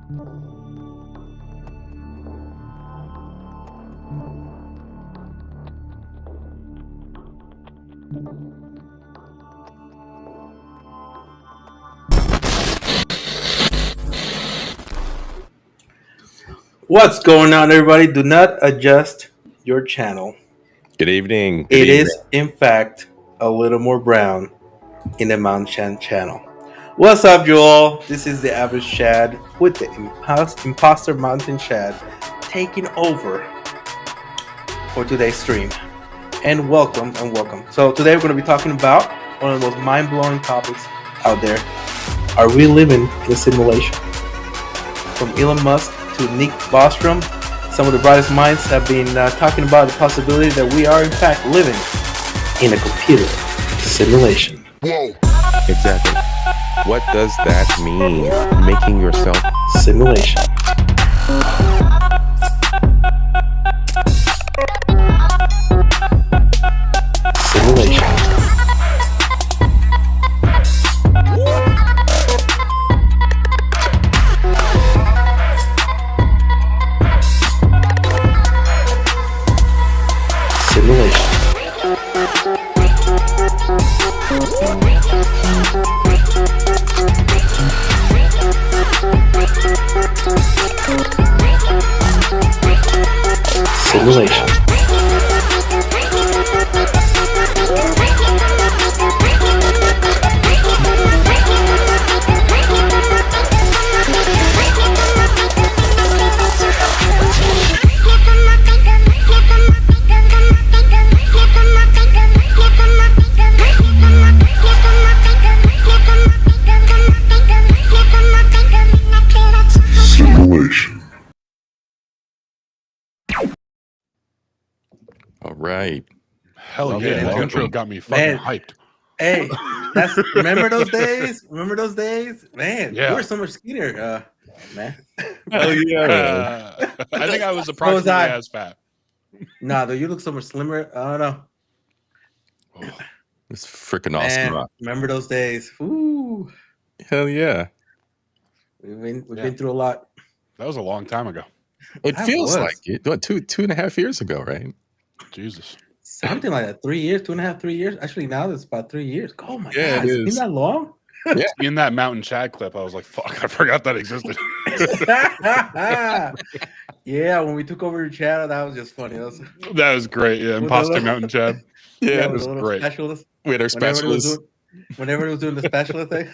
What's going on, everybody? Do not adjust your channel. Good evening. It is, in fact, a little more brown in the Mount Chan channel. What's up, you all? This is the average Shad with the imposter Mountain Shad taking over for today's stream. And welcome. So today we're going to be talking about one of the most mind-blowing topics out there. Are we living in a simulation? From Elon Musk to Nick Bostrom, some of the brightest minds have been talking about the possibility that we are in fact living in a computer simulation. Whoa! Exactly. What does that mean? Making yourself simulation. Simulation. Simulation. All right. Hell yeah, that intro got me fucking hyped. Hey, remember those days? Man, yeah. You were so much skinnier, man. Hell yeah. I think I was approximately as fat. Nah, though, you look so much slimmer. I don't know. Oh, it's freaking awesome. Remember those days? Ooh. Hell yeah. We've been through a lot. That was a long time ago. It feels like it. What, 2.5 years ago, right? Jesus. Something like that. 3 years, 2.5, 3 years. Actually, now it's about 3 years. Oh my God, it's been that long? Yeah. In that Mountain Chad clip, I was like, fuck, I forgot that existed. Yeah, when we took over your channel, that was just funny. That was great. Yeah, Imposter Mountain Chad. Yeah, it was great. Specialist. We had our specialist. Whenever it was doing the specialist thing.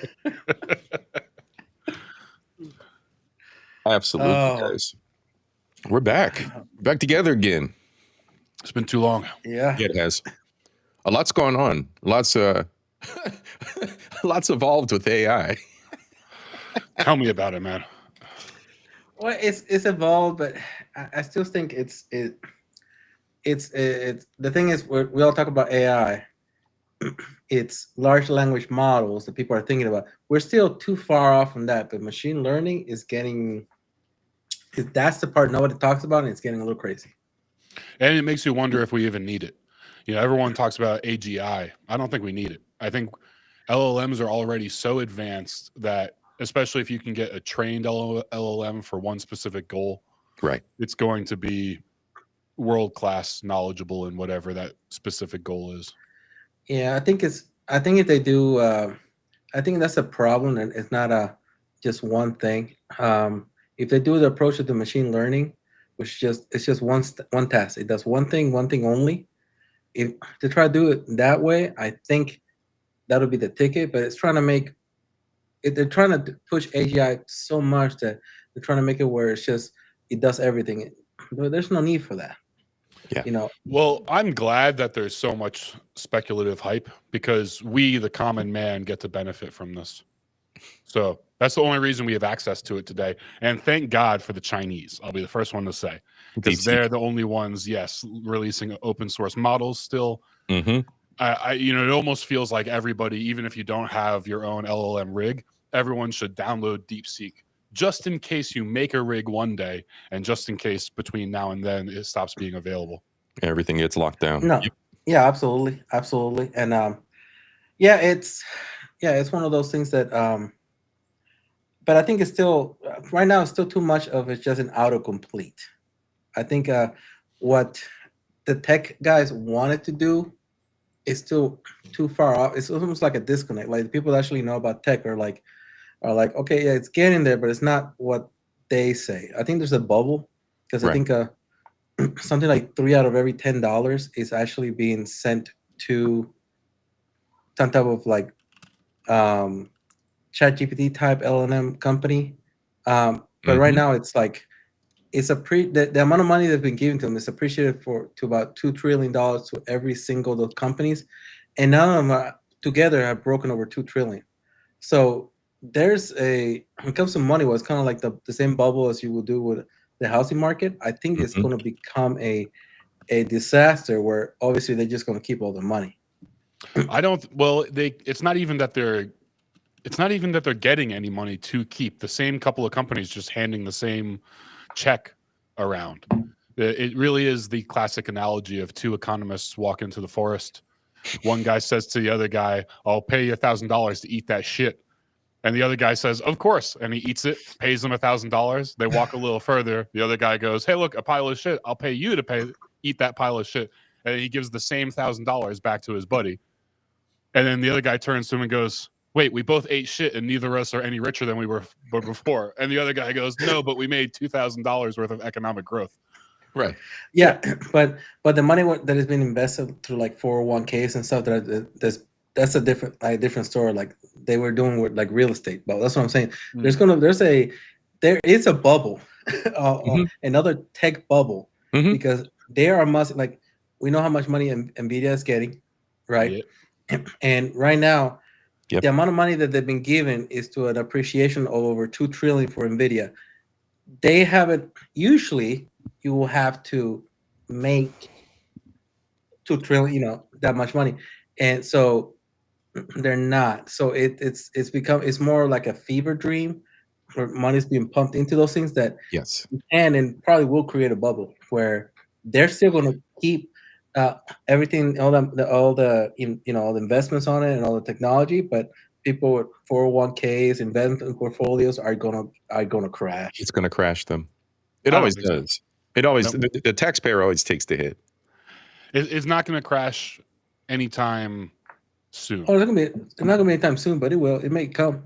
Absolutely, guys. We're back. Back together again. It's been too long. Yeah. It has. A lot's going on. Lots evolved with AI. Tell me about it, man. Well, it's evolved, but I still think it's the thing is we all talk about AI. It's large language models that people are thinking about. We're still too far off from that, but machine learning is getting. That's the part nobody talks about, and it's getting a little crazy. And it makes you wonder if we even need it. You know, everyone talks about AGI. I don't think we need it. I think LLMs are already so advanced that, especially if you can get a trained LLM for one specific goal, right? It's going to be world-class knowledgeable in whatever that specific goal is. Yeah, I think if they do, I think that's a problem, and it's not just one thing. If they do the approach of the machine learning, which it's just one task, it does one thing only. If to try to do it that way, I think that'll be the ticket. But it's trying to make it. They're trying to push AGI so much that they're trying to make it where it's just it does everything. But there's no need for that. Yeah. You know. Well, I'm glad that there's so much speculative hype because we, the common man, get to benefit from this. So that's the only reason we have access to it today. And thank God for the Chinese. I'll be the first one to say, because they're the only ones, yes, releasing open source models still. Mm-hmm. It almost feels like everybody, even if you don't have your own LLM rig, everyone should download DeepSeek just in case you make a rig one day, and just in case between now and then it stops being available. Everything gets locked down. No, yeah, absolutely, and it's one of those things that. But I think it's still right now, it's still too much of it's just an autocomplete. I think what the tech guys wanted to do is still too far off. It's almost like a disconnect. Like the people that actually know about tech are like, okay, yeah, it's getting there, but it's not what they say. I think there's a bubble because I Right. think something like 3 out of every $10 is actually being sent to some type of like chat GPT type LLM company. But right Mhm. now it's like it's the amount of money that's been given to them is appreciated to about $2 trillion to every single of those companies, and none of them together have broken over 2 trillion. So there's when it comes to money, well, it's kind of like the same bubble as you would do with the housing market. I think it's Mhm. going to become a disaster where obviously they're just going to keep all the money. I don't. Well, it's not even that they're. It's not even that they're getting any money to keep. The same couple of companies just handing the same check around. It really is the classic analogy of two economists walk into the forest. One guy says to the other guy, "I'll pay you $1,000 to eat that shit." And the other guy says, "Of course." And he eats it, pays him $1,000. They walk a little further. The other guy goes, "Hey, look, a pile of shit. I'll pay you to eat that pile of shit." And he gives the same $1,000 back to his buddy. And then the other guy turns to him and goes, "Wait, we both ate shit and neither of us are any richer than we were before." And the other guy goes, "No, but we made $2,000 worth of economic growth." Right. Yeah, but the money that has been invested through like 401ks and stuff that's a different story. Like they were doing with like real estate, but that's what I'm saying. There is a bubble, Mhm. another tech bubble, Mhm. because there are like we know how much money Nvidia is getting, right? Yeah. And right now, Yep. the amount of money that they've been given is to an appreciation of over 2 trillion for Nvidia. They haven't. Usually you will have to make 2 trillion, that much money, and so they're not. So it's more like a fever dream where money's being pumped into those things that Yes. can and probably will create a bubble where they're still going to keep everything, all the investments on it and all the technology, but people with 401ks, investment portfolios are gonna crash. It's gonna crash them. It I don't always think so. does. It always Nope. the taxpayer always takes the hit. It's not going to crash anytime soon. Oh, it's not gonna be anytime soon, but it will. It may come.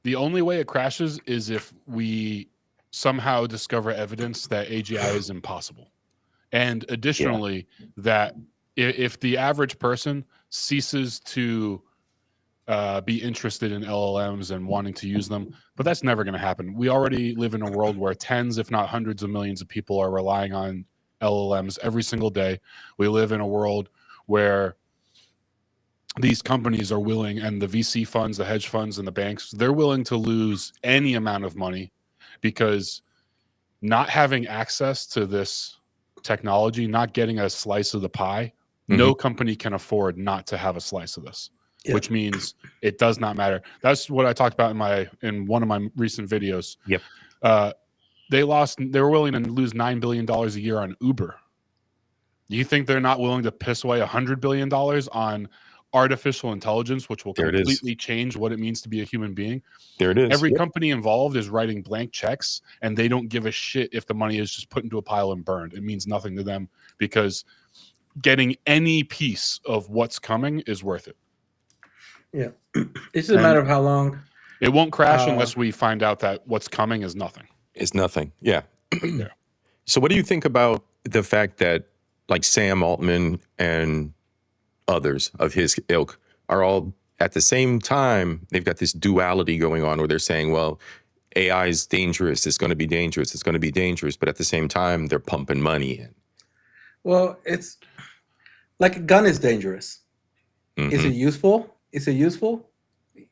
The only way it crashes is if we somehow discover evidence that AGI is impossible. And additionally, that if the average person ceases to be interested in LLMs and wanting to use them, but that's never going to happen. We already live in a world where tens, if not hundreds of millions of people are relying on LLMs every single day. We live in a world where these companies are willing, and the VC funds, the hedge funds, and the banks, they're willing to lose any amount of money because not having access to this technology, not getting a slice of the pie, no company can afford not to have a slice of this, Yeah. which means it does not matter. That's what I talked about in one of my recent videos. Yep. They were willing to lose $9 billion a year on Uber. You think they're not willing to piss away $100 billion on artificial intelligence, which will There it is. completely change what it means to be a human being? There it is. Every Yep. company involved is writing blank checks, and they don't give a shit if the money is just put into a pile and burned. It means nothing to them because getting any piece of what's coming is worth it. Yeah. It's just a matter of how long. It won't crash unless we find out that what's coming is nothing. It's nothing. Yeah. Yeah. So what do you think about the fact that like Sam Altman and others of his ilk are all at the same time, they've got this duality going on where they're saying, well, AI is dangerous. It's going to be dangerous. It's going to be dangerous. But at the same time, they're pumping money in. Well, it's like a gun is dangerous. Is Mhm. it useful? Is it useful?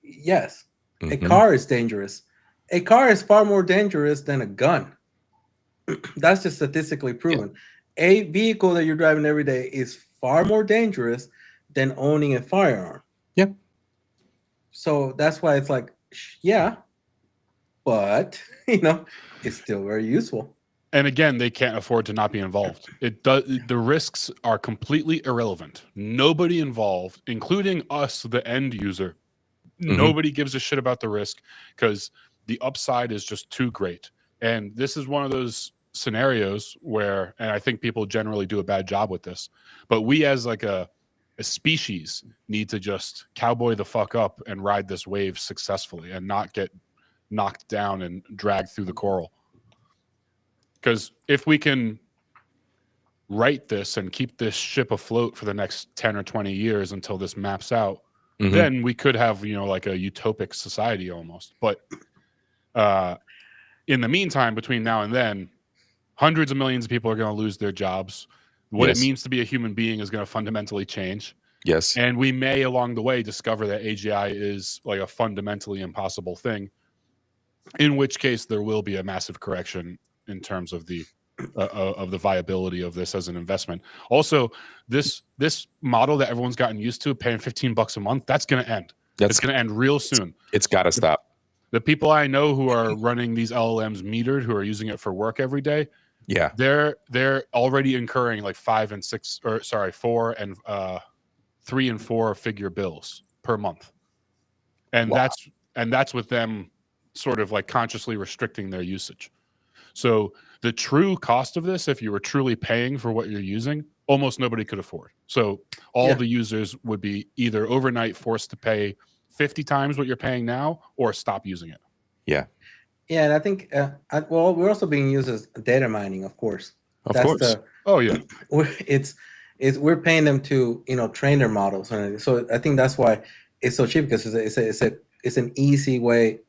Yes. A Mhm. car is dangerous. A car is far more dangerous than a gun. That's just statistically proven. A vehicle that you're driving every day is far more dangerous than owning a firearm. Yeah. So that's why it's like, yeah, but it's still very useful. And again, they can't afford to not be involved. The risks are completely irrelevant. Nobody involved, including us, the end user, nobody gives a shit about the risk because the upside is just too great. And this is one of those scenarios where, and I think people generally do a bad job with this, but we as like a species need to just cowboy the fuck up and ride this wave successfully and not get knocked down and dragged through the coral. Because if we can right this and keep this ship afloat for the next 10 or 20 years until this maps out, then we could have, you know, like a utopic society almost. But in the meantime, between now and then, hundreds of millions of people are going to lose their jobs. What it means to be a human being is going to fundamentally change. Yes. And we may along the way discover that AGI is like a fundamentally impossible thing, in which case there will be a massive correction in terms of the viability of this as an investment. Also, this model that everyone's gotten used to, paying $15 a month, that's going to end. It's going to end real soon. It's got to stop. The people I know who are running these LLMs metered, who are using it for work every day, they're already incurring like 4 and 3 and 4 figure bills per month, and that's with them sort of like consciously restricting their usage. So the true cost of this, if you were truly paying for what you're using, almost nobody could afford. So all the users would be either overnight forced to pay 50 times what you're paying now or stop using it. Yeah, and I think well, we're also being used as data mining, of course. Of course. We're paying them to, you know, train their models, and so I think that's why it's so cheap, because it's an easy way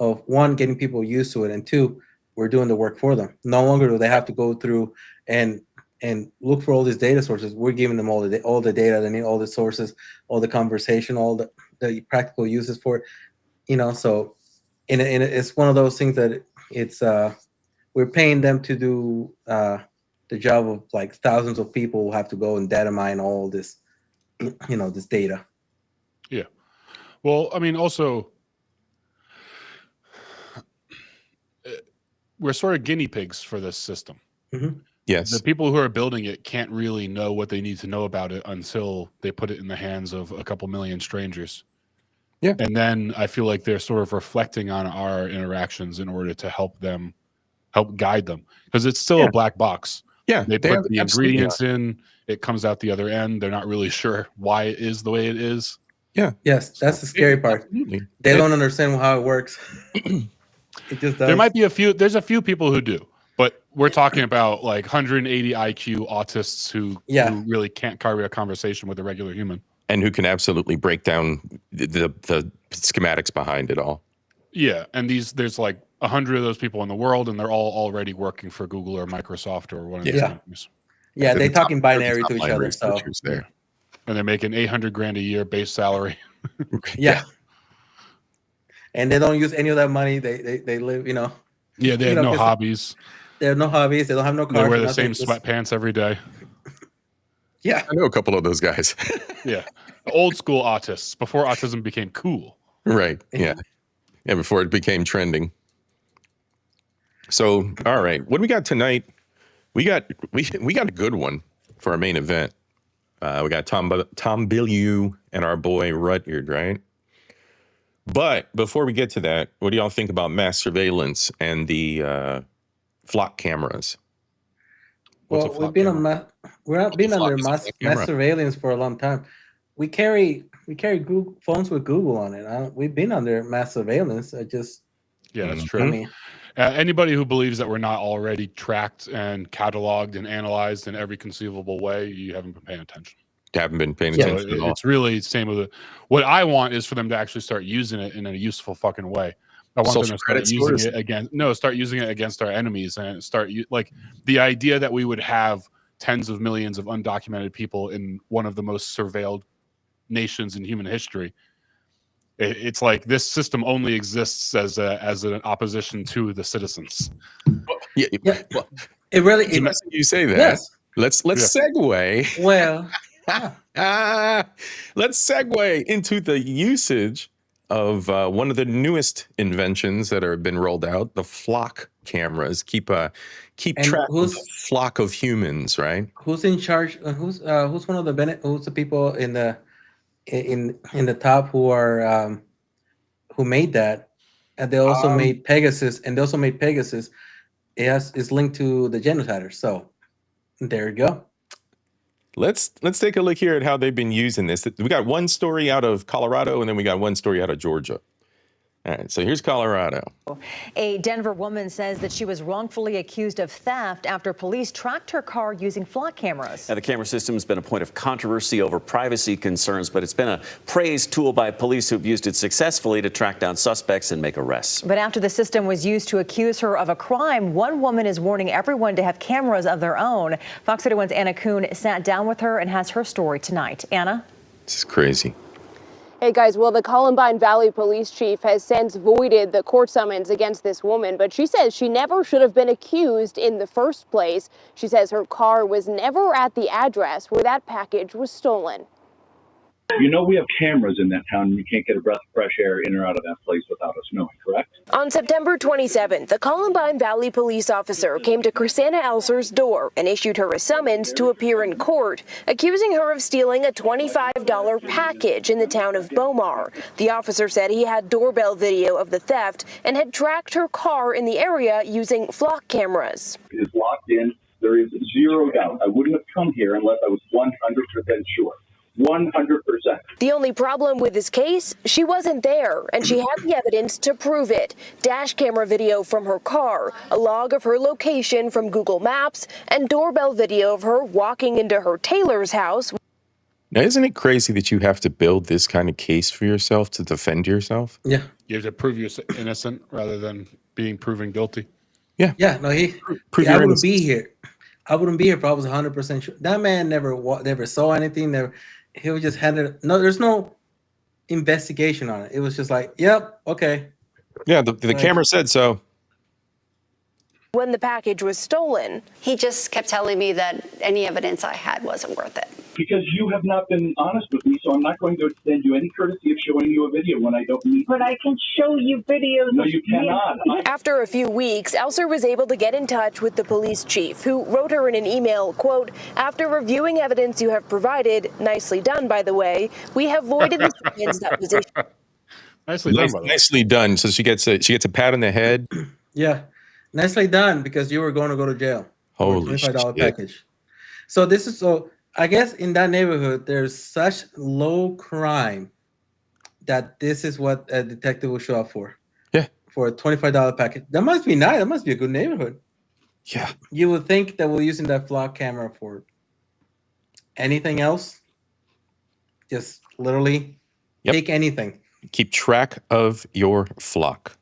of, one, getting people used to it, and two, we're doing the work for them. No longer do they have to go through and look for all these data sources. We're giving them all the data they need, all the sources, all the conversation, all the practical uses for it. You know, so it's one of those things that it's we're paying them to do the job of like thousands of people who have to go and data mine all this, you know, this data. Yeah. Well, I mean, also, we're sort of guinea pigs for this system. Yes. The people who are building it can't really know what they need to know about it until they put it in the hands of a couple million strangers. Yeah. And then I feel like they're sort of reflecting on our interactions in order to help guide them, because it's still a black box. Yeah. They put the ingredients in, it comes out the other end. They're not really sure why it is the way it is. Yeah. Yes, that's the scary part. Absolutely. They don't understand how it works. It just does. There might be there's a few people who do, but we're talking about like 180 IQ autists who really can't carry a conversation with a regular human. And who can absolutely break down the schematics behind it all. Yeah, and there's like 100 of those people in the world, and they're all already working for Google or Microsoft or one of these companies. Yeah, they talk in binary to each other. So there. And they're making $800,000 a year base salary. Yeah. And they don't use any of that money. They live, you know. Yeah, they have no hobbies. They have no hobbies. They don't have no cars. They wear the same sweatpants every day. Yeah. I know a couple of those guys. Yeah. Old school autists before autism became cool. Right. Yeah. Yeah, before it became trending. So, all right. What do we got tonight? We got a good one for our main event. We got Tom Bilyeu and our boy Rudyard, right? But before we get to that, what do y'all think about mass surveillance and the flock cameras? Well, we've been under mass surveillance for a long time. We carry Google phones with Google on it. We've been under mass surveillance. That's true. I mean, anybody who believes that we're not already tracked and cataloged and analyzed in every conceivable way, you haven't been paying attention. Haven't been paying attention at all. It's really the same with it. What I want is for them to actually start using it in a useful fucking way. I want them to start using it against our enemies, and start like the idea that we would have tens of millions of undocumented people in one of the most surveilled nations in human history. It's like this system only exists as an opposition to the citizens. Yeah. Well, it really. You say that. Yes. Let's segue. Well. Let's segue into the usage of one of the newest inventions that have been rolled out, the flock cameras. Keep track of the flock of humans, right? Who's in charge? Who's one of the who's the people in the top who are who made that? And they also made Pegasus, It's linked to the genocider. So there you go. Let's take a look here at how they've been using this. We got one story out of Colorado, and then we got one story out of Georgia. All right, so here's Colorado. A Denver woman says that she was wrongfully accused of theft after police tracked her car using flock cameras. Now, the camera system has been a point of controversy over privacy concerns, but it's been a praised tool by police who've used it successfully to track down suspects and make arrests. But after the system was used to accuse her of a crime, one woman is warning everyone to have cameras of their own. Fox 31's Anna Kuhn sat down with her and has her story tonight. Anna? This is crazy. Hey guys, well, the Columbine Valley police chief has since voided the court summons against this woman, but she says she never should have been accused in the first place. She says her car was never at the address where that package was stolen. You know we have cameras in that town, and you can't get a breath of fresh air in or out of that place without us knowing, correct? On September 27th, the Columbine Valley police officer came to Chrisanna Elser's door and issued her a summons to appear in court, accusing her of stealing a $25 package in the town of Bomar. The officer said he had doorbell video of the theft and had tracked her car in the area using flock cameras. It is locked in. There is zero doubt. I wouldn't have come here unless I was 100% sure. 100%. The only problem with this case, she wasn't there, and she had the evidence to prove it. Dash camera video from her car, a log of her location from Google Maps, and doorbell video of her walking into her tailor's house. Now, isn't it crazy that you have to build this kind of case for yourself to defend yourself? Yeah. You have to prove you're innocent rather than being proven guilty. Yeah. No, Prove I your wouldn't be innocence. here. I wouldn't be here if I was 100% sure. That man never saw anything. He was just handed. No, there's no investigation on it. It was just like, yep, okay. Yeah, the camera said so. When the package was stolen, he just kept telling me that any evidence I had wasn't worth it. Because you have not been honest with me, so I'm not going to extend you any courtesy of showing you a video when I don't need. But I can show you videos. No, you cannot. After a few weeks, Elser was able to get in touch with the police chief, who wrote her in an email, quote, "After reviewing evidence you have provided, nicely done, by the way, we have voided the summons that was issued." Nicely done, by the way. Nicely done. So she gets a pat on the head. Yeah, nicely done, because you were going to go to jail. Holy $25 shit. package. So I guess in that neighborhood, there's such low crime that this is what a detective will show up for. Yeah. For a $25 package. That must be nice. That must be a good neighborhood. Yeah. You would think that we're using that flock camera for anything else. Just literally take anything. Keep track of your flock.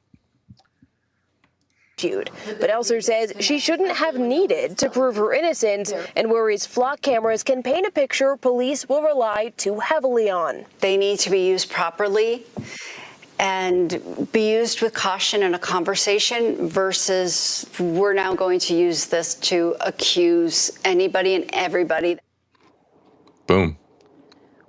But Elser says she shouldn't have needed to prove her innocence and worries flock cameras can paint a picture police will rely too heavily on. They need to be used properly and be used with caution in a conversation versus we're now going to use this to accuse anybody and everybody. Boom.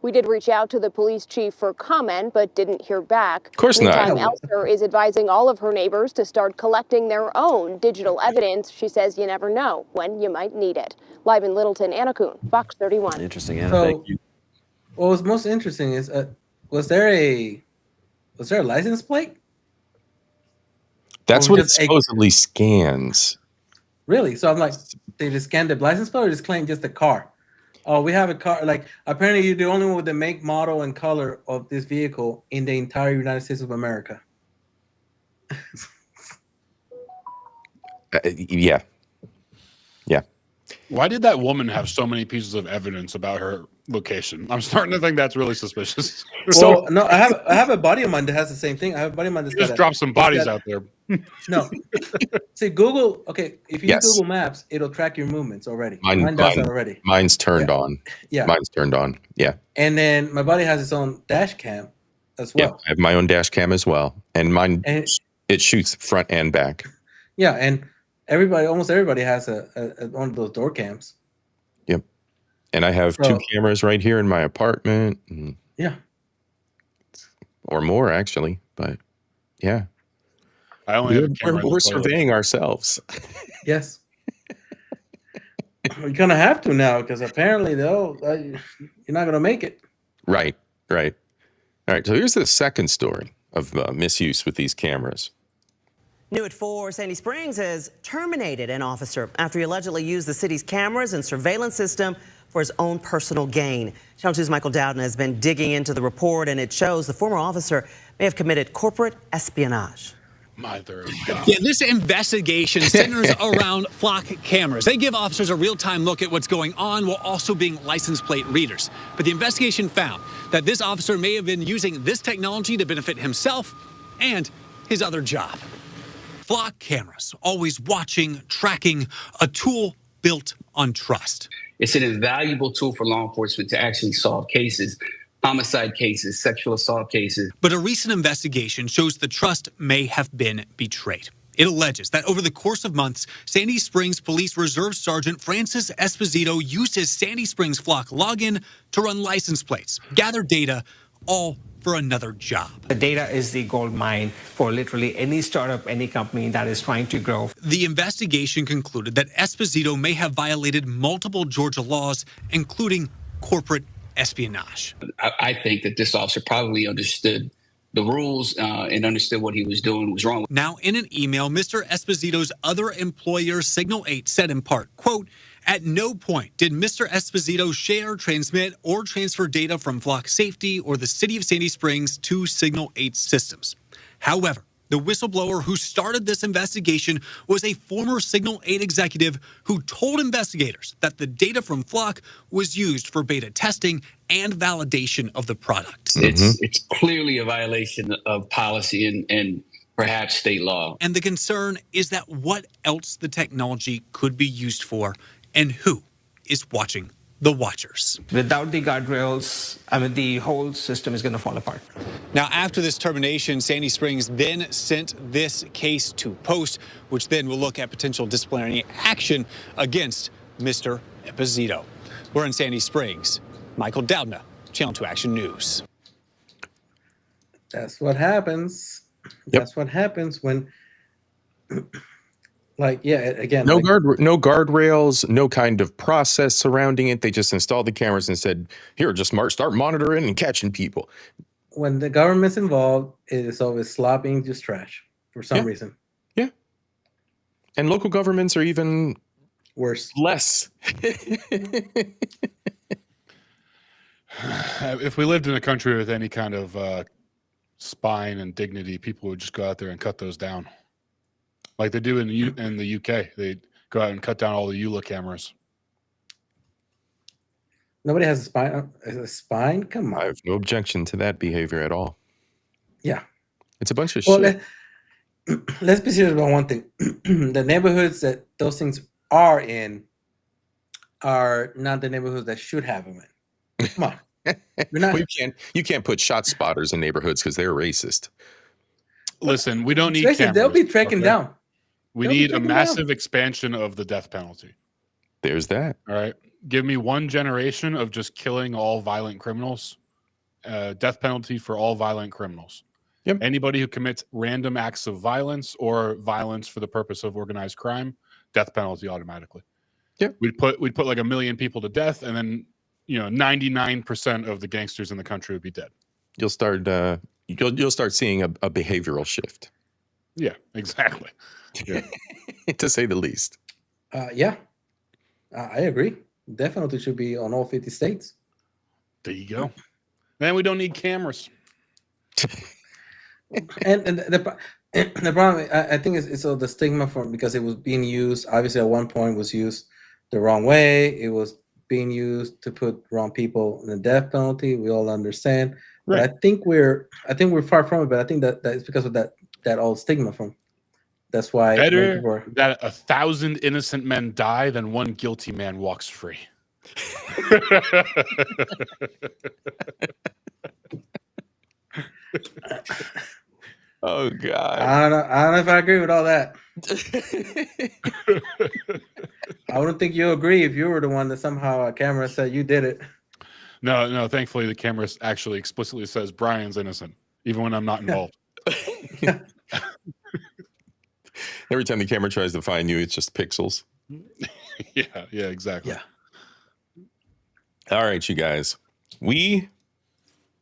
We did reach out to the police chief for comment, but didn't hear back. Of course not. Meantime, Elser is advising all of her neighbors to start collecting their own digital evidence. She says you never know when you might need it. Live in Littleton, Anna Kuhn, Fox 31. Interesting, Anna. So, Thank you. what was most interesting is, was there a license plate? That's Or what it just a- supposedly scans. Really? So I'm like, they just scanned the license plate or just claim just the car? Oh, we have a car. Like, apparently you're the only one with the make, model, and color of this vehicle in the entire United States of America. Yeah. Why did that woman have so many pieces of evidence about her location? I'm starting to think that's really suspicious. Well, no, I have a buddy of mine that has the same thing. I have a buddy of mine that's Just drop some bodies out there. No. See, Google, okay, if you Yes. use Google Maps, it'll track your movements already. Mine does that already. Mine's turned on. Yeah. Mine's turned on. Yeah. And then my buddy has his own dash cam as Yeah. well. I have my own dash cam as well. And mine, And it shoots front and back. yeah, and almost everybody has a one of those door cams. Yep. And I have So- 2 cameras right here in my apartment. Yeah. Or more, actually. But yeah. I only have a camera in We're the toilet. surveying ourselves. Yes. You're gonna have to now because apparently you're not gonna make it. Right. All right. So here's the second story. of misuse with these cameras. New at 4, Sandy Springs has terminated an officer after he allegedly used the city's cameras and surveillance system for his own personal gain. Channel 2's Michael Dowden has been digging into the report, and it shows the former officer may have committed corporate espionage. Yeah, this investigation centers around flock cameras. They give officers a real-time look at what's going on while also being license plate readers. But the investigation found that this officer may have been using this technology to benefit himself and his other job. Flock cameras, always watching, tracking, a tool built on trust. It's an invaluable tool for law enforcement to actually solve cases, homicide cases, sexual assault cases. But a recent investigation shows the trust may have been betrayed. It alleges that over the course of months, Sandy Springs Police Reserve Sergeant Francis Esposito used his Sandy Springs flock login to run license plates, gather data, all for another job. The data is the gold mine for literally any startup, any company that is trying to grow. The investigation concluded that Esposito may have violated multiple Georgia laws, including corporate espionage. I think that this officer probably understood the rules and understood what he was doing was wrong. Now, in an email, Mr. Esposito's other employer, Signal 8, said in part, quote, "At no point did Mr. Esposito share, transmit, or transfer data from Flock Safety or the City of Sandy Springs to Signal 8 systems." However, the whistleblower who started this investigation was a former Signal 8 executive who told investigators that the data from Flock was used for beta testing and validation of the product. It's clearly a violation of policy and perhaps state law. And the concern is that what else the technology could be used for and who is watching the watchers. Without the guardrails, the whole system is going to fall apart. Now, after this termination, Sandy Springs then sent this case to Post, which then will look at potential disciplinary action against Mr. Esposito. We're in Sandy Springs. Michael Dowden, Channel 2 Action News. That's what happens. Yep. That's what happens when, again, No guardrails, no kind of process surrounding it. They just installed the cameras and said, "Here, just start monitoring and catching people." When the government's involved, it is always slopping just trash for some reason. Yeah. And local governments are even worse. Less. If we lived in a country with any kind of spine and dignity, people would just go out there and cut those down. Like they do in the UK. They go out and cut down all the EULA cameras. Nobody has a spine. A spine? Come on. I have no objection to that behavior at all. Yeah. It's a bunch of shit. Let's be serious about one thing. The neighborhoods that those things are in are not the neighborhoods that should have them in. Come on. Well, you can't put shot spotters in neighborhoods because they're racist. Listen, we don't need cameras. They'll be tracking down. We need a massive expansion of the death penalty. There's that. All right. Give me one generation of just killing all violent criminals. Death penalty for all violent criminals. Yep. Anybody who commits random acts of violence or violence for the purpose of organized crime, death penalty automatically. Yep. We'd put like 1 million people to death, and then 99% of the gangsters in the country would be dead. You'll start you'll start seeing a behavioral shift. Yeah, exactly. Yeah. To say the least. Yeah, I agree. Definitely should be on all 50 states. There you go. Then we don't need cameras. and the problem, I think, it's the stigma because it was being used. Obviously, at one point, was used the wrong way. It was being used to put wrong people in the death penalty. We all understand. Right. But I think we're far from it. But I think that it's because of that old stigma from. That's why better that 1,000 innocent men die than one guilty man walks free. Oh God! I don't know if I agree with all that. I wouldn't think you agree if you were the one that somehow a camera said you did it. No. Thankfully, the camera actually explicitly says Brian's innocent, even when I'm not involved. Every time the camera tries to find you, it's just pixels. Yeah, exactly. Yeah. All right, you guys. We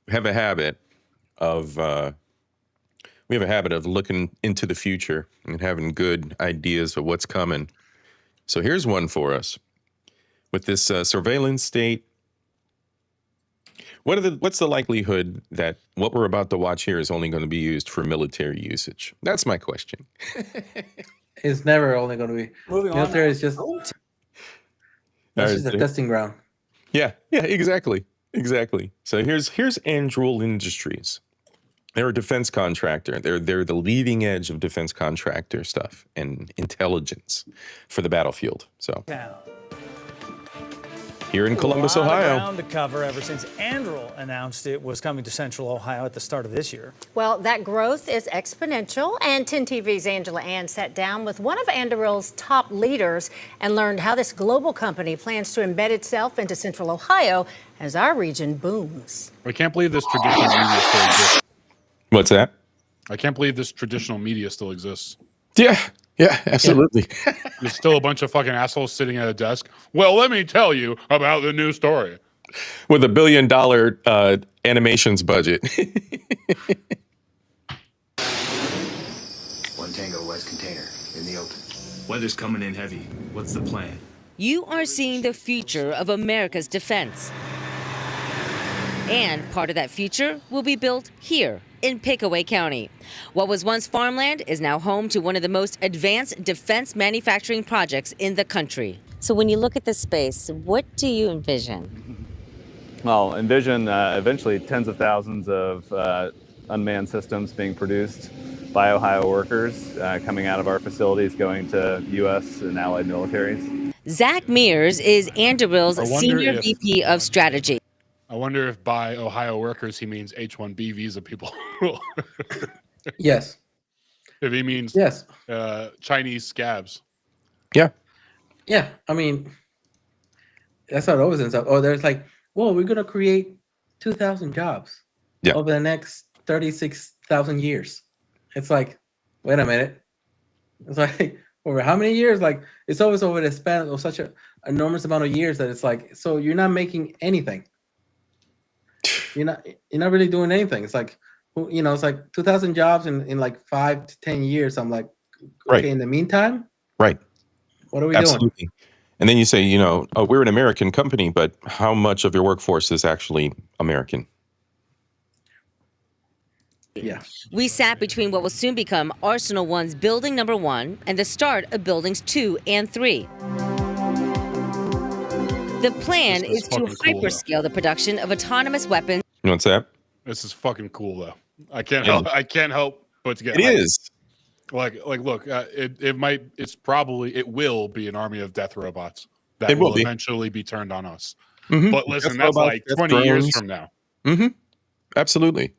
have a habit of We have a habit of looking into the future and having good ideas of what's coming. So here's one for us. With this surveillance state, what's the likelihood that what we're about to watch here is only going to be used for military usage? That's my question. It's never only going to be. Military is just that's just a testing ground. Yeah, exactly. So here's Anduril Industries. They're a defense contractor. They're the leading edge of defense contractor stuff and intelligence for the battlefield. So here in Columbus, Ohio. Ground to cover ever since Anduril announced it was coming to Central Ohio at the start of this year. Well, that growth is exponential, and 10 TV's Angela Ann sat down with one of Anduril's top leaders and learned how this global company plans to embed itself into Central Ohio as our region booms. I can't believe this traditional media still exists. What's that? I can't believe this traditional media still exists. Yeah, absolutely. There's still a bunch of fucking assholes sitting at a desk. Well, let me tell you about the new story. With $1 billion animations budget. One Tango West container in the open. Weather's coming in heavy. What's the plan? You are seeing the future of America's defense. And part of that future will be built here in Pickaway County. What was once farmland is now home to one of the most advanced defense manufacturing projects in the country. So when you look at this space, what do you envision? Well, envision eventually tens of thousands of unmanned systems being produced by Ohio workers coming out of our facilities, going to U.S. and allied militaries. Zach Mears is Anduril's Senior VP of Strategy. I wonder if by Ohio workers he means H-1B visa people. Yes. If he means yes, Chinese scabs. Yeah. Yeah. I mean, that's how it always ends up. Oh, there's like, well, we're gonna create 2,000 jobs over the next 36,000 years. It's like, wait a minute. It's like over how many years? Like it's always over the span of such an enormous amount of years that it's like, so you're not making anything. You're not really doing anything. It's like, it's like 2,000 jobs in like 5 to 10 years. I'm like, okay, in the meantime, right. What are we Absolutely. doing? And then you say, oh, we're an American company, but how much of your workforce is actually American? Yeah. We sat between what will soon become Arsenal 1's building number 1 and the start of buildings 2 and 3. The plan is to hyperscale the production of autonomous weapons. What's that? This is fucking cool, though. I can't help but to get it is. Like, look, it will be an army of death robots that will eventually be turned on us. Mm-hmm. But listen, that's like 20 years from now. Mm-hmm. Absolutely.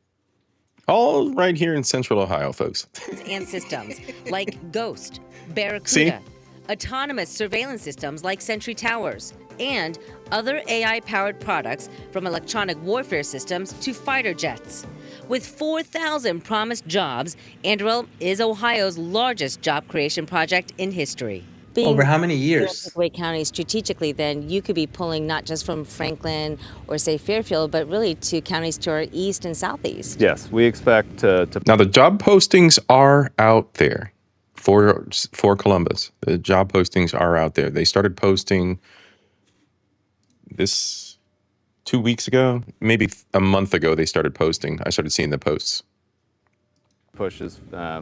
All right here in Central Ohio, folks. And systems like Ghost, Barracuda, autonomous surveillance systems like Sentry Towers, and other AI-powered products from electronic warfare systems to fighter jets. With 4,000 promised jobs, Anduril is Ohio's largest job creation project in history. Over how many years? Pickaway County strategically, then you could be pulling not just from Franklin or say Fairfield, but really to counties to our east and southeast. Yes, we expect to. Now the job postings are out there for Columbus. The job postings are out there. They started posting this 2 weeks ago, maybe a month ago. They started posting. I started seeing the posts. Push is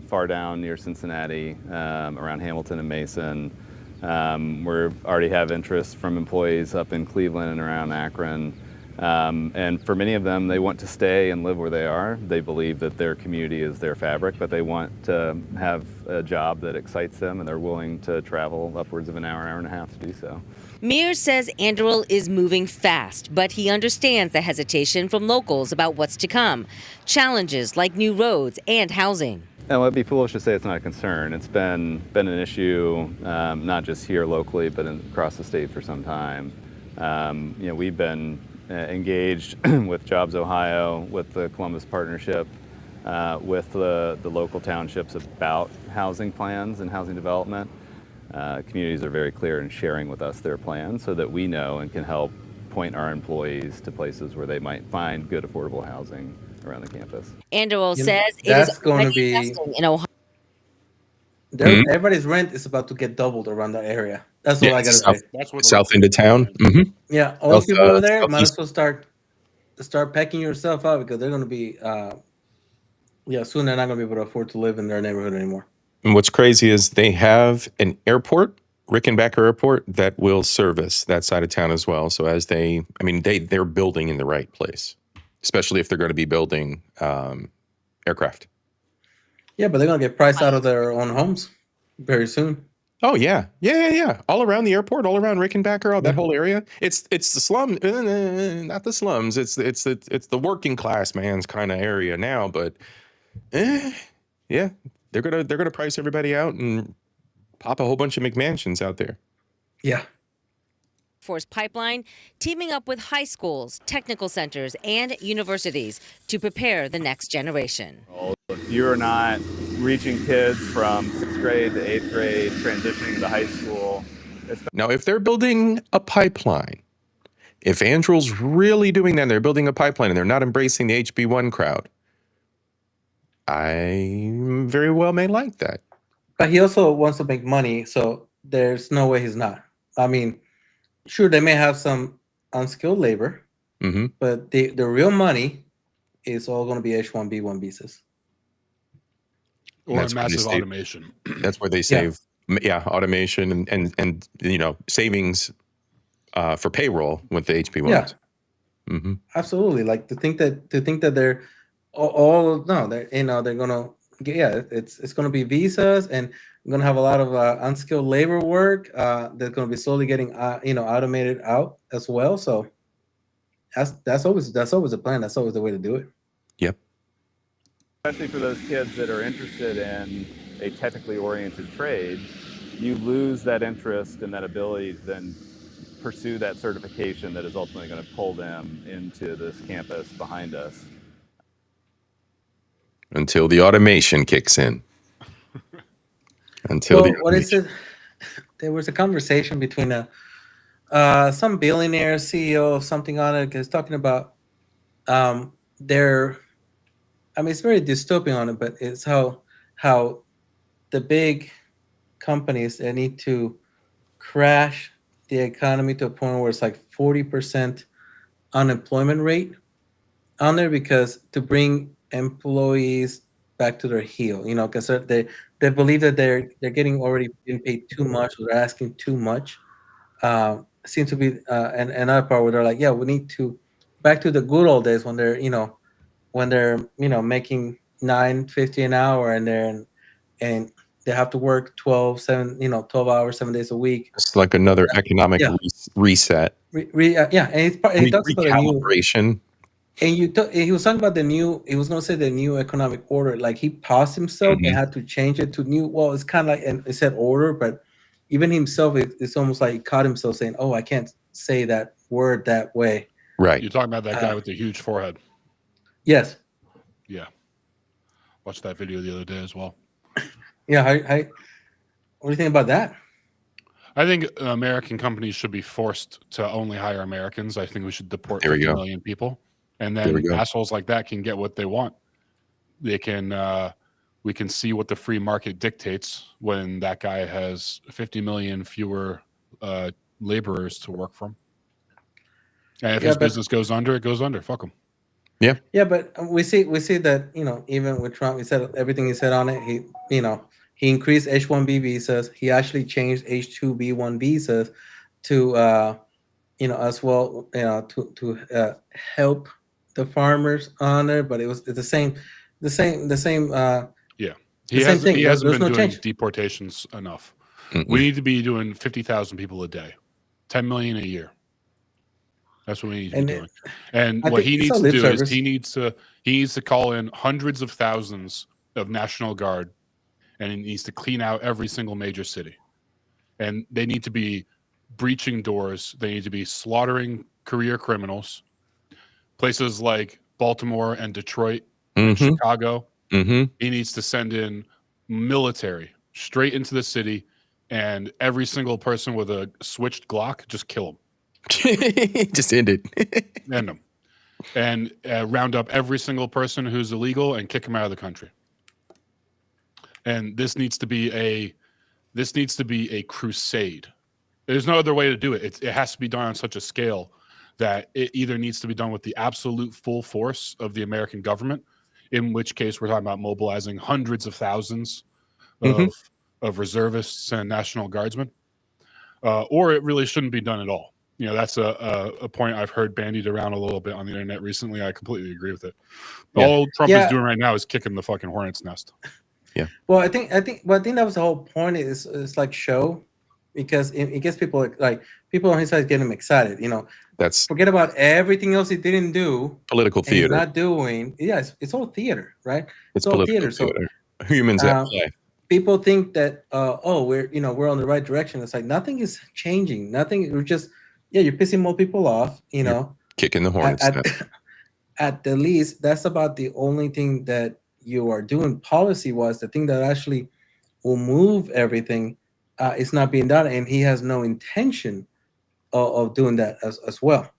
far down near Cincinnati, around Hamilton and Mason. We already have interest from employees up in Cleveland and around Akron. And for many of them, they want to stay and live where they are. They believe that their community is their fabric, but they want to have a job that excites them, and they're willing to travel upwards of an hour, hour and a half to do so. Mears says Anduril is moving fast, but he understands the hesitation from locals about what's to come. Challenges like new roads and housing. Now, it'd be foolish to say it's not a concern. It's been an issue, not just here locally, but across the state for some time. We've been engaged with Jobs Ohio, with the Columbus Partnership, with the local townships about housing plans and housing development. Communities are very clear in sharing with us their plans so that we know and can help point our employees to places where they might find good, affordable housing around the campus. Andrew says it that's is going to already be investing in Ohio. everybody's rent is about to get doubled around that area. That's all Yeah, I gotta say. That's where the south end of town. Yeah, all those people over there might as well start packing yourself out because they're going to be soon they're not going to be able to afford to live in their neighborhood anymore. And what's crazy is they have an airport, Rickenbacker Airport, that will service that side of town as well. So as they're building in the right place, especially if they're going to be building aircraft. Yeah, but they're going to get priced out of their own homes very soon. Oh yeah. All around the airport, all around Rickenbacker, that whole area. It's the slum, not the slums. It's the working class man's kind of area now. But yeah, they're gonna price everybody out and pop a whole bunch of McMansions out there. Yeah. Force Pipeline teaming up with high schools, technical centers, and universities to prepare the next generation. If you're not reaching kids from 6th grade to 8th grade, transitioning to high school. Now, if they're building a pipeline, if Andrew's really doing that, and they're building a pipeline and they're not embracing the HB1 crowd, I very well may like that. But he also wants to make money, so there's no way he's not. I mean, sure, they may have some unskilled labor, but the real money is all going to be H-1B1 visas. Or massive automation. That's where they save, automation and savings for payroll with the HB1s. Yeah, absolutely. Like to think that they're they're gonna it's gonna be visas and we're gonna have a lot of unskilled labor work that's gonna be slowly getting automated out as well. So that's always the plan. That's always the way to do it. Yep. Especially for those kids that are interested in a technically oriented trade, you lose that interest and that ability to then pursue that certification that is ultimately going to pull them into this campus behind us. Until the automation kicks in. What is it? There was a conversation between some billionaire CEO of something on it, because talking about it's very dystopian on it, but it's how the big companies, they need to crash the economy to a point where it's like 40% unemployment rate on there, because to bring employees back to their heel, because they believe that they're getting already being paid too much, or they're asking too much. Seems to be another part where they're like, we need to back to the good old days when they're making $9.50 an hour and they have to work 12 hours 7 days a week. It's like another economic reset. And he talks about a new recalibration. And he was talking about he was going to say the new economic order. Like he paused himself and had to change it to new. Well, it's kind of like, and it said order, but even himself, it's almost like he caught himself saying, "Oh, I can't say that word that way." Right. You're talking about that guy with the huge forehead. Yes. Yeah. Watched that video the other day as well. Yeah. What do you think about that? I think American companies should be forced to only hire Americans. I think we should deport 50 million people. And then assholes like that can get what they want. They can, we can see what the free market dictates when that guy has 50 million fewer laborers to work from. And if his business goes under, it goes under. Fuck him. Yeah. Yeah, but we see that, even with Trump, he said everything he said on it. He increased H-1B visas. He actually changed H-2B1 visas to, as well, to help the farmers on there. But it's the same. Yeah, he hasn't been doing deportations enough. We need to be doing 50,000 people a day, 10 million a year. That's what we need to be doing. And what he needs to do is he needs to call in hundreds of thousands of National Guard, and he needs to clean out every single major city. And they need to be breaching doors. They need to be slaughtering career criminals. Places like Baltimore and Detroit and Chicago. He needs to send in military straight into the city, and every single person with a switched Glock, just kill them. Just end it. End them. and round up every single person who's illegal and kick them out of the country. And this needs to be a crusade. There's no other way to do it. It has to be done on such a scale that it either needs to be done with the absolute full force of the American government, in which case we're talking about mobilizing hundreds of thousands of reservists and National Guardsmen, or it really shouldn't be done at all. You know, that's a point I've heard bandied around a little bit on the internet recently. I completely agree with it. All Trump is doing right now is kicking the fucking hornet's nest. Yeah. Well, I think that was the whole point. Is like show, because it gets people like people on his side getting excited. You know, that's forget about everything else he didn't do. Political theater. He's not doing. Yeah, it's all theater, right? It's all political theater. So humans at play. People think that we're on the right direction. It's like nothing is changing. Nothing. We're just you're pissing more people off. You know, kicking the hornets. At the least, that's about the only thing that you are doing policy-wise. The thing that actually will move everything is not being done, and he has no intention of doing that as well.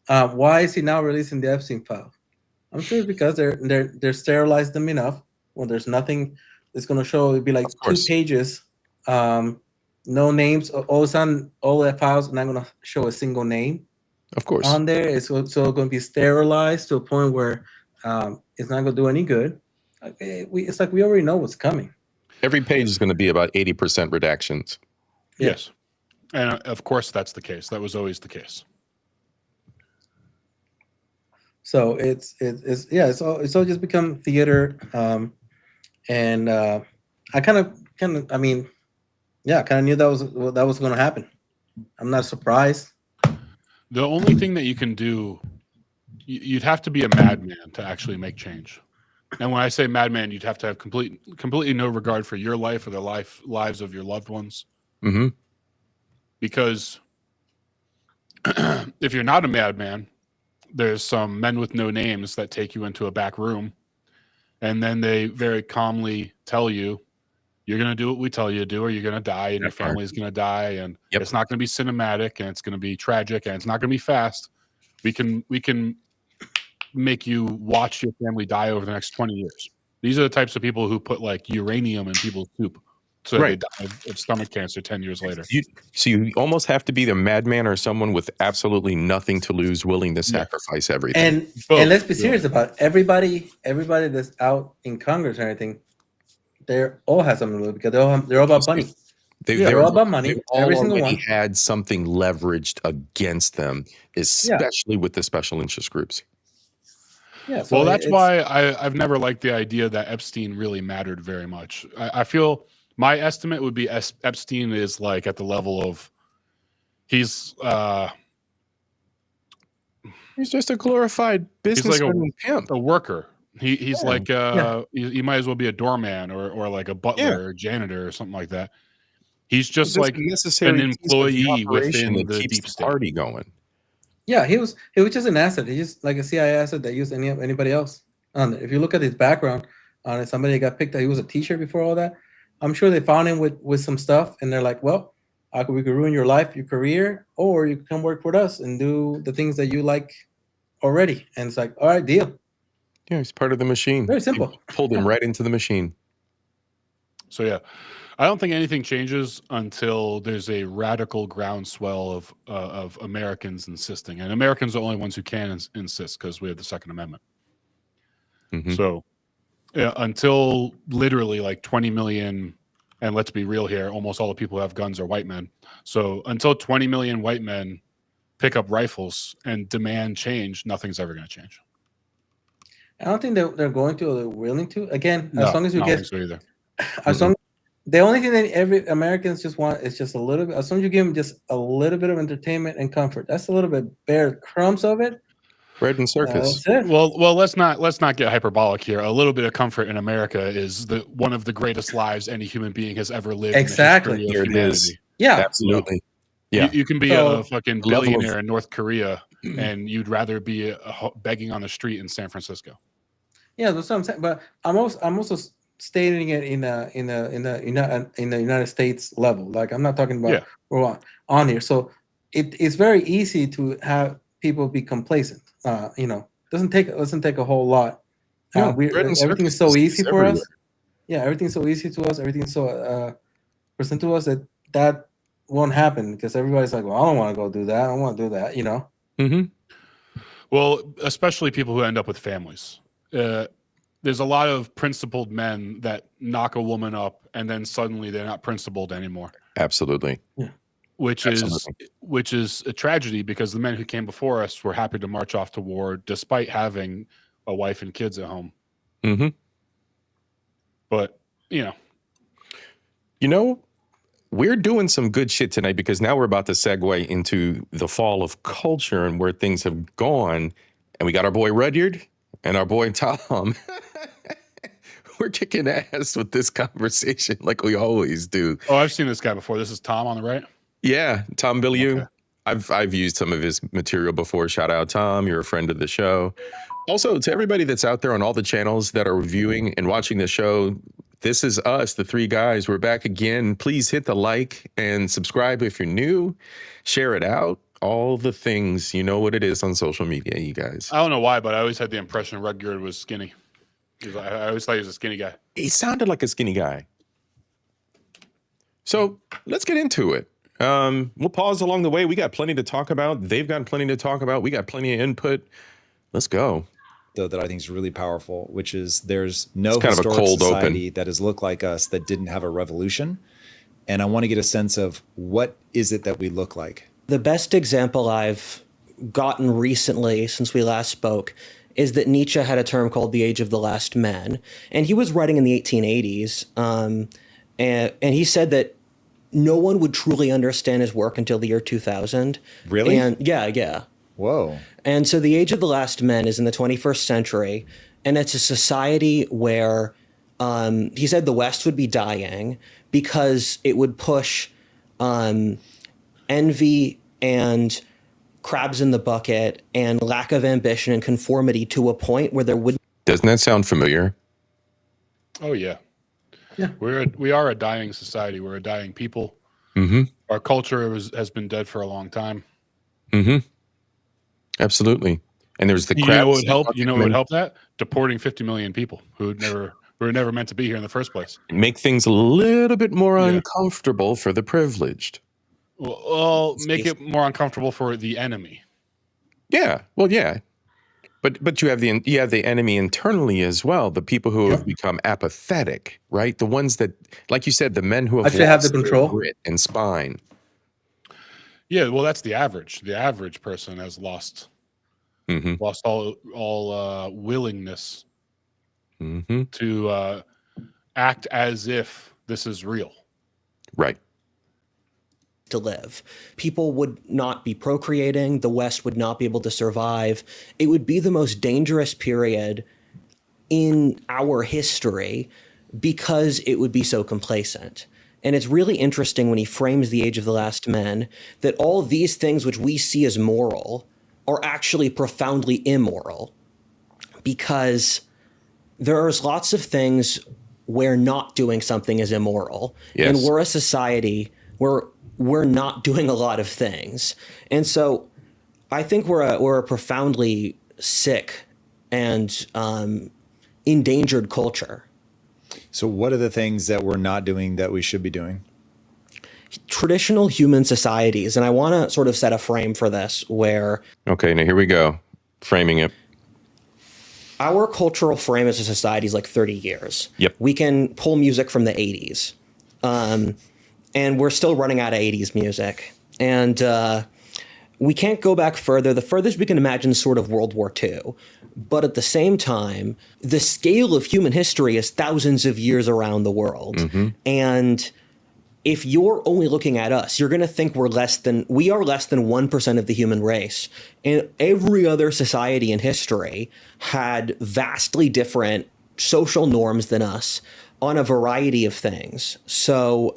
Why is he now releasing the Epstein file? I'm sure it's because they're sterilized them enough when there's nothing that's going to show. It'd be like 2 pages, no names. All of a sudden, all that files are not going to show a single name. Of course, on there. It's going to be sterilized to a point where it's not going to do any good. It's like we already know what's coming. Every page is going to be about 80% redactions. Yes, and of course that's the case. That was always the case. So it's all just become theater, and I kind of I mean, I kind of knew that was going to happen. I'm not surprised. The only thing that you can do, you'd have to be a madman to actually make change. And when I say madman, you'd have to have completely no regard for your life or the lives of your loved ones. Mm-hmm. Because if you're not a madman, there's some men with no names that take you into a back room, and then they very calmly tell you, you're going to do what we tell you to do, or you're going to die, and your family's going to die, and it's not going to be cinematic, and it's going to be tragic, and it's not going to be fast. We can make you watch your family die over the next 20 years. These are the types of people who put like uranium in people's soup so they die of stomach cancer 10 years later. So you almost have to be the madman or someone with absolutely nothing to lose, willing to sacrifice everything. And let's be serious about it. Everybody that's out in Congress or anything, they all have something to lose because they're all about money. They're all about money. Every single one had something leveraged against them, especially with the special interest groups. Yeah, so well, that's why I've never liked the idea that Epstein really mattered very much. I feel my estimate would be Epstein is like at the level of he's just a glorified businessman and pimp, a worker. He's like he might as well be a doorman or like a butler or janitor or something like that. He's just like an employee within the deep state. Party going. Yeah, he was just an asset. He's just like a CIA asset that used anybody else. If you look at his background, somebody got picked up. He was a teacher before all that. I'm sure they found him with some stuff, and they're like, well, we could ruin your life, your career, or you can come work with us and do the things that you like already. And it's like, all right, deal. Yeah, he's part of the machine. Very simple. He pulled him right into the machine. So yeah, I don't think anything changes until there's a radical groundswell of Americans insisting, and Americans are the only ones who can insist because we have the Second Amendment. Mm-hmm. So until literally like 20 million, and let's be real here, almost all the people who have guns are white men. So until 20 million white men pick up rifles and demand change, nothing's ever going to change. I don't think they're going to or they're willing to. Again, No, as long as you I don't get, think so either. as long, the only thing that every Americans just want is just a little bit. As long as you give them just a little bit of entertainment and comfort, that's a little bit bare crumbs of it. Bread and circus. Well, let's not get hyperbolic here. A little bit of comfort in America is one of the greatest lives any human being has ever lived. Exactly. In the history of Here it is. humanity. Yeah, absolutely. Yeah, you can be So, a fucking level of- billionaire in North Korea, and you'd rather be begging on the street in San Francisco. Yeah, that's what I'm saying. But I'm also stating it in the United States level. Like I'm not talking about we're on here. So it's very easy to have people be complacent. doesn't take a whole lot. No, bread and Everything's circus so is easy for everywhere. us. Yeah, everything's so easy to us. Everything's so present to us that won't happen because everybody's like, well, I don't want to go do that. I don't want to do that. You know. Mm-hmm. Well, especially people who end up with families. There's a lot of principled men that knock a woman up and then suddenly they're not principled anymore. Absolutely. Yeah. Which is a tragedy because the men who came before us were happy to march off to war despite having a wife and kids at home. Mm-hmm. But, we're doing some good shit tonight because now we're about to segue into the fall of culture and where things have gone. And we got our boy Rudyard and our boy Tom. We're kicking ass with this conversation like we always do. Oh, I've seen this guy before. This is Tom on the right? Yeah, Tom Billiou. Okay. I've used some of his material before. Shout out, Tom. You're a friend of the show. Also, to everybody that's out there on all the channels that are viewing and watching the show, this is us, the three guys. We're back again. Please hit the like and subscribe if you're new. Share it out. All the things. You know what it is on social media, you guys. I don't know why, but I always had the impression Rudyard was skinny. I always thought he was a skinny guy. He sounded like a skinny guy. So let's get into it. We'll pause along the way. We got plenty to talk about. They've got plenty to talk about. We got plenty of input. Let's go. Though that I think is really powerful, which is there's no kind of a historic cold society open that has looked like us that didn't have a revolution. And I want to get a sense of what is it that we look like. The best example I've gotten recently since we last spoke is that Nietzsche had a term called the Age of the Last Man. And he was writing in the 1880s. And he said that no one would truly understand his work until the year 2000. Really? And yeah. Whoa. And so the Age of the Last Men is in the 21st century. And it's a society where he said the West would be dying because it would push envy and crabs in the bucket and lack of ambition and conformity to a point where there wouldn't. Doesn't that sound familiar? Oh, yeah. Yeah. We are a dying society. We're a dying people. Mm-hmm. Our culture has been dead for a long time. Mm-hmm. Absolutely. And there's the You crabs. know what would help? You know what would help that? Deporting 50 million people who were never meant to be here in the first place. Make things a little bit more uncomfortable for the privileged. Well, make it more uncomfortable for the enemy. Yeah. Well, yeah. But you have the enemy internally as well. The people who have become apathetic, right? The ones that, like you said, the men who have Actually have the lost their control. grit and spine. Yeah, well, that's the average. The average person has lost all willingness to act as if this is real. Right. To live. People would not be procreating. The West would not be able to survive. It would be the most dangerous period in our history because it would be so complacent. And it's really interesting when he frames the Age of the Last Men that all these things which we see as moral are actually profoundly immoral because there's lots of things where not doing something is immoral. Yes. And we're a society where we're not doing a lot of things. And so I think we're a profoundly sick and endangered culture. So what are the things that we're not doing that we should be doing? Traditional human societies, and I want to sort of set a frame for this where... Okay, now here we go. Framing it. Our cultural frame as a society is like 30 years. Yep. We can pull music from the 80s. And we're still running out of 80s music. And we can't go back further. The furthest we can imagine is sort of World War II. But at the same time, the scale of human history is thousands of years around the world. Mm-hmm. And if you're only looking at us, you're going to think we are less than 1% of the human race. And every other society in history had vastly different social norms than us on a variety of things. So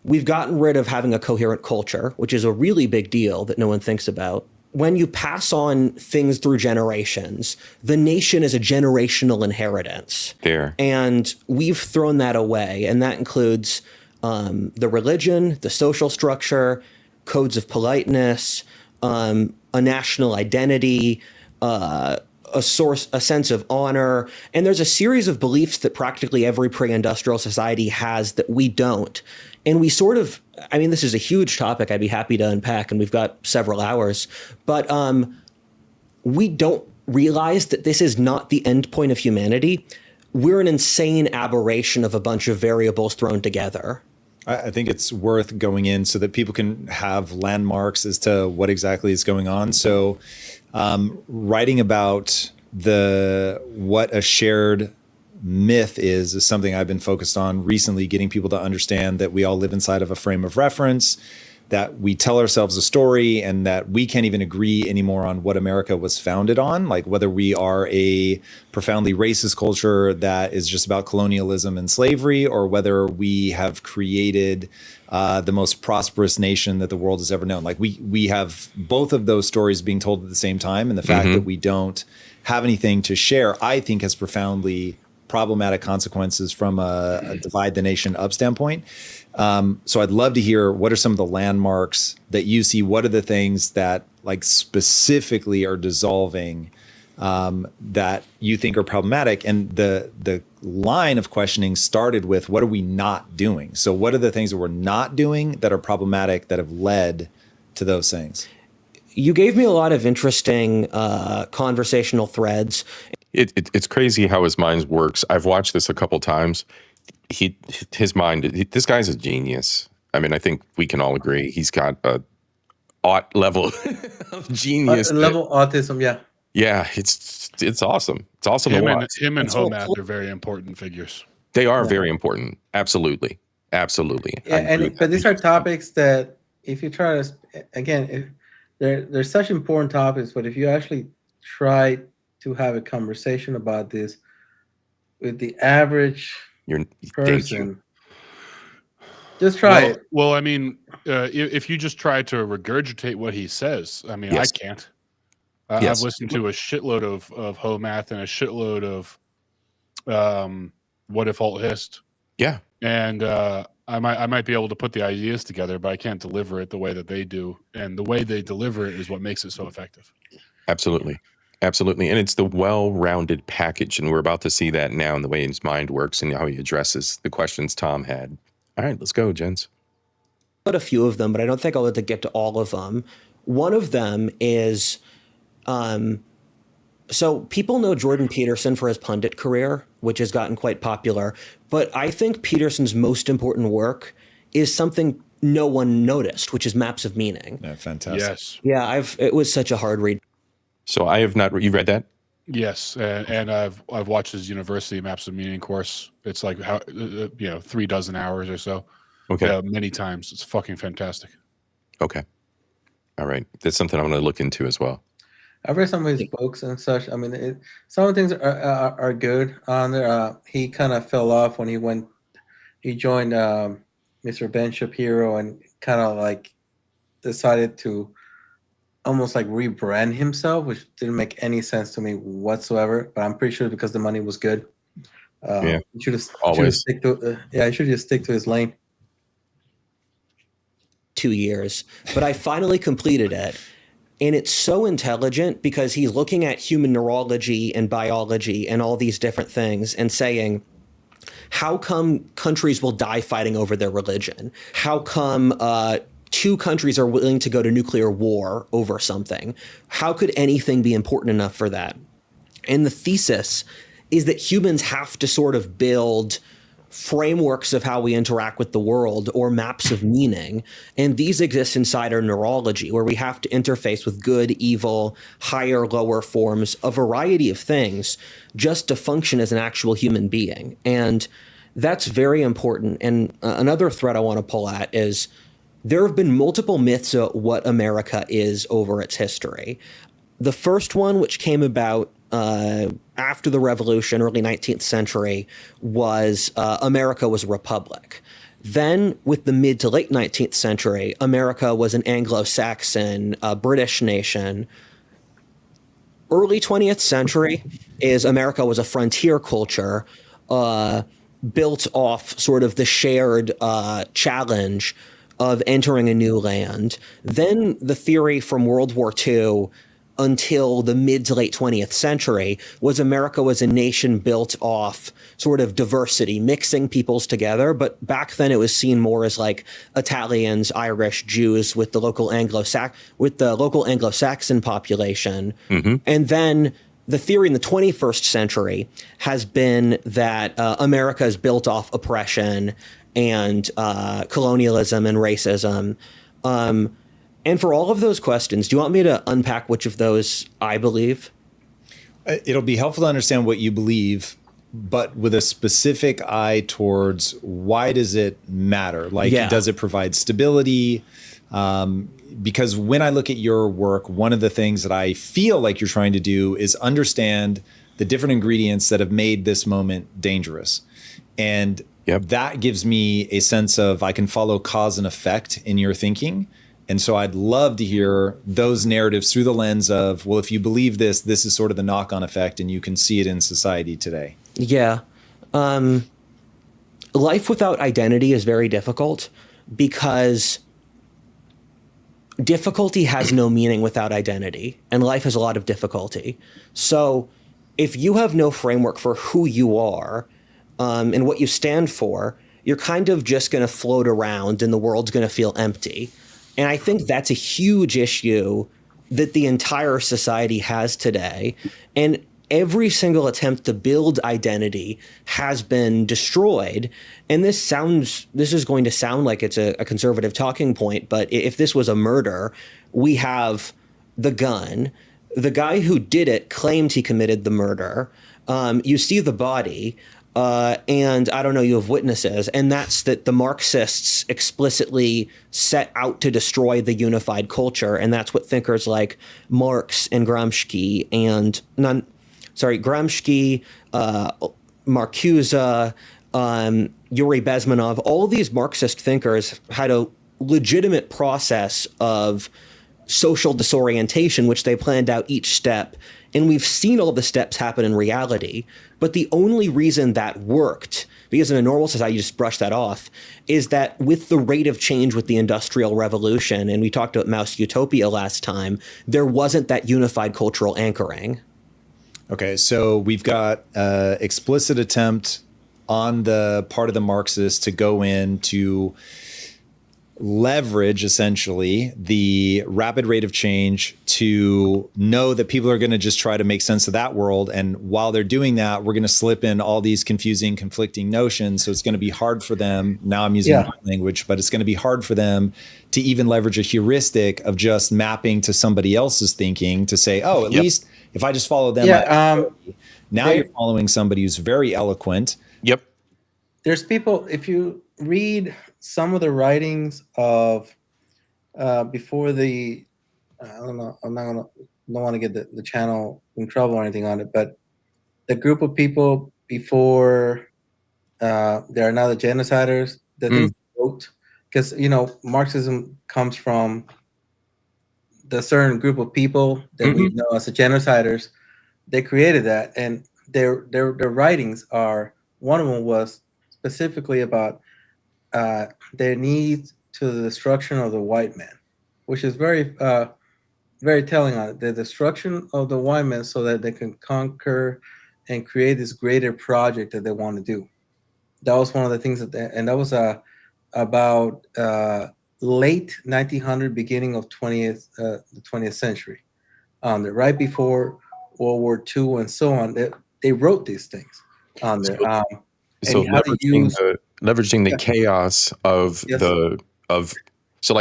we've gotten rid of having a coherent culture, which is a really big deal that no one thinks about. When you pass on things through generations, the nation is a generational inheritance. There. And we've thrown that away. And that includes the religion, the social structure, codes of politeness, a national identity, a sense of honor. And there's a series of beliefs that practically every pre-industrial society has that we don't. And we sort of, I mean, this is a huge topic I'd be happy to unpack, and we've got several hours, but we don't realize that this is not the end point of humanity. We're an insane aberration of a bunch of variables thrown together. I think it's worth going in so that people can have landmarks as to what exactly is going on. So writing about what a shared myth is something I've been focused on recently, getting people to understand that we all live inside of a frame of reference, that we tell ourselves a story, and that we can't even agree anymore on what America was founded on, like whether we are a profoundly racist culture that is just about colonialism and slavery, or whether we have created the most prosperous nation that the world has ever known. Like we have both of those stories being told at the same time, and the fact that we don't have anything to share, I think, has profoundly problematic consequences from a divide the nation up standpoint. So I'd love to hear, what are some of the landmarks that you see? What are the things that like specifically are dissolving that you think are problematic? And the line of questioning started with, what are we not doing? So what are the things that we're not doing that are problematic that have led to those things? You gave me a lot of interesting conversational threads. It's crazy how his mind works. I've watched this a couple times. His mind, this guy's a genius. I mean, I think we can all agree he's got a ought level of genius. Level autism, yeah. Yeah, it's awesome. It's awesome to watch. Him and HoMath are very important figures. They are very important. Absolutely. Absolutely. Yeah, but these are topics that if you try to, again, they're such important topics, but if you actually try to have a conversation about this with the average person, just try it. Well, I mean, if you just try to regurgitate what he says, I mean, Yes. I can't. Yes. I've listened to a shitload of HoMath and a shitload of What If Alt Hist. Yeah. And I might be able to put the ideas together, but I can't deliver it the way that they do. And the way they deliver it is what makes it so effective. Absolutely. Absolutely. And it's the well-rounded package. And we're about to see that now in the way his mind works and how he addresses the questions Tom had. All right, let's go, gents. But a few of them, but I don't think I'll get to all of them. One of them is, so people know Jordan Peterson for his pundit career, which has gotten quite popular. But I think Peterson's most important work is something no one noticed, which is Maps of Meaning. Yeah, fantastic. Yes. Yeah, it was such a hard read. So I have not, you read that? Yes, and I've watched his university Maps of Meaning course. It's like 3 dozen hours or so. Okay. Many times. It's fucking fantastic. Okay. All right. That's something I'm going to look into as well. I've read some of his books and such. I mean, some of the things are good on there. He kind of fell off when he joined Mr. Ben Shapiro and kind of like decided to almost like rebrand himself, which didn't make any sense to me whatsoever. But I'm pretty sure because the money was good. Yeah, he should have always. stick to he should just stick to his lane. 2 years, but I finally completed it. And it's so intelligent because he's looking at human neurology and biology and all these different things and saying, how come countries will die fighting over their religion? How come two countries are willing to go to nuclear war over something? How could anything be important enough for that? And the thesis is that humans have to sort of build frameworks of how we interact with the world, or maps of meaning. And these exist inside our neurology, where we have to interface with good, evil, higher, lower forms, a variety of things, just to function as an actual human being. And that's very important. And another thread I want to pull at is there have been multiple myths of what America is over its history. The first one, which came about after the Revolution, early 19th century, was America was a republic. Then, with the mid to late 19th century, America was an Anglo-Saxon, British nation. Early 20th century is America was a frontier culture built off sort of the shared challenge of entering a new land. Then the theory from World War II until the mid to late 20th century was America was a nation built off sort of diversity, mixing peoples together. But back then it was seen more as like Italians, Irish, Jews with the local Anglo-Saxon population. And then the theory in the 21st century has been that America is built off oppression and colonialism and racism. And for all of those questions, do you want me to unpack which of those I believe? It'll be helpful to understand what you believe, but with a specific eye towards why does it matter? Like, does it provide stability? Because when I look at your work, one of the things that I feel like you're trying to do is understand the different ingredients that have made this moment dangerous. And that gives me a sense of I can follow cause and effect in your thinking. And so I'd love to hear those narratives through the lens of, well, if you believe this, this is sort of the knock-on effect and you can see it in society today. Yeah. Life without identity is very difficult because difficulty has no meaning without identity, and life has a lot of difficulty. So if you have no framework for who you are and what you stand for, you're kind of just going to float around and the world's going to feel empty. And I think that's a huge issue that the entire society has today. And every single attempt to build identity has been destroyed. And this is going to sound like it's a conservative talking point, but if this was a murder, we have the gun. The guy who did it claimed he committed the murder. You see the body. And I don't know, you have witnesses, and that's that the Marxists explicitly set out to destroy the unified culture, and that's what thinkers like Marx and Gramsci Marcuse, Yuri Bezmenov, all these Marxist thinkers had a legitimate process of social disorientation, which they planned out each step. And we've seen all the steps happen in reality. But the only reason that worked, because in a normal society, you just brush that off, is that with the rate of change with the Industrial Revolution, and we talked about Mouse Utopia last time, there wasn't that unified cultural anchoring. Okay, so we've got explicit attempt on the part of the Marxists to go in to leverage essentially the rapid rate of change to know that people are going to just try to make sense of that world. And while they're doing that, we're going to slip in all these confusing, conflicting notions. So it's going to be hard for them. Now I'm using my language, but it's going to be hard for them to even leverage a heuristic of just mapping to somebody else's thinking to say, oh, at least if I just follow them. Now you're following somebody who's very eloquent. There's people, if you read some of the writings of before the, I don't know, don't want to get the channel in trouble or anything on it, but the group of people before they are now the genociders, the things they wrote, because, you know, Marxism comes from the certain group of people that we know as the genociders. They created that, and their writings are, one of them was specifically about their need to the destruction of the white man, which is very very telling on it. The destruction of the white man so that they can conquer and create this greater project that they want to do. That was one of the things and that was about late 1900, beginning of the 20th century, right before World War II and so on. They wrote these things on there. So leveraging the chaos of so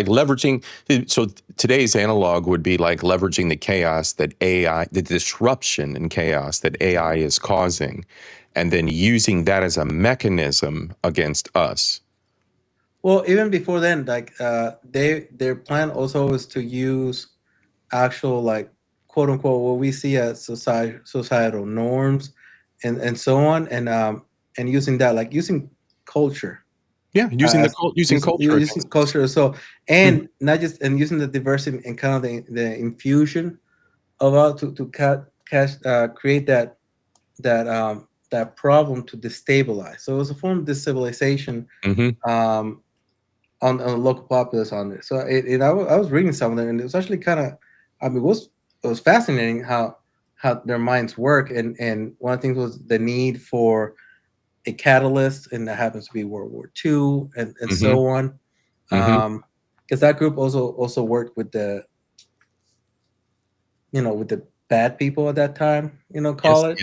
today's analog would be like leveraging the chaos that AI, the disruption and chaos that AI is causing, and then using that as a mechanism against us. Well, even before then, like their plan also was to use actual, like, quote unquote, what we see as societal norms and so on, and using that, like using culture. Using culture. So, and not just, and using the diversity and kind of the infusion of to create that problem to destabilize. So it was a form of destabilization on the local populace on this. So I was reading some of them, and it was actually kind of, I mean, it was was fascinating how their minds work, and one of the things was the need for a catalyst, and that happens to be World War II and so on. Because that group also worked with the with the bad people at that time, call it.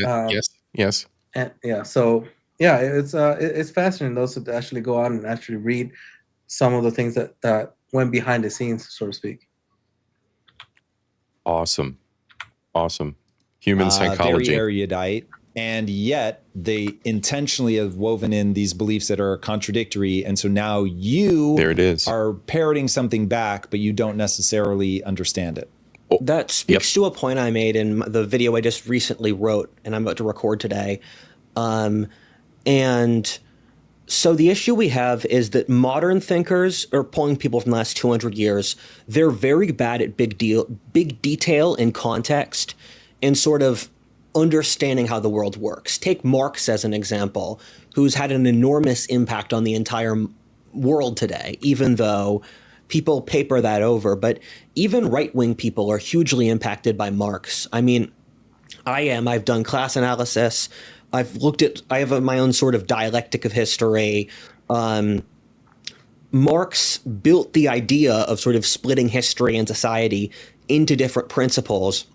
Yes. And yeah, so yeah, it's fascinating those to actually go out and actually read some of the things that went behind the scenes, so to speak. Awesome. Human psychology. Very erudite. And yet they intentionally have woven in these beliefs that are contradictory. And so now you there it is. Are parroting something back, but you don't necessarily understand it. That speaks to a point I made in the video I just recently wrote and I'm about to record today. And so the issue we have is that modern thinkers are pulling people from the last 200 years. They're very bad at big detail and context and sort of understanding how the world works. Take Marx as an example, who's had an enormous impact on the entire world today, even though people paper that over. But even right-wing people are hugely impacted by Marx. I mean, I've done class analysis. I have my own sort of dialectic of history. Marx built the idea of sort of splitting history and society into different principles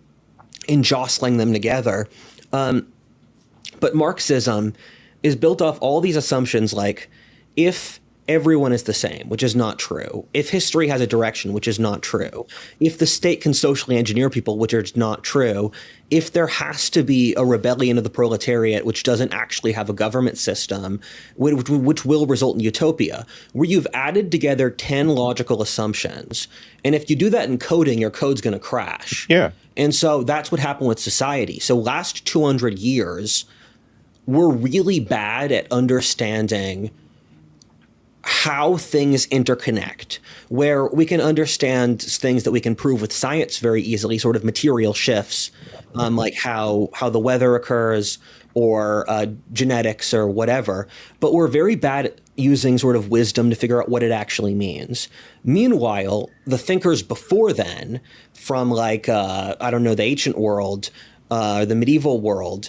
and jostling them together. But Marxism is built off all these assumptions like if everyone is the same, which is not true, if history has a direction, which is not true, if the state can socially engineer people, which is not true, if there has to be a rebellion of the proletariat, which doesn't actually have a government system, which will result in utopia, where you've added together 10 logical assumptions. And if you do that in coding, your code's going to crash. Yeah. And so that's what happened with society. So last 200 years, we're really bad at understanding how things interconnect, where we can understand things that we can prove with science very easily, sort of material shifts, like how the weather occurs or genetics or whatever. But we're very bad at using sort of wisdom to figure out what it actually means. Meanwhile, the thinkers before then, from like, the ancient world, the medieval world,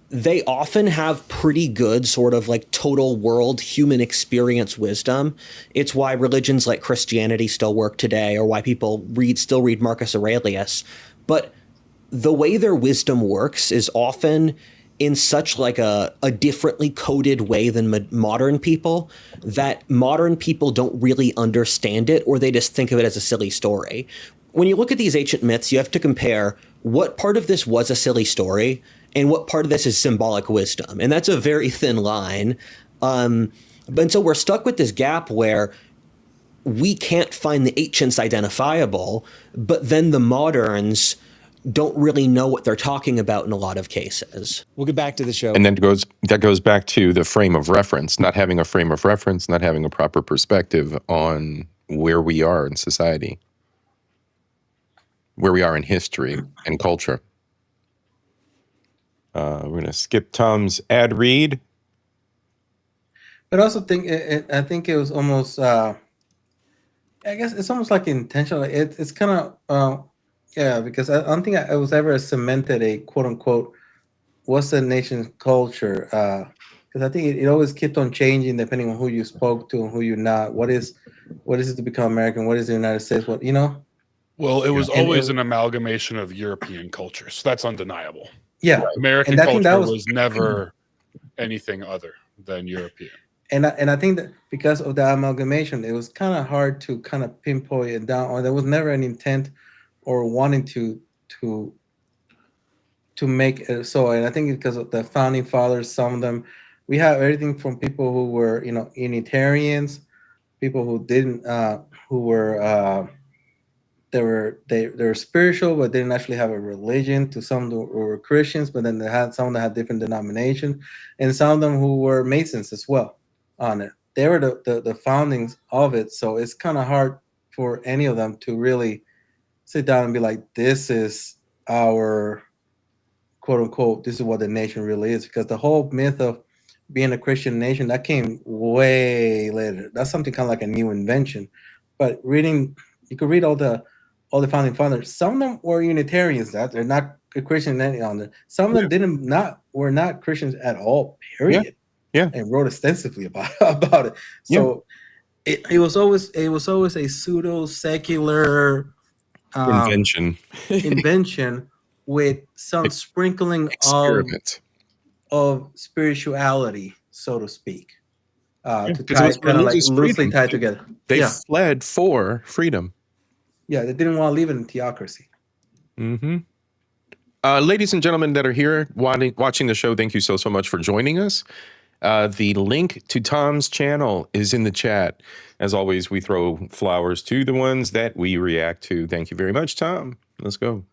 they often have pretty good sort of like total world human experience wisdom. It's why religions like Christianity still work today, or why people still read Marcus Aurelius. But the way their wisdom works is often in such like a differently coded way than modern people, that modern people don't really understand it, or they just think of it as a silly story. When you look at these ancient myths, you have to compare what part of this was a silly story and what part of this is symbolic wisdom. And that's a very thin line. And so we're stuck with this gap where we can't find the ancients identifiable, but then the moderns don't really know what they're talking about in a lot of cases. We'll get back to the show. And then that goes back to the frame of reference, not having a frame of reference, not having a proper perspective on where we are in society, where we are in history and culture. We're going to skip Tom's ad read. But I also think I think it was almost I guess it's almost like intentional. It's kind of because I don't think I was ever cemented a quote unquote what's the nation's culture, because I think it always kept on changing depending on who you spoke to and who you're not. What is it to become American? What is the United States? What Well, it was always an amalgamation of European cultures. That's undeniable. Yeah, American and I think culture that was never anything other than European. And I think that because of the amalgamation, it was kind of hard to kind of pinpoint it down, or there was never an intent or wanting to make it so. And I think because of the founding fathers, some of them, we have everything from people who were Unitarians, people who didn't, who were they were spiritual but didn't actually have a religion, to some who were Christians, but then they had some that had different denomination, and some of them who were Masons as well on it. They were the foundings of it. So it's kind of hard for any of them to really sit down and be like, this is our quote unquote, this is what the nation really is, because the whole myth of being a Christian nation, that came way later. That's something kind of like a new invention. But you could read all all the founding fathers, some of them were Unitarians. That they're not a Christian any longer. Some of them were not Christians at all. Period. Yeah. And wrote extensively about it. So it was always a pseudo secular invention with some sprinkling of spirituality, so to speak, to tie, kind of like loosely tied together. They fled for freedom. Yeah, they didn't want to live in theocracy. Mm-hmm. Ladies and gentlemen that are here watching the show, thank you so much for joining us. The link to Tom's channel is in the chat. As always, we throw flowers to the ones that we react to. Thank you very much, Tom. Let's go.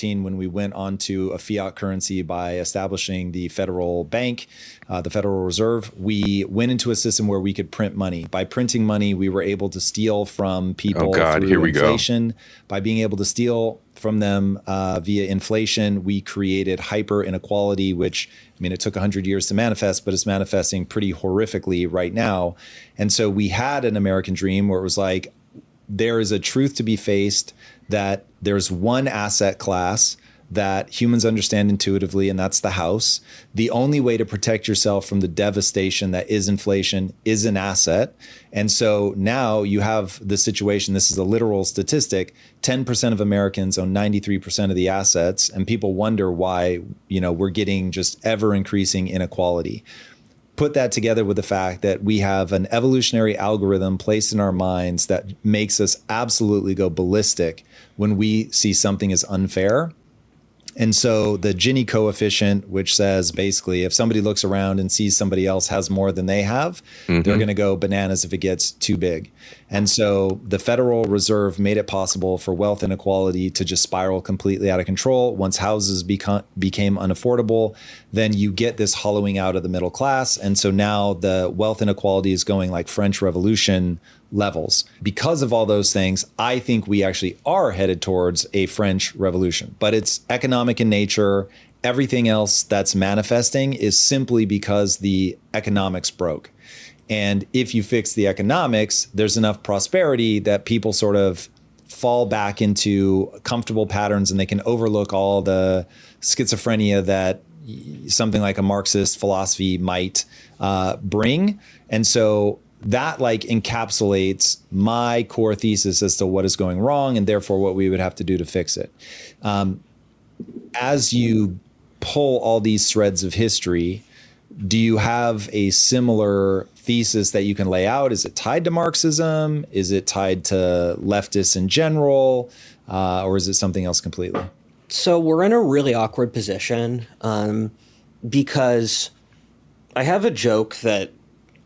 When we went on to a fiat currency by establishing the federal bank, the Federal Reserve, we went into a system where we could print money. By printing money, we were able to steal from people through inflation. By being able to steal from them via inflation, we created hyper inequality, which, I mean, it took 100 years to manifest, but it's manifesting pretty horrifically right now. And so we had an American dream where it was like, there is a truth to be faced that there's one asset class that humans understand intuitively, and that's the house. The only way to protect yourself from the devastation that is inflation is an asset. And so now you have the situation, this is a literal statistic, 10% of Americans own 93% of the assets, and people wonder why, we're getting just ever increasing inequality. Put that together with the fact that we have an evolutionary algorithm placed in our minds that makes us absolutely go ballistic when we see something as unfair. And so the Gini coefficient, which says basically if somebody looks around and sees somebody else has more than they have, they're going to go bananas if it gets too big. And so the Federal Reserve made it possible for wealth inequality to just spiral completely out of control. Once houses became unaffordable, then you get this hollowing out of the middle class. And so now the wealth inequality is going like French Revolution levels. Because of all those things, I think we actually are headed towards a French Revolution, but it's economic in nature. Everything else that's manifesting is simply because the economics broke. And if you fix the economics, there's enough prosperity that people sort of fall back into comfortable patterns and they can overlook all the schizophrenia that something like a Marxist philosophy might bring. And so that encapsulates my core thesis as to what is going wrong and therefore what we would have to do to fix it. As you pull all these threads of history, do you have a similar thesis that you can lay out? Is it tied to Marxism? Is it tied to leftists in general? Or is it something else completely? So we're in a really awkward position because I have a joke that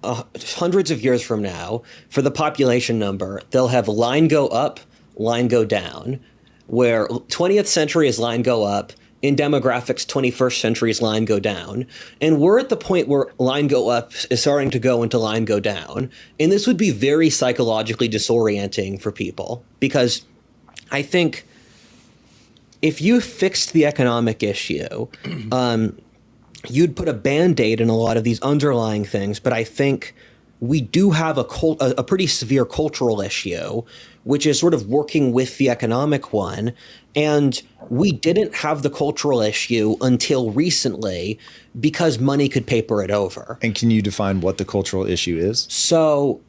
hundreds of years from now, for the population number, they'll have line go up, line go down, where 20th century is line go up, in demographics, 21st century is line go down. And we're at the point where line go up is starting to go into line go down. And this would be very psychologically disorienting for people, because I think if you fixed the economic issue, you'd put a Band-Aid in a lot of these underlying things. But I think we do have a pretty severe cultural issue, which is sort of working with the economic one. And we didn't have the cultural issue until recently because money could paper it over. And can you define what the cultural issue is? So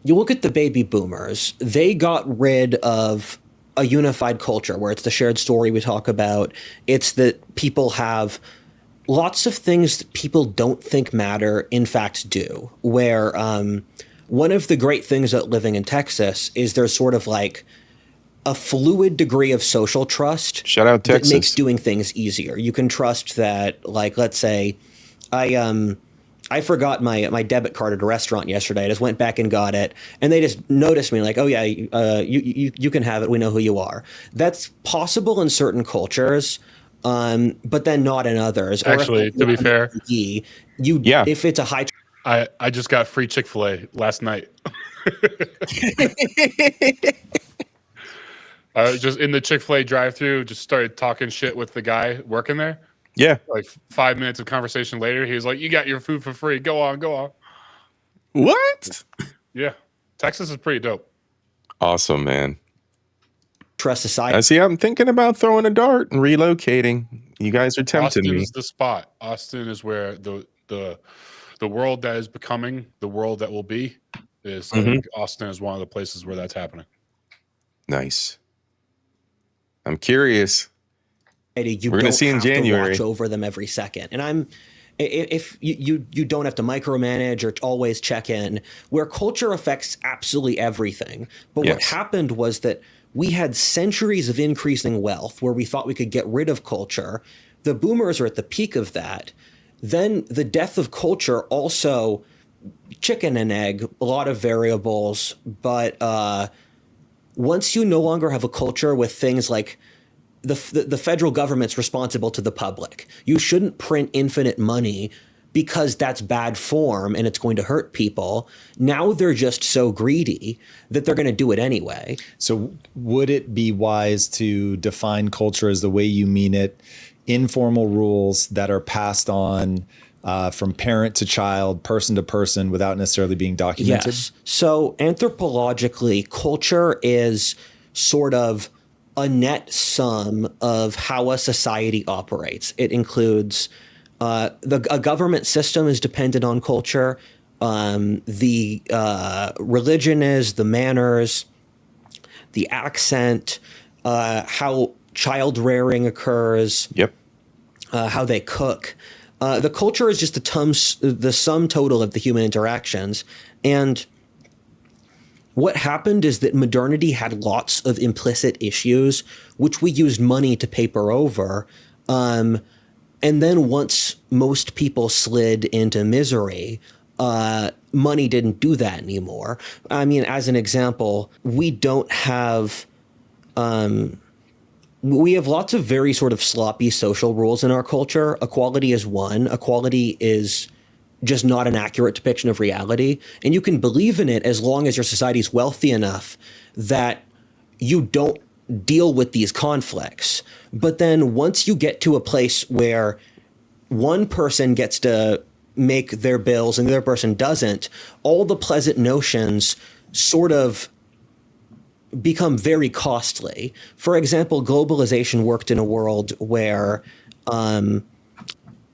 you look at the baby boomers, they got rid of a unified culture where it's the shared story we talk about. It's that people have lots of things that people don't think matter, in fact, do. Where one of the great things about living in Texas is there's sort of like a fluid degree of social trust. Shout out Texas. That makes doing things easier. You can trust that, like, let's say, I forgot my debit card at a restaurant yesterday. I just went back and got it, and they just noticed me, like, oh yeah, you can have it. We know who you are. That's possible in certain cultures. But then not in others. Actually, to be fair, if it's a high, I just got free Chick-fil-A last night. I was just in the Chick-fil-A drive-thru, just started talking shit with the guy working there. Yeah, like 5 minutes of conversation later, he was like, "You got your food for free. Go on, go on." What? Yeah, Texas is pretty dope. Awesome, man. trust society. I see. I'm thinking about throwing a dart and relocating. You guys are tempting me. Austin's the spot. Austin is where the world that is becoming the world that will be is. I think Austin is one of the places where that's happening. Nice. I'm curious. You We're going to see in January. Watch over them every second. And if you don't have to micromanage or always check in, where culture affects absolutely everything. But what happened was that we had centuries of increasing wealth where we thought we could get rid of culture. The boomers are at the peak of that. Then the death of culture, also chicken and egg, a lot of variables. But once you no longer have a culture with things like the federal government's responsible to the public, you shouldn't print infinite money because that's bad form and it's going to hurt people. Now they're just so greedy that they're going to do it anyway. So would it be wise to define culture as the way you mean it, informal rules that are passed on from parent to child, person to person, without necessarily being documented? Yes. So anthropologically, culture is sort of a net sum of how a society operates. It includes a government system is dependent on culture. The religion is, the manners, the accent, how child rearing occurs. Yep. How they cook. The culture is just the sum total of the human interactions. And what happened is that modernity had lots of implicit issues, which we used money to paper over. And then once most people slid into misery, money didn't do that anymore. I mean, as an example, we don't have... we have lots of very sort of sloppy social rules in our culture. Equality is one. Equality is just not an accurate depiction of reality. And you can believe in it as long as your society is wealthy enough that you don't deal with these conflicts. But then once you get to a place where one person gets to make their bills and the other person doesn't, all the pleasant notions sort of become very costly. For example, globalization worked in a world where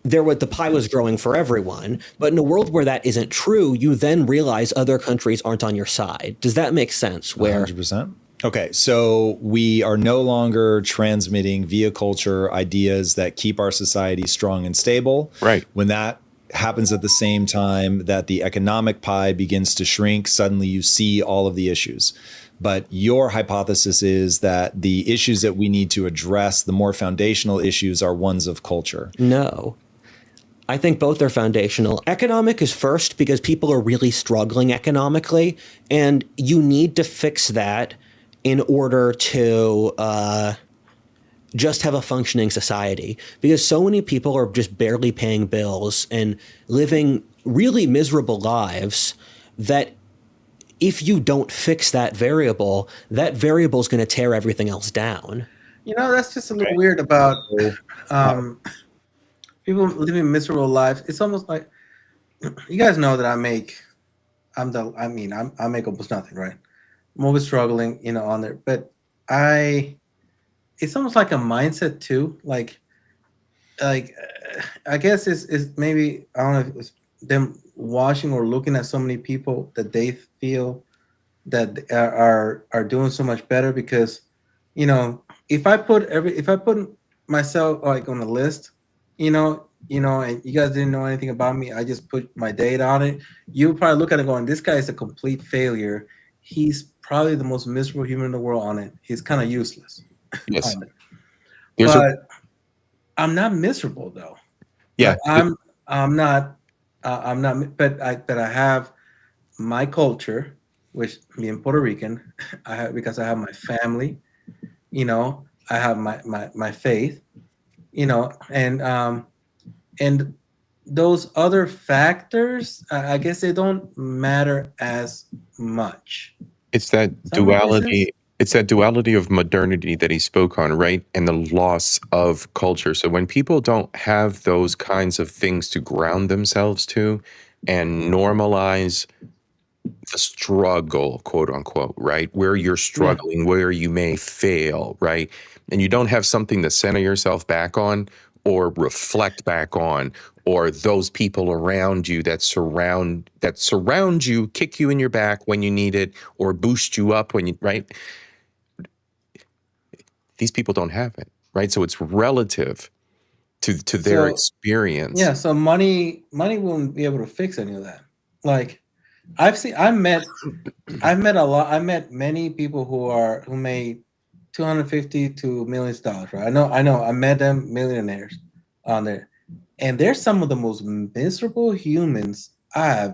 the pie was growing for everyone. But in a world where that isn't true, you then realize other countries aren't on your side. Does that make sense? 100%. Okay, so we are no longer transmitting via culture ideas that keep our society strong and stable. Right. When that happens at the same time that the economic pie begins to shrink, suddenly you see all of the issues. But your hypothesis is that the issues that we need to address, the more foundational issues, are ones of culture. No. I think both are foundational. Economic is first because people are really struggling economically, and you need to fix that in order to just have a functioning society. Because so many people are just barely paying bills and living really miserable lives that if you don't fix that variable is going to tear everything else down. You know, that's just a little weird about people living miserable lives. It's almost like, you guys know that I make almost nothing, right? I'm always struggling, on there. But it's almost like a mindset too. Like I guess it's maybe, I don't know if it's them watching or looking at so many people that they feel that are doing so much better, because if I put myself like on a list, and you guys didn't know anything about me, I just put my data on it, you probably look at it going, this guy is a complete failure. He's probably the most miserable human in the world on it. He's kind of useless. Yes. But I'm not miserable though. Yeah. Like, I'm not, but I have my culture, which being Puerto Rican, because I have my family, I have my faith, and those other factors, I guess they don't matter as much. It's that duality. It's that duality of modernity that he spoke on, right? And the loss of culture. So when people don't have those kinds of things to ground themselves to and normalize the struggle, quote unquote, right? Where you're struggling, where you may fail, right? And you don't have something to center yourself back on or reflect back on, or those people around you that surround you, kick you in your back when you need it, or boost you up when you, right? These people don't have it, right? So it's relative to their experience. Yeah, so money won't be able to fix any of that. Like I met many people who made $250 to millions of dollars, right? I met them, millionaires on there. And they're some of the most miserable humans I've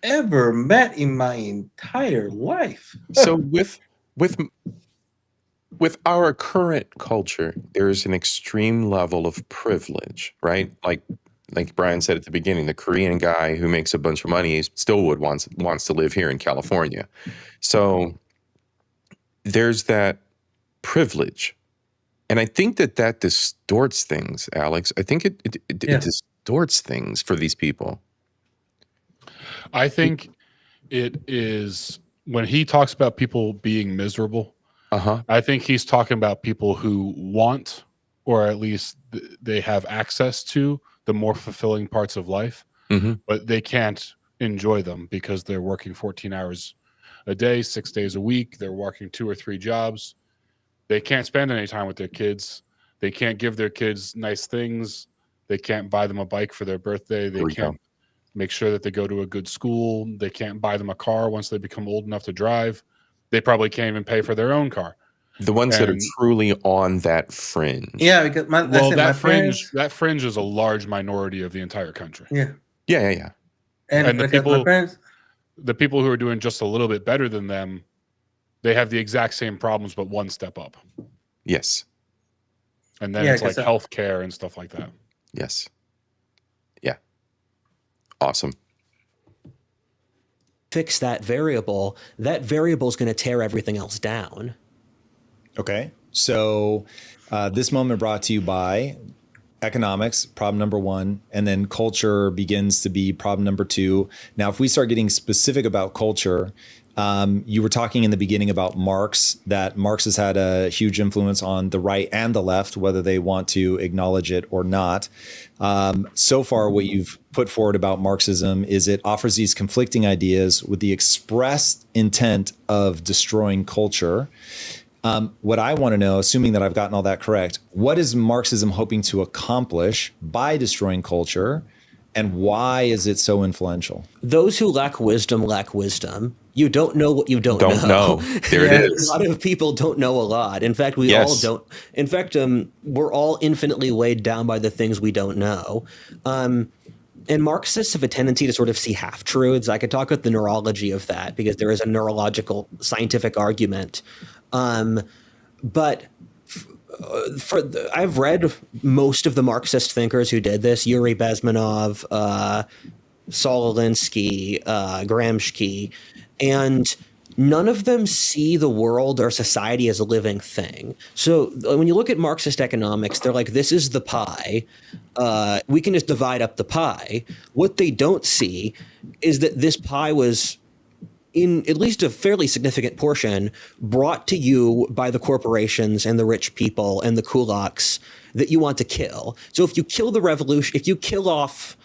ever met in my entire life. So with our current culture, there's an extreme level of privilege, right? Like Brian said at the beginning, the Korean guy who makes a bunch of money still wants to live here in California. So there's that privilege. And I think that distorts things, Alex. I think it distorts things for these people. I think it is when he talks about people being miserable, I think he's talking about people who want, or at least they have access to, the more fulfilling parts of life, but they can't enjoy them because they're working 14 hours a day, 6 days a week. They're working 2 or 3 jobs. They can't spend any time with their kids. They can't give their kids nice things. They can't buy them a bike for their birthday. They can't make sure that they go to a good school. They can't buy them a car once they become old enough to drive. They probably can't even pay for their own car. The ones that are truly on that fringe. Yeah, because that fringe is a large minority of the entire country. Yeah. And the people who are doing just a little bit better than them, they have the exact same problems, but one step up. Yes. And then it's like healthcare and stuff like that. Yes. Yeah. Awesome. Fix that variable is going to tear everything else down. Okay. So this moment brought to you by economics, problem number 1, and then culture begins to be problem number 2. Now, if we start getting specific about culture, you were talking in the beginning about Marx, that Marx has had a huge influence on the right and the left, whether they want to acknowledge it or not. So far, what you've put forward about Marxism is it offers these conflicting ideas with the express intent of destroying culture. What I want to know, assuming that I've gotten all that correct, what is Marxism hoping to accomplish by destroying culture, and why is it so influential? Those who lack wisdom lack wisdom. You don't know what you don't know. There it is. A lot of people don't know a lot. In fact, we all don't. In fact, we're all infinitely weighed down by the things we don't know. And Marxists have a tendency to sort of see half-truths. I could talk about the neurology of that because there is a neurological scientific argument. But I've read most of the Marxist thinkers who did this: Yuri Bezmenov, Saul Alinsky, Gramsci, and none of them see the world or society as a living thing. So when you look at Marxist economics, they're like, this is the pie. We can just divide up the pie. What they don't see is that this pie was, in at least a fairly significant portion, brought to you by the corporations and the rich people and the kulaks that you want to kill. So if you kill the revolution, if you kill off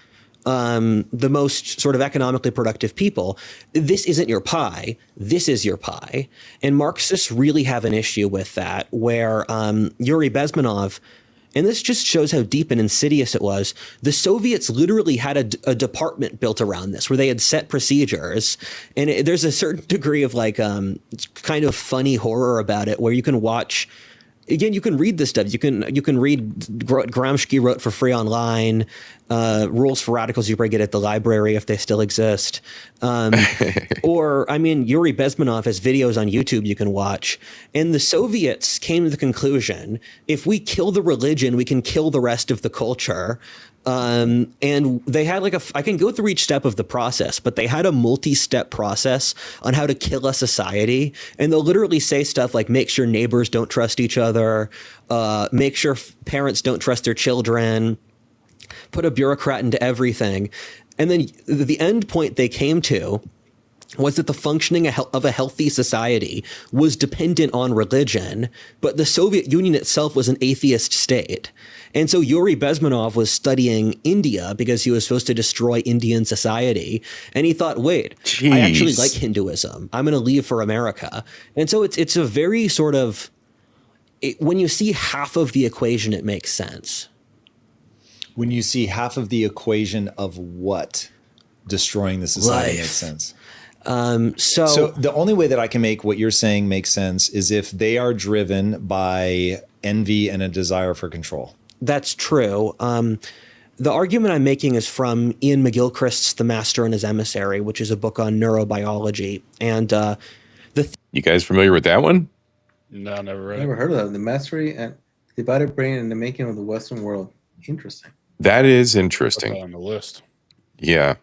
the most sort of economically productive people, this isn't your pie. This is your pie. And Marxists really have an issue with that, where Yuri Bezmenov, and this just shows how deep and insidious it was, the Soviets literally had a department built around this where they had set procedures. And there's a certain degree of like kind of funny horror about it, where you can watch. Again, you can read this stuff. You can read Gramsci wrote for free online, Rules for Radicals you probably get at the library if they still exist. Or, I mean, Yuri Bezmenov has videos on YouTube you can watch. And the Soviets came to the conclusion, if we kill the religion, we can kill the rest of the culture. And they had I can go through each step of the process, but they had a multi-step process on how to kill a society. And they'll literally say stuff like, make sure neighbors don't trust each other, make sure parents don't trust their children, put a bureaucrat into everything. And then the end point they came to was that the functioning of a healthy society was dependent on religion, but the Soviet Union itself was an atheist state. And so Yuri Bezmenov was studying India because he was supposed to destroy Indian society. And he thought, wait, I actually like Hinduism. I'm going to leave for America. And so it's a very sort of, when you see half of the equation, it makes sense. When you see half of the equation of what destroying the society makes sense. So the only way that I can make what you're saying make sense is if they are driven by envy and a desire for control. That's true. The argument I'm making is from Ian McGilchrist's The Master and His Emissary, which is a book on neurobiology. And you guys familiar with that one? No, never read it. Never heard of that. The Mastery and Divided Brain and the Making of the Western World. Interesting. That is interesting. Put that on the list. Yeah.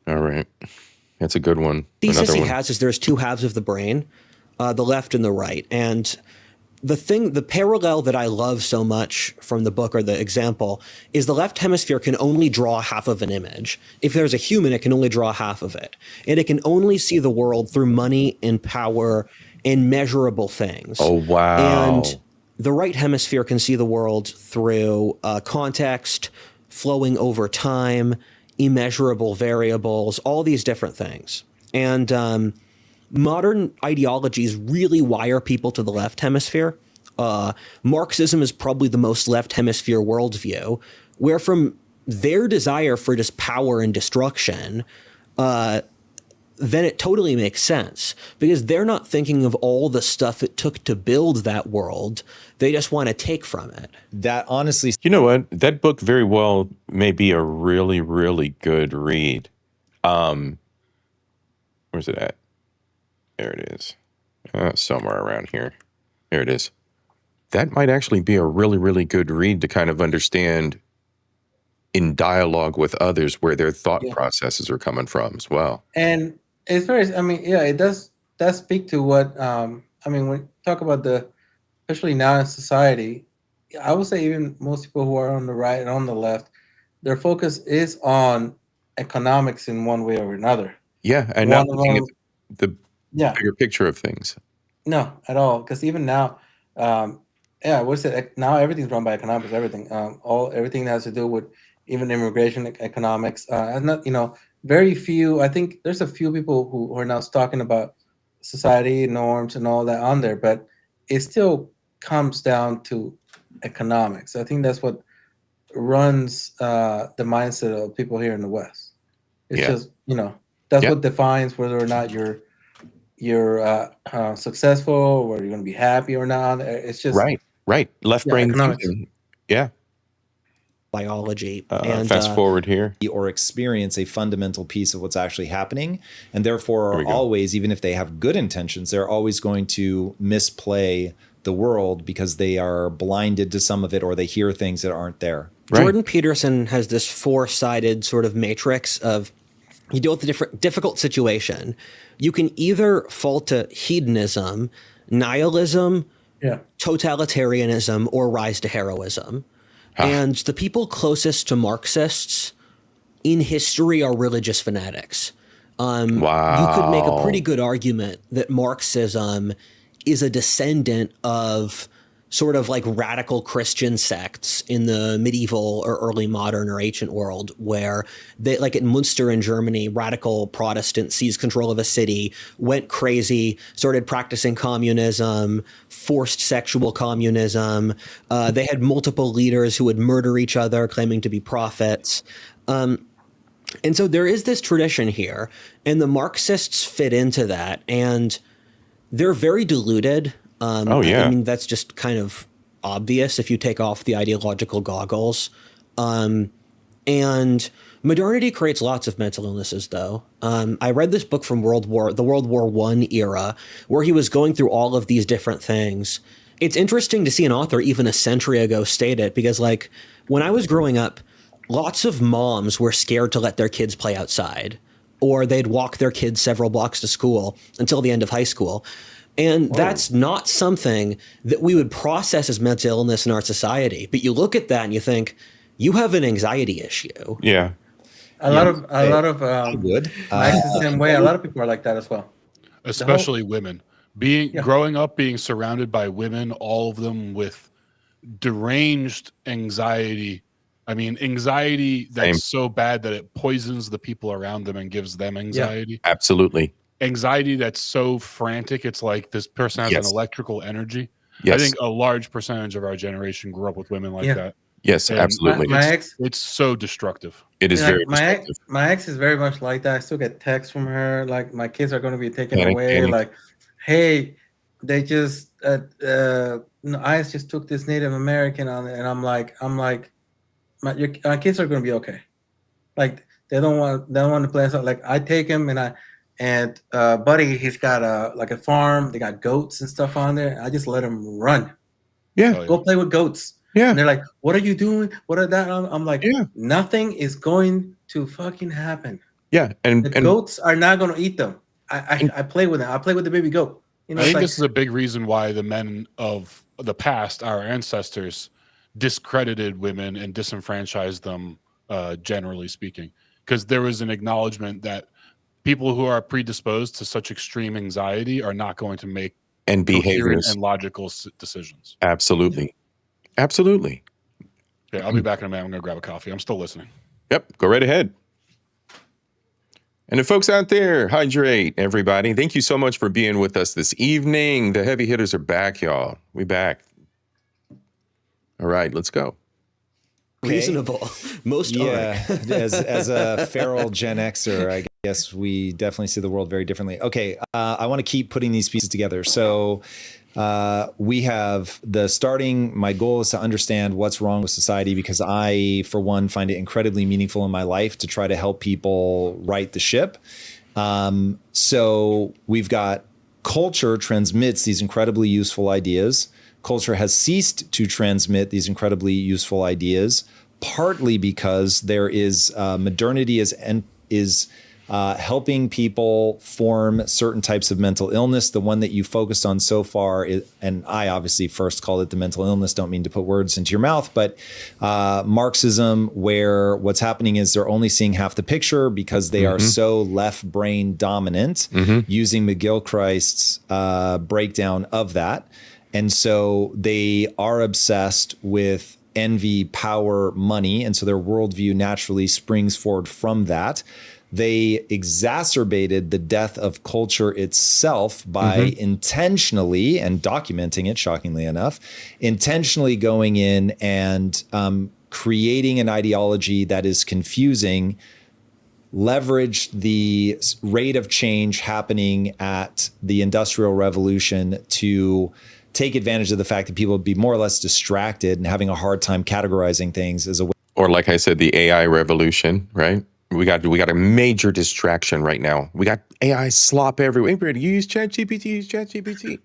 All right. That's a good one. Thesis he has is there's two halves of the brain, the left and the right. And the parallel that I love so much from the book, or the example, is the left hemisphere can only draw half of an image. If there's a human, it can only draw half of it. And it can only see the world through money and power and measurable things. Oh, wow. And the right hemisphere can see the world through context, flowing over time, immeasurable variables, all these different things. And modern ideologies really wire people to the left hemisphere. Marxism is probably the most left hemisphere worldview, where from their desire for just power and destruction, then it totally makes sense, because they're not thinking of all the stuff it took to build that world. They just want to take from it. That honestly, you know what? That book very well may be a really, really good read. Where's it at? There it is. Somewhere around here. There it is. That might actually be a really, really good read to kind of understand in dialogue with others where their thought processes are coming from as well. And it's very, it does speak to what, when we talk about especially now in society, I would say even most people who are on the right and on the left, their focus is on economics in one way or another. Yeah, and not looking at the bigger picture of things. No, at all. Because even now, what's it? Now everything's run by economics. Everything, everything that has to do with even immigration economics. And not, very few. I think there's a few people who are now talking about society norms and all that on there, but it still comes down to economics. I think that's what runs the mindset of people here in the West. It's just, that's what defines whether or not you're successful, or you're going to be happy or not. It's just right. Left brain thinking. Yeah. Biology. And fast forward here. Or experience a fundamental piece of what's actually happening, and therefore are always, even if they have good intentions, they're always going to misplay the world because they are blinded to some of it, or they hear things that aren't there. Right. Jordan Peterson has this four-sided sort of matrix of, you deal with a difficult situation. You can either fall to hedonism, nihilism, totalitarianism, or rise to heroism. And the people closest to Marxists in history are religious fanatics. You could make a pretty good argument that Marxism is a descendant of sort of like radical Christian sects in the medieval or early modern or ancient world, where they, like in Munster in Germany, radical Protestants seized control of a city, went crazy, started practicing communism, forced sexual communism. They had multiple leaders who would murder each other, claiming to be prophets. And so there is this tradition here, and the Marxists fit into that, and they're very diluted. I mean, that's just kind of obvious if you take off the ideological goggles. And modernity creates lots of mental illnesses, though. I read this book from the World War I era, where he was going through all of these different things. It's interesting to see an author even a century ago state it, because like when I was growing up, lots of moms were scared to let their kids play outside, or they'd walk their kids several blocks to school until the end of high school. And that's not something that we would process as mental illness in our society. But you look at that and you think, you have an anxiety issue. Yeah. A lot of good. my ex is the same way. A lot of people are like that as well. Especially women. Growing up being surrounded by women, all of them with deranged anxiety. I mean, anxiety that's so bad that it poisons the people around them and gives them anxiety. Absolutely. Anxiety that's so frantic, it's like this person has an electrical energy. Yes. I think a large percentage of our generation grew up with women like that. Yes, And absolutely. My ex, it's so destructive. It is very destructive. My ex is very much like that. I still get texts from her, like my kids are going to be taken Panic, away. panic. Like, hey, they just ICE just took this Native American on it, and I'm like, my kids are going to be okay. Like they don't want to play outside. Like I take him and buddy, he's got a farm. They got goats and stuff on there. I just let him run. Yeah. Go play with goats. Yeah. And they're like, what are you doing? What are that? I'm like, nothing is going to fucking happen. Yeah. And goats are not going to eat them. I play with them. I play with the baby goat. You know, I think it's this is a big reason why the men of the past, our ancestors, discredited women and disenfranchised them, generally speaking, because there was an acknowledgement that people who are predisposed to such extreme anxiety are not going to make and coherent behaviors and logical decisions. Absolutely. Absolutely. Okay, I'll be back in a minute. I'm going to grab a coffee. I'm still listening. Yep, go right ahead. And the folks out there, hydrate, everybody. Thank you so much for being with us this evening. The heavy hitters are back, y'all. We back. All right, let's go. Reasonable. Most are. as a feral Gen Xer, I guess we definitely see the world very differently. Okay, I want to keep putting these pieces together. So we have my goal is to understand what's wrong with society, because I, for one, find it incredibly meaningful in my life to try to help people right the ship. So we've got culture transmits these incredibly useful ideas. Culture has ceased to transmit these incredibly useful ideas, partly because there is modernity is helping people form certain types of mental illness. The one that you focused on so far is, and I obviously first called it the mental illness, don't mean to put words into your mouth, but Marxism, where what's happening is they're only seeing half the picture because they are so left brain dominant, using McGilchrist's breakdown of that. And so they are obsessed with envy, power, money. And so their worldview naturally springs forward from that. They exacerbated the death of culture itself by intentionally, and documenting it, shockingly enough, intentionally going in and creating an ideology that is confusing, leveraged the rate of change happening at the Industrial Revolution to take advantage of the fact that people would be more or less distracted and having a hard time categorizing things as a way. Or like I said, the AI revolution, right? We got a major distraction right now. We got AI slop everywhere. Everybody use ChatGPT.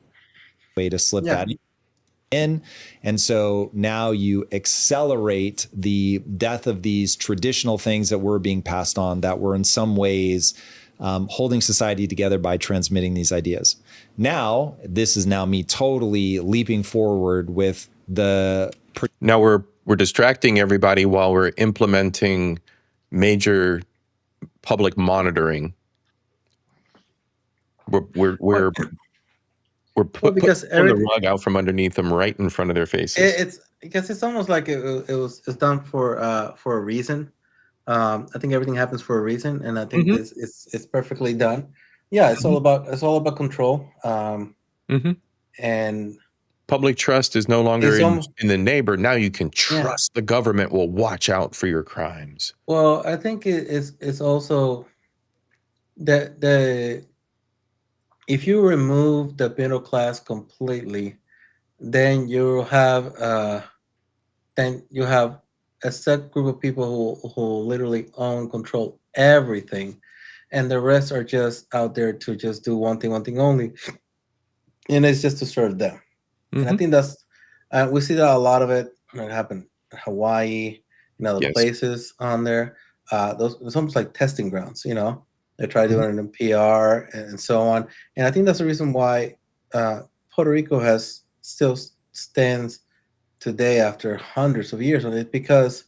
Way to slip that in. And so now you accelerate the death of these traditional things that were being passed on, that were in some ways holding society together by transmitting these ideas. Now, this is now me totally leaping forward with the... Now we're distracting everybody while we're implementing major public monitoring. We're putting the rug out from underneath them, right in front of their faces. It's because it's almost like it's done for a reason. I think everything happens for a reason, and I think it's perfectly done. Yeah, it's all about control. And public trust is no longer in the neighbor. Now you can trust the government will watch out for your crimes. Well, I think it's also that if you remove the middle class completely, then you have a set group of people who literally own, control everything, and the rest are just out there to just do one thing only, and it's just to serve them. And I think that's we see that a lot of it. It happened in Hawaii, other places on there. Those it's almost like testing grounds. They try doing it in PR and so on. And I think that's the reason why Puerto Rico still stands today after hundreds of years on it, because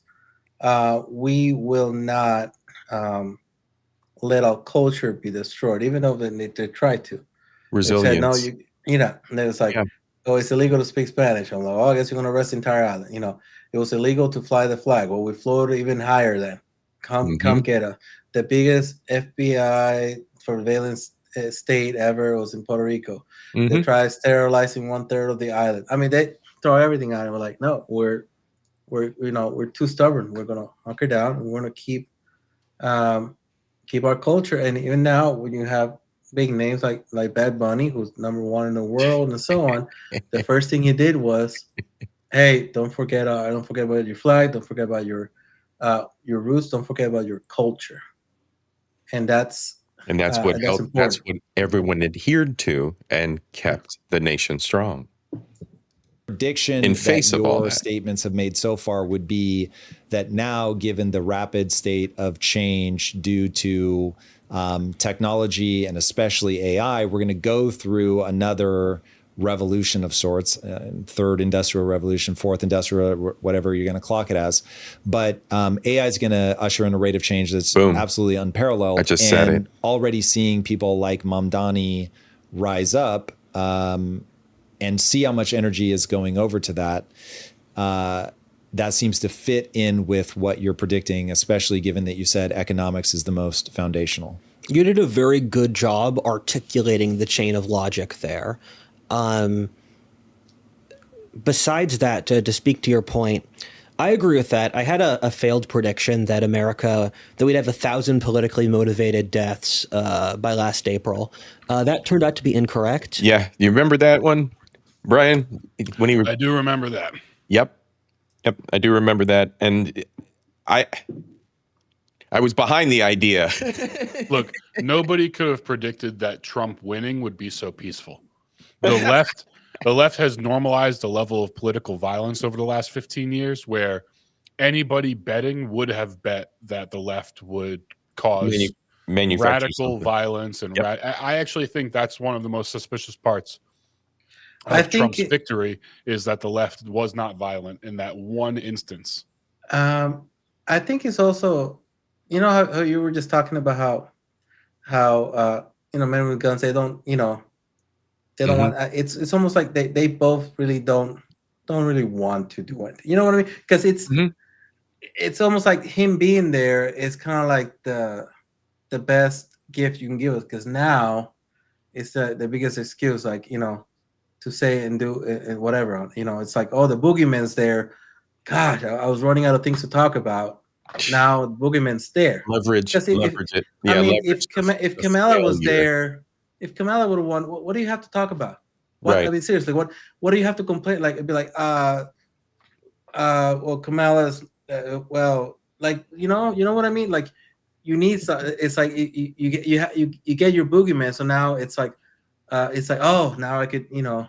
we will not let our culture be destroyed, even though they tried to. They said, no, Resilience. and then it's like, Yeah. oh, it's illegal to speak Spanish. I'm like, oh, I guess you're going to arrest the entire island. It was illegal to fly the flag. Well, we flew it even higher then. Come get us. The biggest FBI surveillance state ever was in Puerto Rico. They tried sterilizing 1/3 of the island. I mean, they throw everything out and we're like, no, we're too stubborn. We're gonna hunker down and we're gonna keep our culture. And even now, when you have big names like Bad Bunny, who's #1 in the world, and so on, the first thing he did was, hey, don't forget about your flag, don't forget about your roots, don't forget about your culture. And that's what that's helped. important. That's what everyone adhered to and kept the nation strong. Prediction In face that of all your that. statements have made so far would be that now, given the rapid state of change due to technology and especially AI, we're going to go through another revolution of sorts, third industrial revolution, fourth industrial, whatever you're going to clock it as. But AI is going to usher in a rate of change that's absolutely unparalleled. I just said it. Already seeing people like Mamdani rise up and see how much energy is going over to that. That seems to fit in with what you're predicting, especially given that you said economics is the most foundational. You did a very good job articulating the chain of logic there. Besides that, to speak to your point, I agree with that. I had a failed prediction that we'd have 1,000 politically motivated deaths by last April. That turned out to be incorrect. Yeah, you remember that one, Brian? I do remember that. Yep, I do remember that, and I was behind the idea. Look, nobody could have predicted that Trump winning would be so peaceful. The left has normalized a level of political violence over the last 15 years where anybody betting would have bet that the left would cause radical violence. And I actually think that's one of the most suspicious parts of Trump's victory is that the left was not violent in that one instance. I think it's also, how you were just talking about how men with guns, they don't want. It's almost like they both really don't really want to do it. You know what I mean? Because it's almost like him being there is kind of like the best gift you can give us, because now it's the biggest excuse, like, to say and do and whatever. It's like, oh, the boogeyman's there. Gosh, I was running out of things to talk about. Now the boogeyman's there. Leverage it. Yeah, I mean, if Kamala was there. If Kamala would have won, what do you have to talk about? Right. I mean, seriously, what do you have to complain? Like, it'd be like, well, Kamala's, well, like, you know what I mean? Like, you need, it's like you get your boogeyman, so now it's like, oh, now I could, now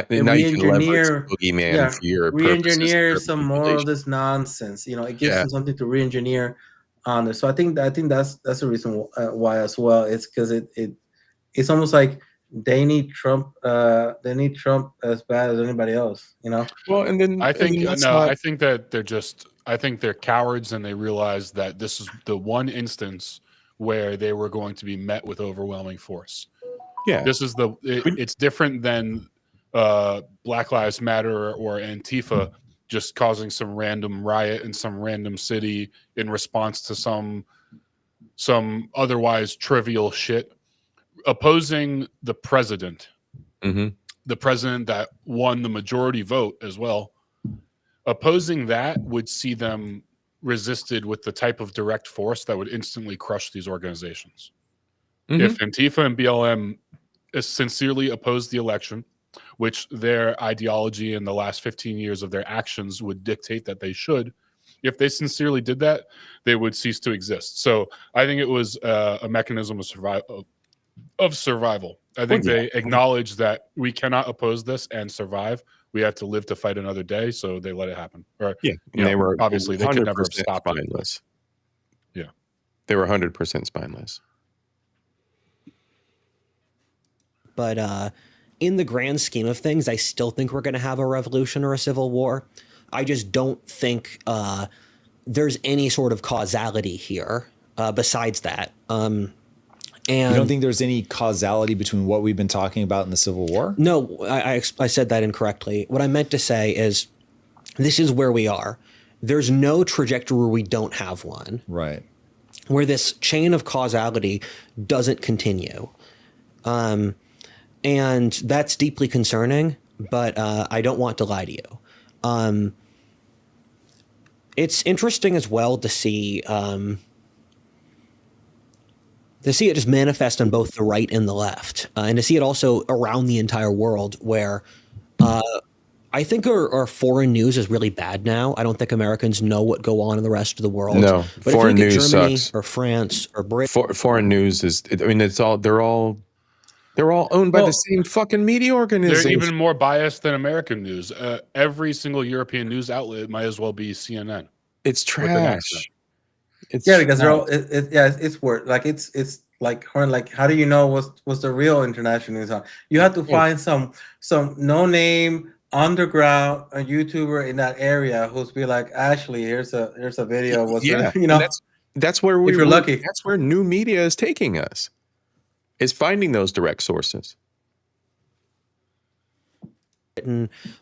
you can leverage boogeyman for your re-engineer purposes, some more of this nonsense. It gives them something to re-engineer on there. So I think that's the reason why as well. It's because it's almost like they need Trump. They need Trump as bad as anybody else. Well, and then I think that I think they're cowards, and they realize that this is the one instance where they were going to be met with overwhelming force. Yeah, this is it's different than Black Lives Matter or Antifa just causing some random riot in some random city in response to some otherwise trivial shit. Opposing the president, the president that won the majority vote as well, opposing that would see them resisted with the type of direct force that would instantly crush these organizations. If Antifa and BLM sincerely opposed the election, which their ideology in the last 15 years of their actions would dictate that they should, if they sincerely did that, they would cease to exist. So I think it was a mechanism of survival. I think they acknowledge that we cannot oppose this and survive. We have to live to fight another day, so they let it happen. Or, they were obviously they could never stop spineless. Yeah, they were 100% spineless. But in the grand scheme of things, I still think we're going to have a revolution or a civil war. I just don't think there's any sort of causality here. besides that. And you don't think there's any causality between what we've been talking about in the Civil War? No, I said that incorrectly. What I meant to say is this is where we are. There's no trajectory where we don't have one. Right. Where this chain of causality doesn't continue. And that's deeply concerning, but I don't want to lie to you. It's interesting as well to see it just manifest on both the right and the left, and to see it also around the entire world where I think our foreign news is really bad now. I don't think Americans know what go on in the rest of the world. No, but foreign if you look news at Germany sucks. or France or Britain. Foreign news is, I mean, it's all, they're all owned by the same fucking media organization. They're even more biased than American news. Every single European news outlet might as well be CNN. It's trash. It's because they're all it's word like it's like how do you know what's the real international news on? You have to find some no name underground YouTuber in that area who's be like, actually here's a video of what's you know, that's where if you're lucky. That's where new media is taking us, is finding those direct sources.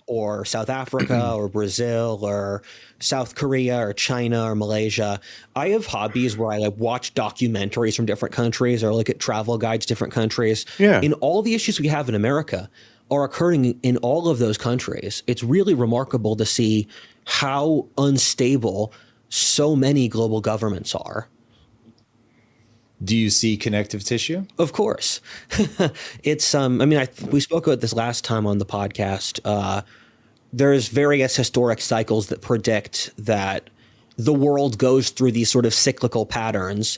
Or South Africa or Brazil or South Korea or China or Malaysia. I have hobbies where I like watch documentaries from different countries or look at travel guides to different countries. Yeah. And all the issues we have in America are occurring in all of those countries. It's really remarkable to see how unstable so many global governments are. Do you see connective tissue? Of course. It's, I mean, we spoke about this last time on the podcast. There's various historic cycles that predict that the world goes through these sort of cyclical patterns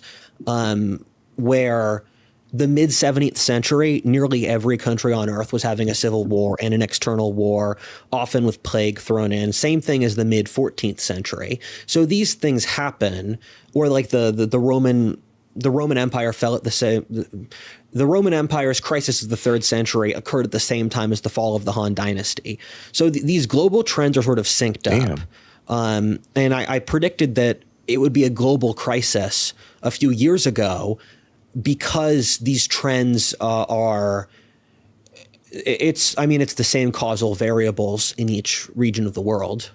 where the mid 17th century, nearly every country on earth was having a civil war and an external war, often with plague thrown in. Same thing as the mid 14th century. So these things happen, or like the Roman Empire fell at the same. The Roman Empire's crisis of the 3rd century occurred at the same time as the fall of the Han Dynasty. So these global trends are sort of synced up. And I predicted that it would be a global crisis a few years ago because these trends it's the same causal variables in each region of the world.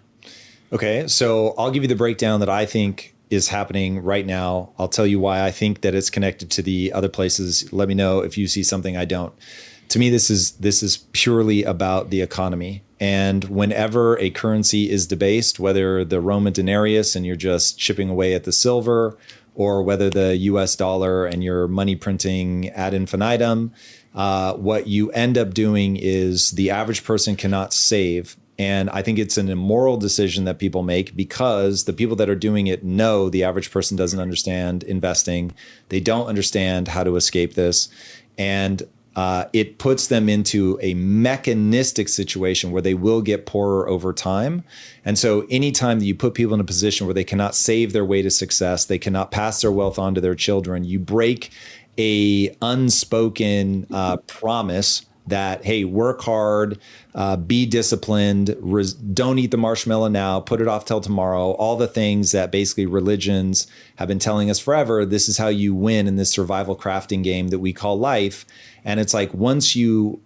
Okay, so I'll give you the breakdown that I think is happening right now. I'll tell you why I think that it's connected to the other places. Let me know if you see something I don't. To me, this is purely about the economy. And whenever a currency is debased, whether the Roman denarius and you're just chipping away at the silver, or whether the US dollar and you're money printing ad infinitum, what you end up doing is the average person cannot save. And I think it's an immoral decision that people make because the people that are doing it know the average person doesn't understand investing. They don't understand how to escape this. And it puts them into a mechanistic situation where they will get poorer over time. And so anytime that you put people in a position where they cannot save their way to success, they cannot pass their wealth on to their children, you break a unspoken promise that, hey, work hard, be disciplined, don't eat the marshmallow now, put it off till tomorrow, all the things that basically religions have been telling us forever. This is how you win in this survival crafting game that we call life. And it's like once you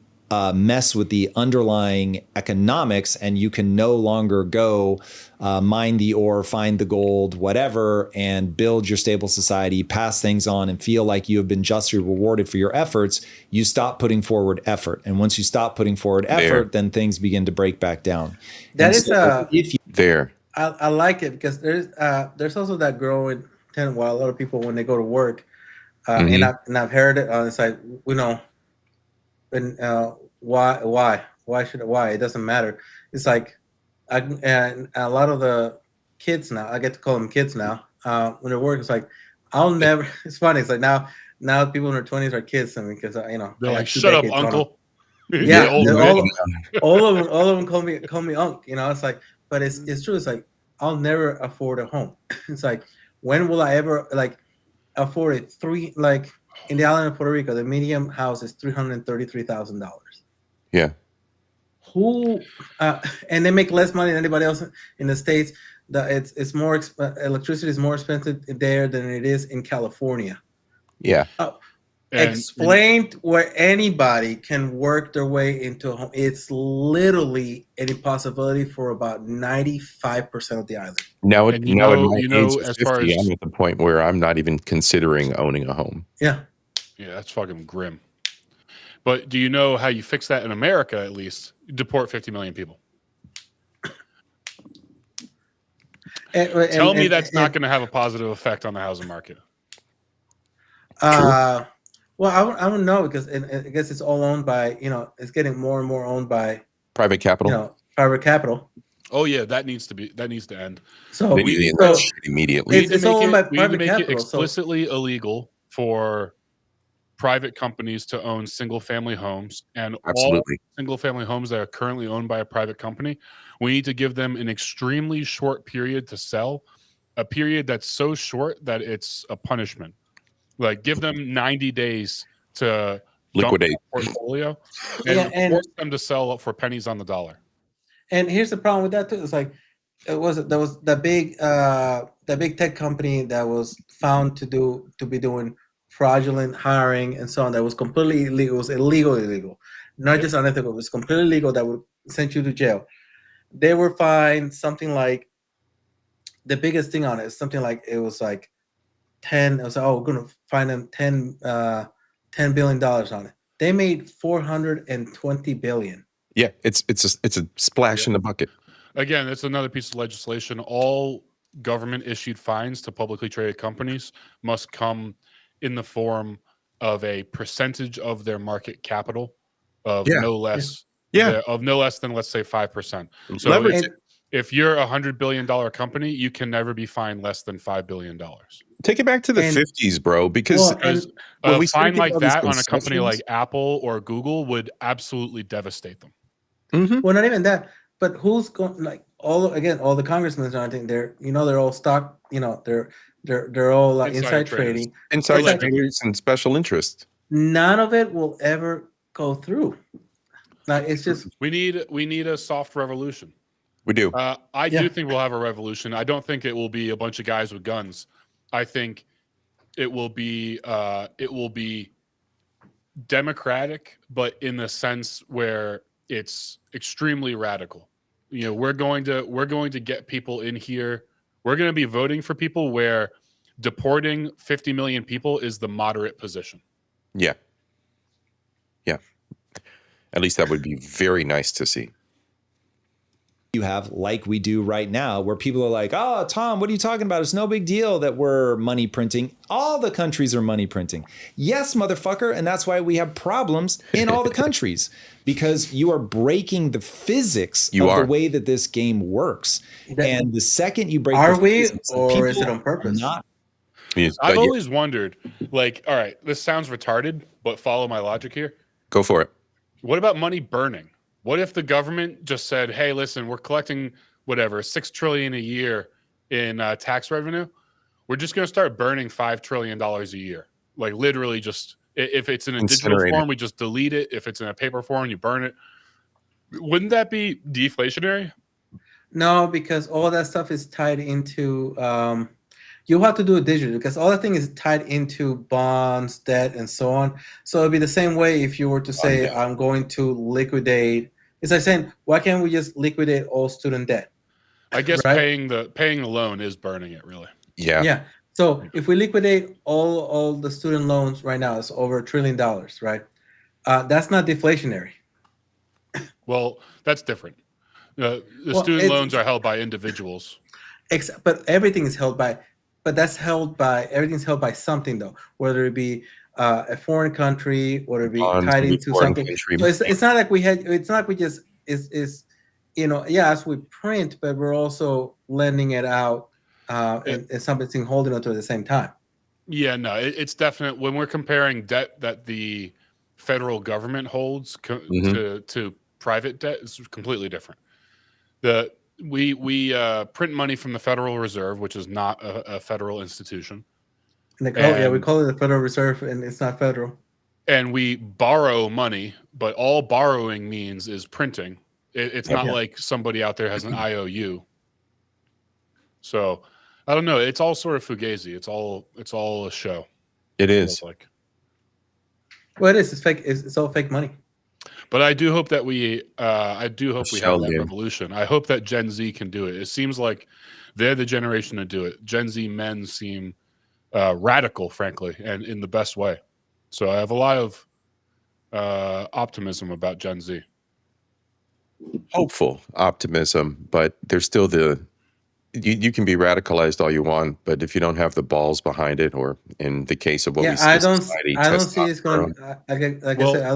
mess with the underlying economics and you can no longer go mine the ore, find the gold, whatever, and build your stable society, pass things on and feel like you have been justly rewarded for your efforts, you stop putting forward effort. And once you stop putting forward effort, then things begin to break back down. That and is there. I like it because there's also that growing trend where a lot of people when they go to work, and I've heard it. It's like and why it doesn't matter. It's like and a lot of the kids now, I get to call them kids now, when they're working, it's like I'll never. It's funny. It's like now people in their 20s are kids to me because they're like, shut up, uncle. Yeah, all of them call me unc. You know, it's like, but it's true. It's like I'll never afford a home. It's like, when will I ever afford it? Like in the island of Puerto Rico, the median house is $333,000. Yeah. Who and they make less money than anybody else in the States. that it's more electricity is more expensive there than it is in California. Yeah. Explained where anybody can work their way into a home. It's literally an impossibility for about 95% of the island. Now, And now at my age of as 50, far as I'm at the point where I'm not even considering owning a home. Yeah. Yeah, that's fucking grim. But do you know how you fix that in America, at least? Deport 50 million people. Tell me that's not going to have a positive effect on the housing market. Well, I don't know, because I guess it's all owned by, it's getting more and more owned by private capital. Private capital. Oh yeah, that needs to end. So they need to end that shit immediately. It's all owned by private make capital. it explicitly illegal for private companies to own single-family homes, and all single-family homes that are currently owned by a private company, we need to give them an extremely short period to sell, a period that's so short that it's a punishment. Like, give them 90 days to liquidate dump their portfolio and force them to sell for pennies on the dollar. And here's the problem with that too. It's like there was that big tech company that was found to be doing fraudulent hiring and so on. That was completely illegal. It was illegal, not just unethical. It was completely illegal. That would send you to jail. They were fined something like, the biggest thing on it is something like, it was like 10. It was like, oh, we're gonna fine them $10 billion on it. They made 420 billion. Yeah, it's a splash in the bucket. Again, that's another piece of legislation. All government issued fines to publicly traded companies must come in the form of a percentage of their market capital of no less than, let's say, 5%. So if you're $100 billion company, you can never be fined less than $5 billion. Take it back to the 50s, bro, because a fine like that on a company like Apple or Google would absolutely devastate them. Well, not even that, but who's going, like, all the congressmen, I think they're all stock, they're all inside trading, inside traders and special interest. None of it will ever go through. Like, it's just we need a soft revolution. We do. I do think we'll have a revolution. I don't think it will be a bunch of guys with guns. I think it will be democratic, but in the sense where it's extremely radical. We're going to get people in here. We're going to be voting for people where deporting 50 million people is the moderate position. Yeah. At least that would be very nice to see. You have, like we do right now, where people are like, oh, Tom, what are you talking about? It's no big deal that we're money printing. All the countries are money printing. Yes, motherfucker. And that's why we have problems in all the countries, because you are breaking the physics of the way that this game works. And the second you break the physics, or is it on purpose? I've always wondered, like, all right, this sounds retarded, but follow my logic here. Go for it. What about money burning? What if the government just said, hey, listen, we're collecting whatever, $6 trillion a year in tax revenue. We're just going to start burning $5 trillion a year. Like, literally, just if it's in a digital form, we just delete it. If it's in a paper form, you burn it. Wouldn't that be deflationary? No, because all that stuff is tied into you have to do it digitally, because all that thing is tied into bonds, debt, and so on. So it'd be the same way if you were to say, I'm going to liquidate. It's like saying, why can't we just liquidate all student debt? I guess paying the loan is burning it, really. Yeah. So if we liquidate all the student loans right now, it's over $1 trillion, right? That's not deflationary. Well, that's different. The student loans are held by individuals. But everything is held by. But everything's held by something, though, whether it be a foreign country, whether it be tied into something. So it's not like we just yes, we print, but we're also lending it out and something holding onto at the same time. Yeah, no, it's definite. When we're comparing debt that the federal government holds to private debt, it's completely different. We print money from the Federal Reserve, which is not a federal institution. We call it the Federal Reserve, and it's not federal. And we borrow money, but all borrowing means is printing. It's not like somebody out there has an IOU. So I don't know. It's all sort of fugazi. It's all a show. It feels is. like. Well, it is. It's fake. It's all fake money. But I do hope that we have shell that game. revolution. I hope that Gen Z can do it. It seems like they're the generation to do it. Gen Z men seem radical, frankly, and in the best way. So I have a lot of optimism about Gen Z. Hopeful optimism, but there's still you can be radicalized all you want, but if you don't have the balls behind it, or in the case of what we see I in don't. society, I don't see it's going. testosterone. Like I said, I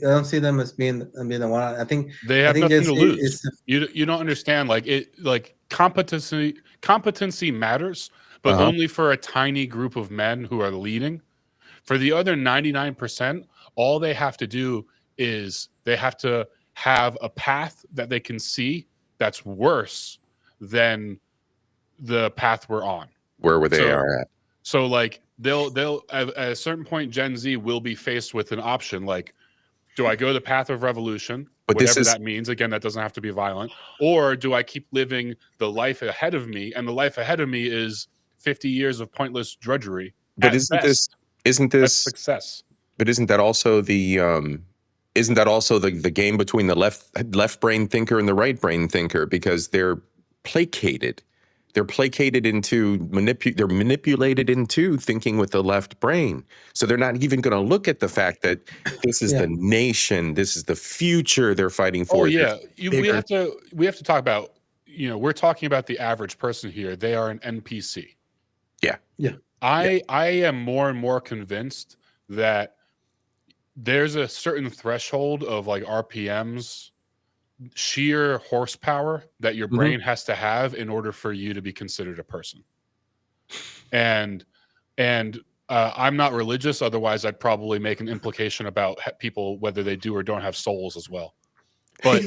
don't see them as being the one. I think They have nothing just to lose. You don't understand. Like competency matters, but only for a tiny group of men who are leading. For the other 99%, all they have to do is they have to have a path that they can see that's worse than the path we're on. Where they are at. So like they'll at a certain point, Gen Z will be faced with an option like, do I go the path of revolution, but whatever that means? Again, that doesn't have to be violent. Or do I keep living the life ahead of me? And the life ahead of me is 50 years of pointless drudgery. But isn't this success? But isn't that also the game between the left brain thinker and the right brain thinker? Because they're placated. They're placated into they're manipulated into thinking with the left brain. So they're not even going to look at the fact that this is the nation, this is the future they're fighting for. Oh yeah, we have to talk about. We're talking about the average person here. They are an NPC. Yeah. I am more and more convinced that there's a certain threshold of like RPMs, sheer horsepower that your brain has to have in order for you to be considered a person. And I'm not religious, otherwise I'd probably make an implication about people, whether they do or don't have souls as well. But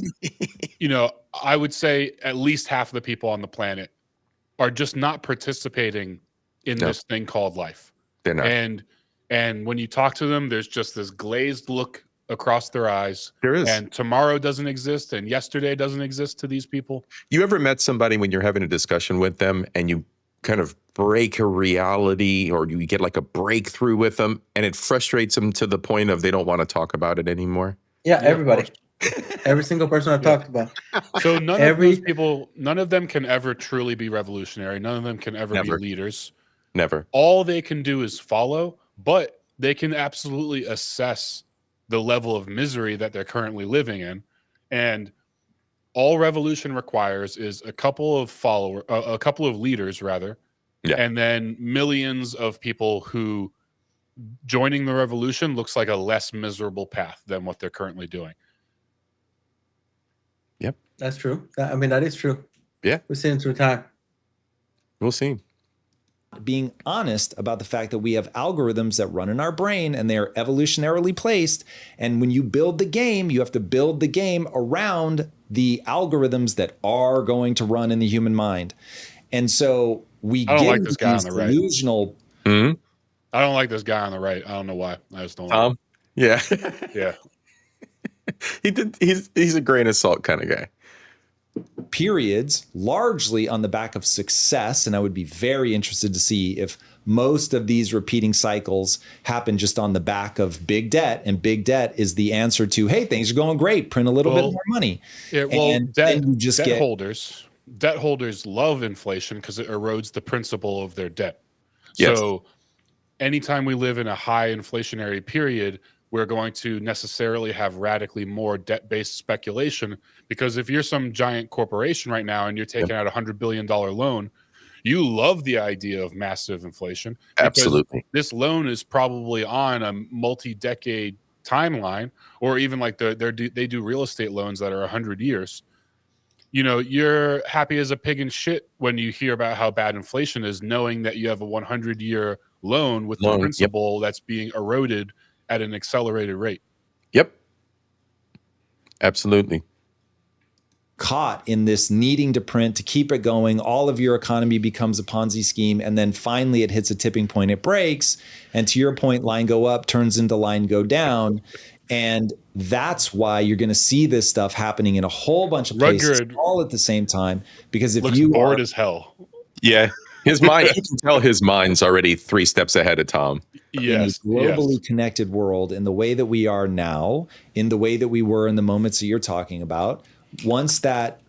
I would say at least half of the people on the planet are just not participating in this thing called life. They're not. And when you talk to them, there's just this glazed look across their eyes. There is. And tomorrow doesn't exist, and yesterday doesn't exist to these people. You ever met somebody when you're having a discussion with them and you kind of break a reality, or you get like a breakthrough with them, and it frustrates them to the point of they don't want to talk about it anymore? Yeah, everybody. Every single person I've talked about. So none of those people, none of them can ever truly be revolutionary. None of them can ever be leaders. Never. All they can do is follow, but they can absolutely assess the level of misery that they're currently living in. And all revolution requires is a couple of leaders rather, and then millions of people who joining the revolution looks like a less miserable path than what they're currently doing. Yep. That's true. I mean, that is true. Yeah. We're seeing through time. We'll see. Being honest about the fact that we have algorithms that run in our brain and they are evolutionarily placed. And when you build the game, you have to build the game around the algorithms that are going to run in the human mind. And so we I don't give like this guy on the right. delusional. I don't like this guy on the right. I don't know why. I just don't like him. Yeah. Yeah. He's a grain of salt kind of guy. Periods largely on the back of success. And I would be very interested to see if most of these repeating cycles happen just on the back of big debt. And big debt is the answer to, hey, things are going great, print a little bit more money. Yeah, well, and then you just debt holders love inflation because it erodes the principal of their debt. Yes. So anytime we live in a high inflationary period, we're going to necessarily have radically more debt-based speculation, because if you're some giant corporation right now and you're taking out $100 billion loan, you love the idea of massive inflation. Absolutely. This loan is probably on a multi-decade timeline, or even like they do real estate loans that are 100 years. You're happy as a pig in shit when you hear about how bad inflation is, knowing that you have a 100-year loan with the principal that's being eroded at an accelerated rate. Yep. Absolutely. Caught in this needing to print to keep it going, all of your economy becomes a Ponzi scheme, and then finally it hits a tipping point, it breaks, and to your point, line go up turns into line go down. And that's why you're going to see this stuff happening in a whole bunch of places all at the same time. Because if Looks you bored as hell. Yeah, his mind. You can tell his mind's already 3 steps ahead of Tom. Yes, in a globally connected world, in the way that we are now, in the way that we were in the moments that you're talking about, once that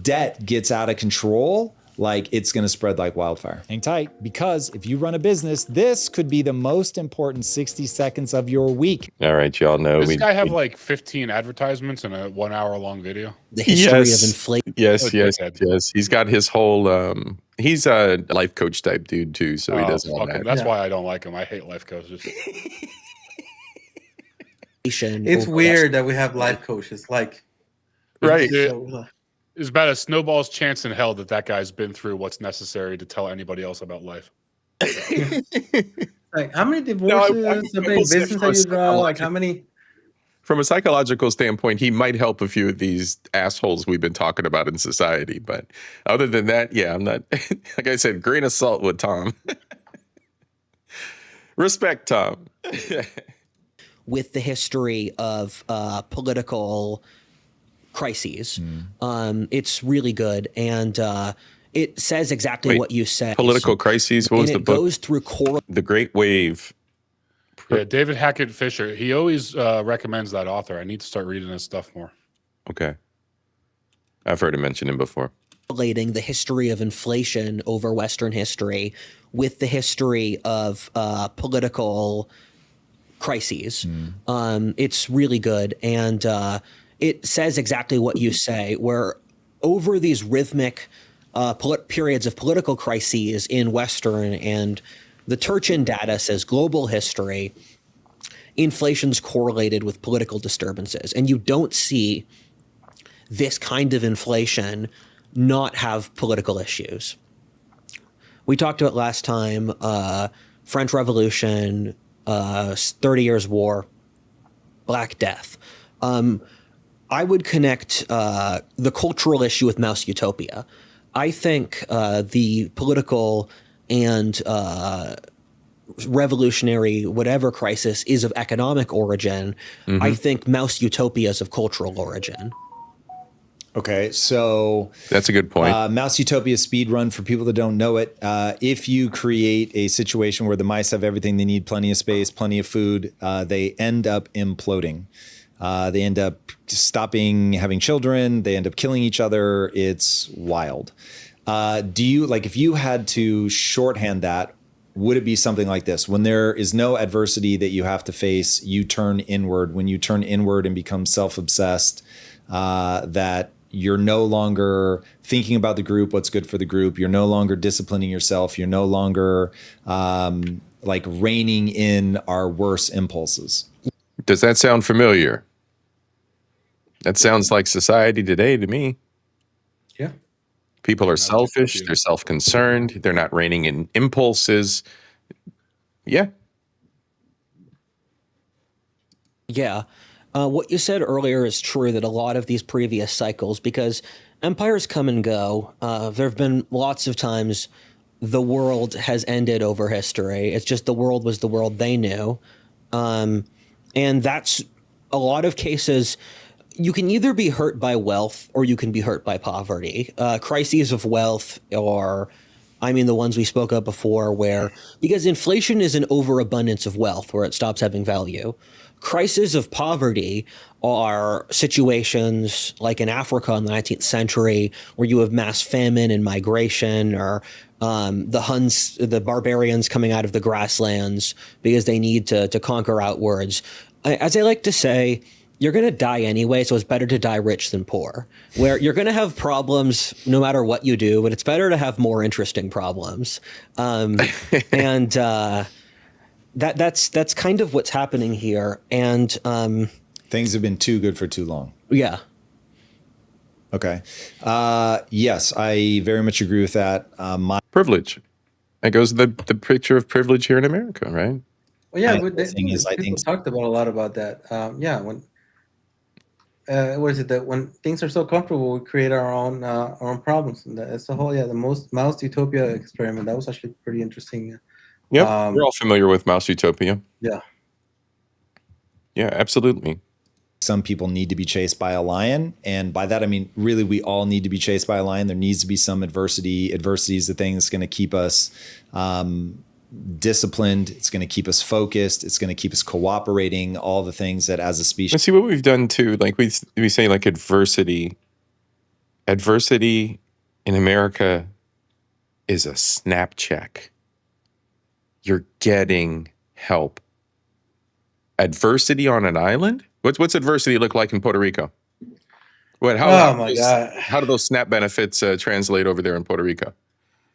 debt gets out of control, like it's going to spread like wildfire. Hang tight, because if you run a business, this could be the most important 60 seconds of your week. All right, y'all know. Does this guy have like 15 advertisements in a 1 hour long video? The history of inflation. Yes. He's got his whole. He's a life coach type dude too, so he does all fuck him. that. That's why I don't like him. I hate life coaches. It's weird that we have life coaches. Like, right. It's about a snowball's chance in hell that guy's been through what's necessary to tell anybody else about life. Like, how many divorces, how many business have you draw? Like, how many? From a psychological standpoint, he might help a few of these assholes we've been talking about in society. But other than that, yeah, I'm not, like I said, grain of salt with Tom. Respect, Tom. With the history of political crises, it's really good. And it says exactly what you said. Political crises, what was the book? It goes through The Great Wave. Yeah, David Hackett Fisher. He always recommends that author. I need to start reading his stuff more. Okay. I've heard him mention him before. Relating the history of inflation over Western history with the history of political crises. It's really good. And it says exactly what you say, where over these rhythmic periods of political crises in Western, and the Turchin data says global history, inflation's correlated with political disturbances. And you don't see this kind of inflation not have political issues. We talked about last time, French Revolution, 30 Years War, Black Death. I would connect the cultural issue with Mouse Utopia. I think the political and revolutionary whatever crisis is of economic origin. I think Mouse Utopia is of cultural origin. Okay, so that's a good point. Mouse Utopia speed run for people that don't know it. If you create a situation where the mice have everything they need, plenty of space, plenty of food, they end up imploding. They end up stopping having children. They end up killing each other. It's wild. Do you, like, if you had to shorthand that, would it be something like this? When there is no adversity that you have to face, you turn inward. When you turn inward and become self-obsessed, that you're no longer thinking about the group, what's good for the group. You're no longer disciplining yourself. You're no longer like reining in our worst impulses. Does that sound familiar? That sounds like society today to me. Yeah. People are selfish. They're self-concerned. They're not reining in impulses. Yeah. Yeah. What you said earlier is true, that a lot of these previous cycles, because empires come and go, there have been lots of times the world has ended over history. It's just the world was the world they knew. And that's a lot of cases. You can either be hurt by wealth or you can be hurt by poverty. Crises of wealth are, I mean, the ones we spoke of before, where, because inflation is an overabundance of wealth where it stops having value. Crises of poverty are situations like in Africa in the 19th century, where you have mass famine and migration, or the Huns, the barbarians coming out of the grasslands because they need to conquer outwards. As I like to say, you're going to die anyway, so it's better to die rich than poor, where you're going to have problems no matter what you do, but it's better to have more interesting problems. That's kind of what's happening here. And things have been too good for too long. Yeah. Okay. Yes, I very much agree with that. My privilege. That goes the picture of privilege here in America, right? Well, yeah, I think talked about a lot about that. Yeah, when what is it that when things are so comfortable, we create our own problems. And that's the whole the Mouse Utopia experiment. That was actually pretty interesting. Yeah, we're all familiar with Mouse Utopia. Yeah. Yeah, absolutely. some people need to be chased by a lion. And by that, I mean, really, we all need to be chased by a lion. There needs to be some adversity. Adversity is the thing that's going to keep us disciplined. It's going to keep us focused. It's going to keep us cooperating, all the things that as a species. See what we've done too. Like we say like adversity in America is a snap check. You're getting help. Adversity on an island? What's adversity look like in Puerto Rico? How do those SNAP benefits translate over there in Puerto Rico?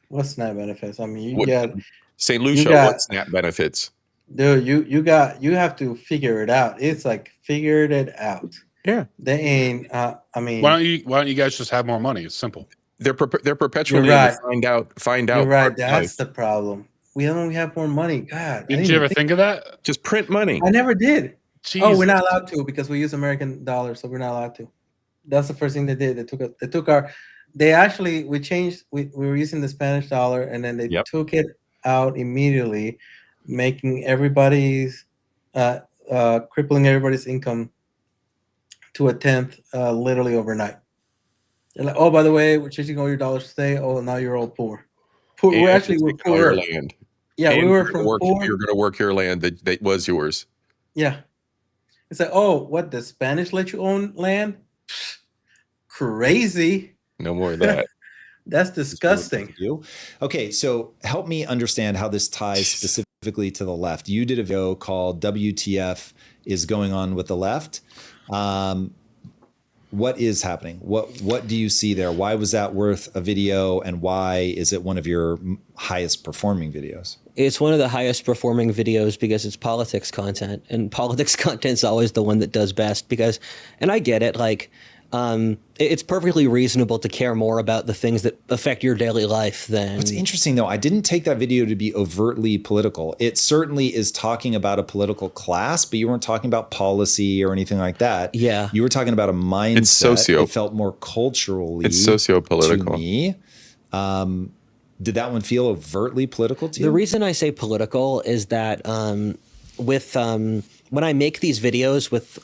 What SNAP benefits? I mean, you got St. Lucia. What SNAP benefits? Dude, you have to figure it out. It's like figured it out. Yeah, they ain't. I mean, why don't you guys just have more money? It's simple. They're perpetually right. find out. You're right. That's the problem. We only have more money. God, didn't you ever think of that? Just print money. I never did. Jesus. Oh, we're not allowed to because we use American dollars, so we're not allowed to. That's the first thing they did. We changed. We were using the Spanish dollar, and then they took it out immediately, making everybody's crippling everybody's income to a 10th, literally overnight. They're like, oh, by the way, we're changing all your dollars today. Oh, now you're all poor. We're poor. Land. Yeah, and we were from poor. You're going to work your land that was yours. Yeah. It's like, oh, what? The Spanish let you own land? Crazy. No more of that. That's disgusting. Okay, so help me understand how this ties specifically to the left. You did a video called WTF is going on with the left. What is happening? What do you see there? Why was that worth a video, and why is it one of your highest performing videos? It's one of the highest performing videos because it's politics content, and politics content is always the one that does best because, and I get it, like, it's perfectly reasonable to care more about the things that affect your daily life than... What's interesting, though, I didn't take that video to be overtly political. It certainly is talking about a political class, but you weren't talking about policy or anything like that. Yeah. You were talking about a mindset. It's socio. It felt more culturally... It's socio-political. To me. Did that one feel overtly political to you? The reason I say political is that when I make these videos with...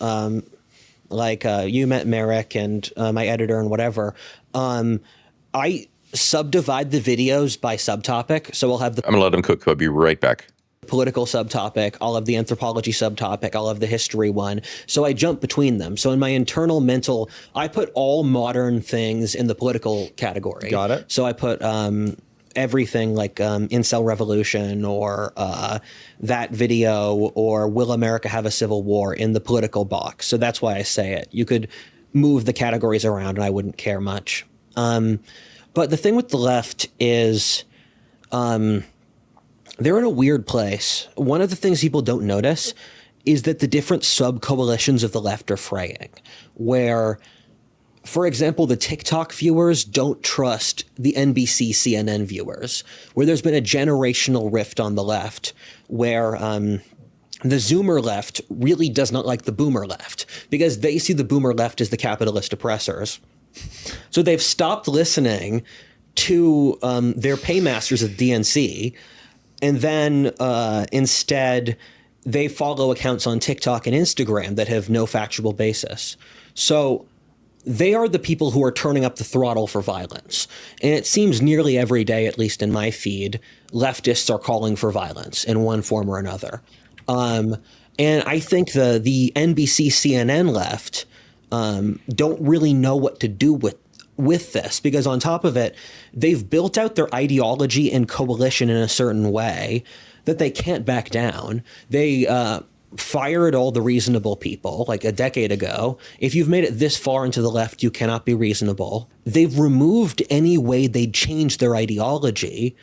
you met Merrick and my editor and whatever, I subdivide the videos by subtopic. So I'll have I'm going to let them cook. I'll be right back. Political subtopic, I'll have the anthropology subtopic, I'll have the history one. So I jump between them. So in my internal mental, I put all modern things in the political category. Got it. So I put everything like Incel Revolution or that video or Will America Have a Civil War in the political box. So that's why I say it. You could move the categories around and I wouldn't care much. But the thing with the left is they're in a weird place. One of the things people don't notice is that the different sub-coalitions of the left are fraying, where... For example, the TikTok viewers don't trust the NBC, CNN viewers, where there's been a generational rift on the left, where the Zoomer left really does not like the Boomer left, because they see the Boomer left as the capitalist oppressors. So they've stopped listening to their paymasters at DNC, and then instead they follow accounts on TikTok and Instagram that have no factual basis. So they are the people who are turning up the throttle for violence. And it seems nearly every day, at least in my feed, leftists are calling for violence in one form or another. And I think the NBC, CNN left don't really know what to do with this, because on top of it, they've built out their ideology and coalition in a certain way that they can't back down. They fired all the reasonable people like a decade ago. If you've made it this far into the left, you cannot be reasonable. They've removed any way they'd change their ideology,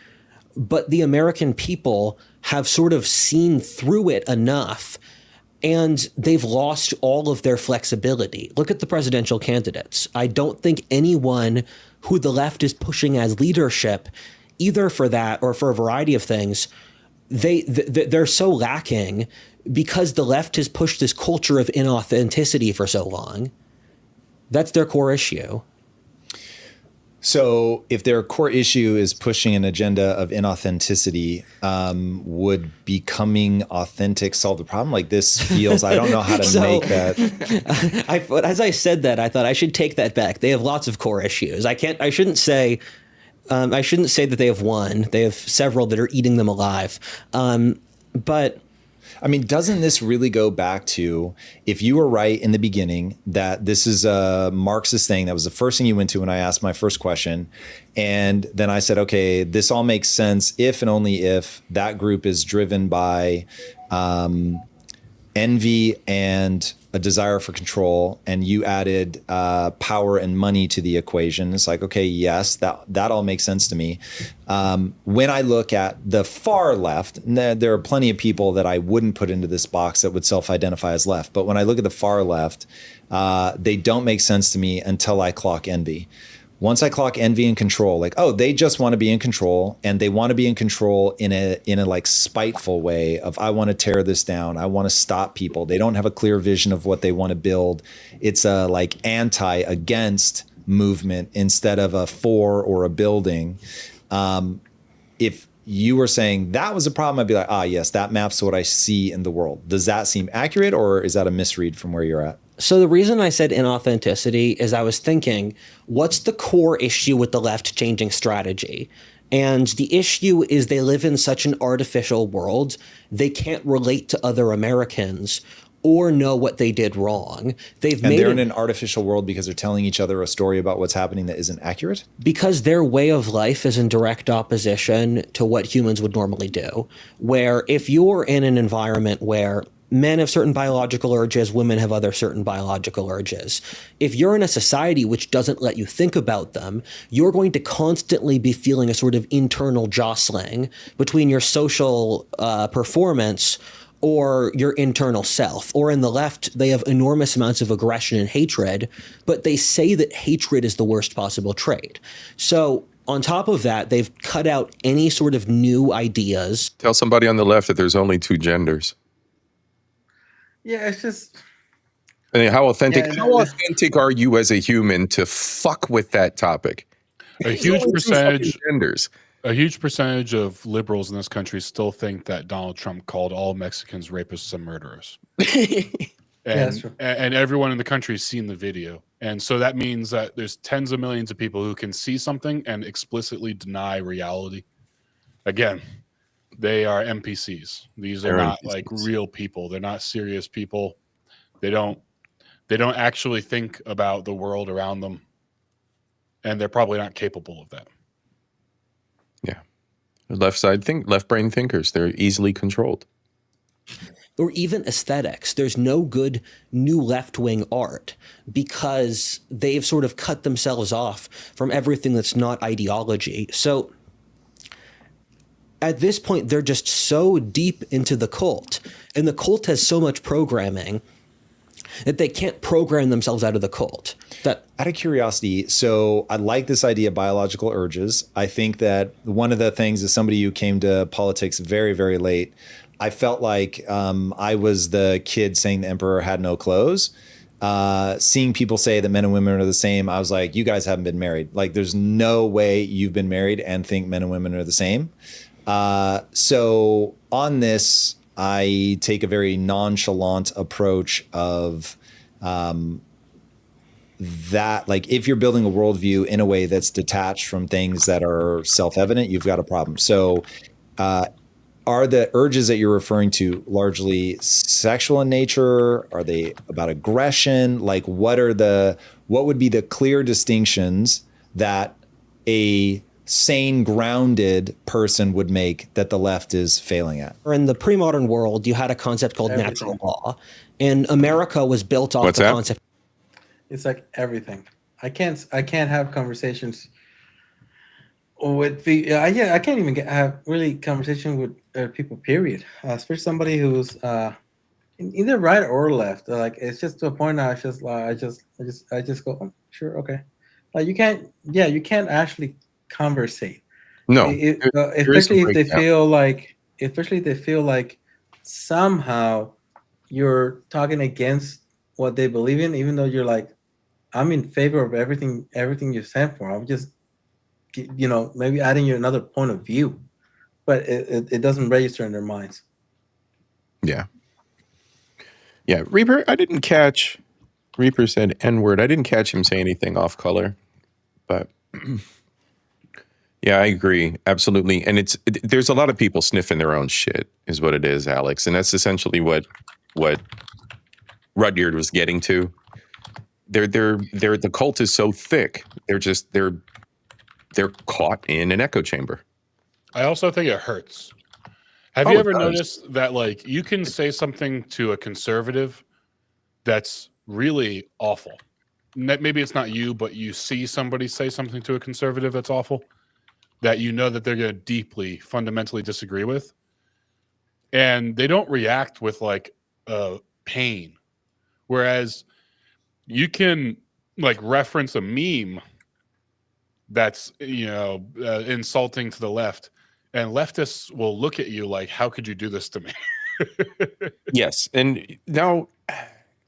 but the American people have sort of seen through it enough, and they've lost all of their flexibility. Look at the presidential candidates. I don't think anyone who the left is pushing as leadership, either for that or for a variety of things, they're so lacking because the left has pushed this culture of inauthenticity for so long. That's their core issue. So if their core issue is pushing an agenda of inauthenticity, would becoming authentic solve the problem? Like this feels, I don't know how to make that. As I said that, I thought I should take that back. They have lots of core issues. I shouldn't say that they have one. They have several that are eating them alive. But I mean, doesn't this really go back to, if you were right in the beginning that this is a Marxist thing, that was the first thing you went to when I asked my first question. And then I said, okay, this all makes sense if and only if that group is driven by envy and a desire for control, and you added power and money to the equation. It's like, okay, yes, that all makes sense to me. When I look at the far left, there are plenty of people that I wouldn't put into this box that would self-identify as left. But when I look at the far left, they don't make sense to me until I clock envy. Once I clock envy and control, like, oh, they just want to be in control, and they want to be in control in a like spiteful way of, I want to tear this down. I want to stop people. They don't have a clear vision of what they want to build. It's a like anti-against movement instead of a for or a building. If you were saying that was a problem, I'd be like, yes, that maps to what I see in the world. Does that seem accurate, or is that a misread from where you're at? So the reason I said inauthenticity is I was thinking, what's the core issue with the left changing strategy? And the issue is they live in such an artificial world, they can't relate to other Americans or know what they did wrong. They're in an artificial world because they're telling each other a story about what's happening that isn't accurate? Because their way of life is in direct opposition to what humans would normally do. Where if you're in an environment where men have certain biological urges, women have other certain biological urges. If you're in a society which doesn't let you think about them, you're going to constantly be feeling a sort of internal jostling between your social performance or your internal self. Or in the left, they have enormous amounts of aggression and hatred, but they say that hatred is the worst possible trait. So on top of that, they've cut out any sort of new ideas. Tell somebody on the left that there's only two genders. Yeah, it's just. I mean, how authentic are you as a human to fuck with that topic? A huge percentage of liberals in this country still think that Donald Trump called all Mexicans rapists and murderers. And everyone in the country has seen the video. And so that means that there's tens of millions of people who can see something and explicitly deny reality. Again, they are NPCs. They're not NPCs. Like real people. They're not serious people. They don't actually think about the world around them. And they're probably not capable of that. Yeah. Left brain thinkers. They're easily controlled. Or even aesthetics. There's no good new left-wing art because they've sort of cut themselves off from everything that's not ideology. So at this point, they're just so deep into the cult, and the cult has so much programming that they can't program themselves out of the cult. Out of curiosity, so I like this idea of biological urges. I think that one of the things, as somebody who came to politics very, very late, I felt like I was the kid saying the emperor had no clothes. Seeing people say that men and women are the same, I was like, you guys haven't been married. Like, there's no way you've been married and think men and women are the same. So on this, I take a very nonchalant approach of that, like, if you're building a worldview in a way that's detached from things that are self-evident, you've got a problem. So are the urges that you're referring to largely sexual in nature? Are they about aggression? Like, what would be the clear distinctions that a sane, grounded person would make that the left is failing at? Or in the pre-modern world, you had a concept called natural law, and America was built off the concept. It's like everything. I can't have conversations with the I can't even have really conversation with people. Period. Especially somebody who's either right or left. Like, it's just to a point now. It's just I just go, oh, sure, okay. Like, you can't actually conversate. No, especially if they feel like somehow you're talking against what they believe in, even though you're like, I'm in favor of everything you stand for. maybe adding you another point of view, but it doesn't register in their minds. Yeah. Yeah. Reaper said N-word. I didn't catch him say anything off color, but yeah, I agree. Absolutely. And there's a lot of people sniffing their own shit is what it is, Alex. And that's essentially what Rudyard was getting to. The cult is so thick. They're caught in an echo chamber. I also think it hurts. Have you ever noticed that, like, you can say something to a conservative that's really awful? Maybe it's not you, but you see somebody say something to a conservative that's awful, that you know that they're going to deeply, fundamentally disagree with, and they don't react with like pain. Whereas you can like reference a meme that's insulting to the left, and leftists will look at you like, how could you do this to me? Yes. And now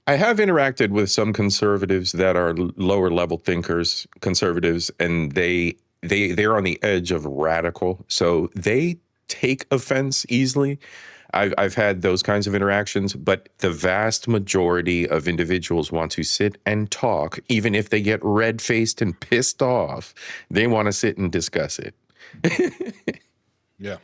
I have interacted with some conservatives that are lower level thinkers, conservatives, and they're on the edge of radical. So they take offense easily. I've had those kinds of interactions, but the vast majority of individuals want to sit and talk, even if they get red-faced and pissed off. They want to sit and discuss it. Yeah.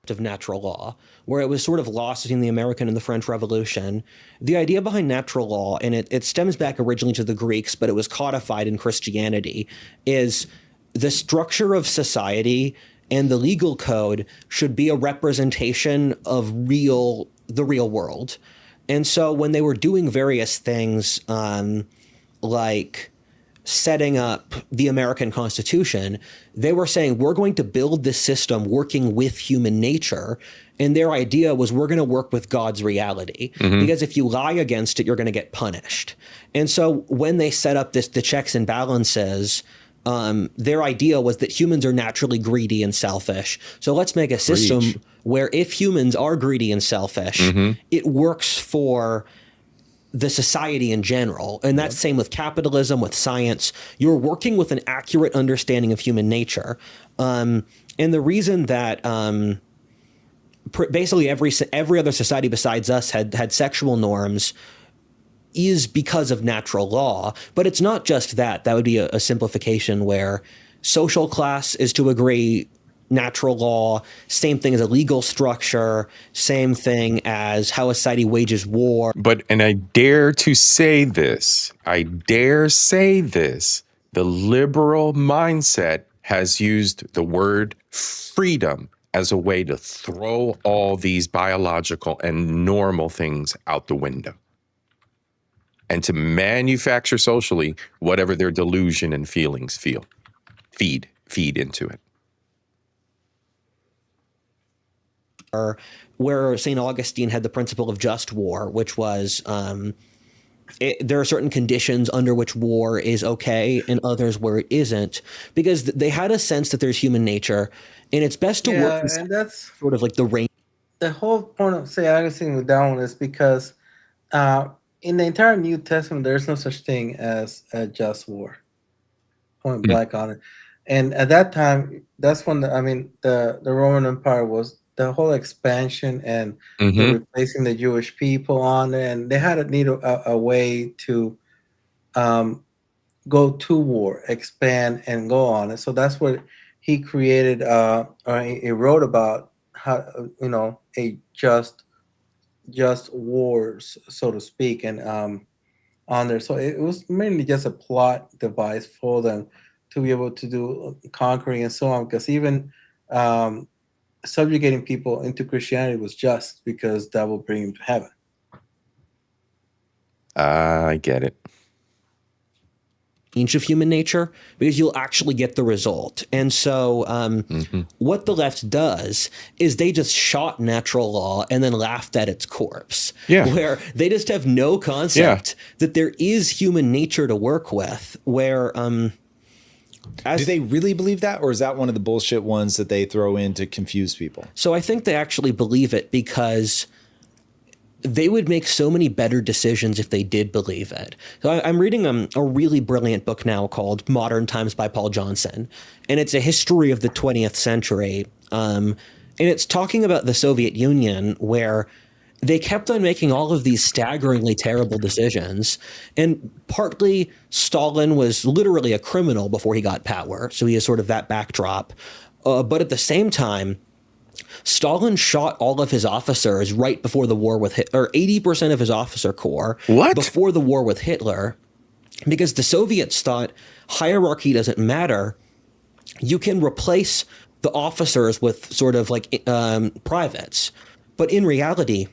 Of natural law, where it was sort of lost between the American and the French Revolution. The idea behind natural law, and it stems back originally to the Greeks, but it was codified in Christianity, is the structure of society and the legal code should be a representation of the real world. And so when they were doing various things, like setting up the American Constitution, they were saying, we're going to build this system working with human nature. And their idea was, we're going to work with God's reality, because if you lie against it, you're going to get punished. And so when they set up the checks and balances, their idea was that humans are naturally greedy and selfish. So let's make a system where if humans are greedy and selfish, it works for the society in general. And that's same with capitalism, with science. You're working with an accurate understanding of human nature. And the reason that basically every other society besides us had sexual norms is because of natural law. But it's not just that. That would be a simplification, where social class is to agree natural law, same thing as a legal structure, same thing as how a society wages war. And I dare to say this, the liberal mindset has used the word freedom as a way to throw all these biological and normal things out the window, and to manufacture socially whatever their delusion and feelings feed into it. Where St. Augustine had the principle of just war, which was there are certain conditions under which war is okay and others where it isn't, because they had a sense that there's human nature and it's best to work and that's sort of like the range. The whole point of St. Augustine with that one is because in the entire New Testament, there's no such thing as a just war. Point blank on it. And at that time, that's when the Roman Empire was the whole expansion, and they're replacing the Jewish people on it, and they had to need a way to go to war, expand, and go on it. So that's what he created, or he wrote about, how a just wars, so to speak, and on there. So it was mainly just a plot device for them to be able to do conquering and so on, because even subjugating people into Christianity was just because that will bring him to heaven. I get it. Of human nature, because you'll actually get the result. And so what the left does is they just shot natural law and then laughed at its corpse. Where they just have no concept that there is human nature to work with, where do they really believe that, or is that one of the bullshit ones that they throw in to confuse people? So I think they actually believe it, because they would make so many better decisions if they did believe it. So I'm reading a really brilliant book now called Modern Times by Paul Johnson, and it's a history of the 20th century. And it's talking about the Soviet Union, where they kept on making all of these staggeringly terrible decisions. And partly Stalin was literally a criminal before he got power, so he has sort of that backdrop. But at the same time, Stalin shot all of his officers right before the war with Hitler, or 80% of his officer corps before the war with Hitler, because the Soviets thought hierarchy doesn't matter. You can replace the officers with sort of like privates. But in reality,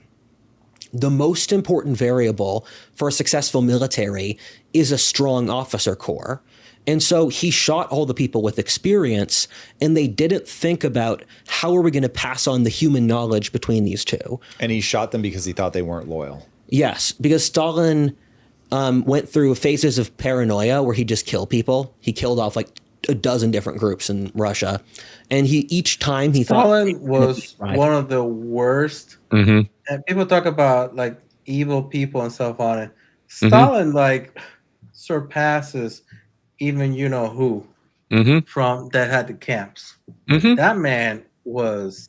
the most important variable for a successful military is a strong officer corps. And so he shot all the people with experience, and they didn't think about how are we going to pass on the human knowledge between these two. And he shot them because he thought they weren't loyal. Yes, because Stalin went through phases of paranoia where he just killed people. He killed off like a dozen different groups in Russia. And each time he thought Stalin was one of the worst. And people talk about like evil people and stuff on it. Stalin like surpasses even you know who from that had the camps. That man was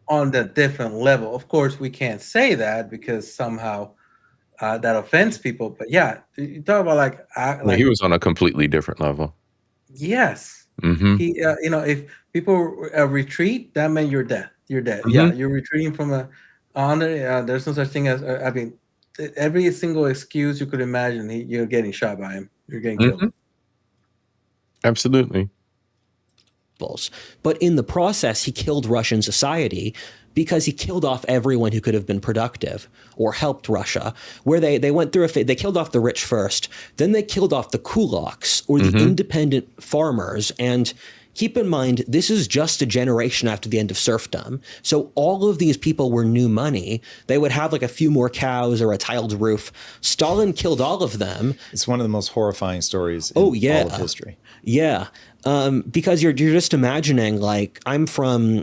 on the different level. Of course, we can't say that because somehow that offends people. But yeah, you talk about like he was on a completely different level. Yes, he if people retreat, that meant you're dead. You're dead. Yeah, you're retreating from a honor. There's no such thing as I mean, every single excuse you could imagine, you're getting shot by him. You're getting killed. Absolutely. But in the process, he killed Russian society because he killed off everyone who could have been productive or helped Russia, where they went through they killed off the rich first, then they killed off the kulaks or the independent farmers. And keep in mind, this is just a generation after the end of serfdom. So all of these people were new money. They would have like a few more cows or a tiled roof. Stalin killed all of them. It's one of the most horrifying stories in all of history. Yeah. Because you're just imagining, like, I'm from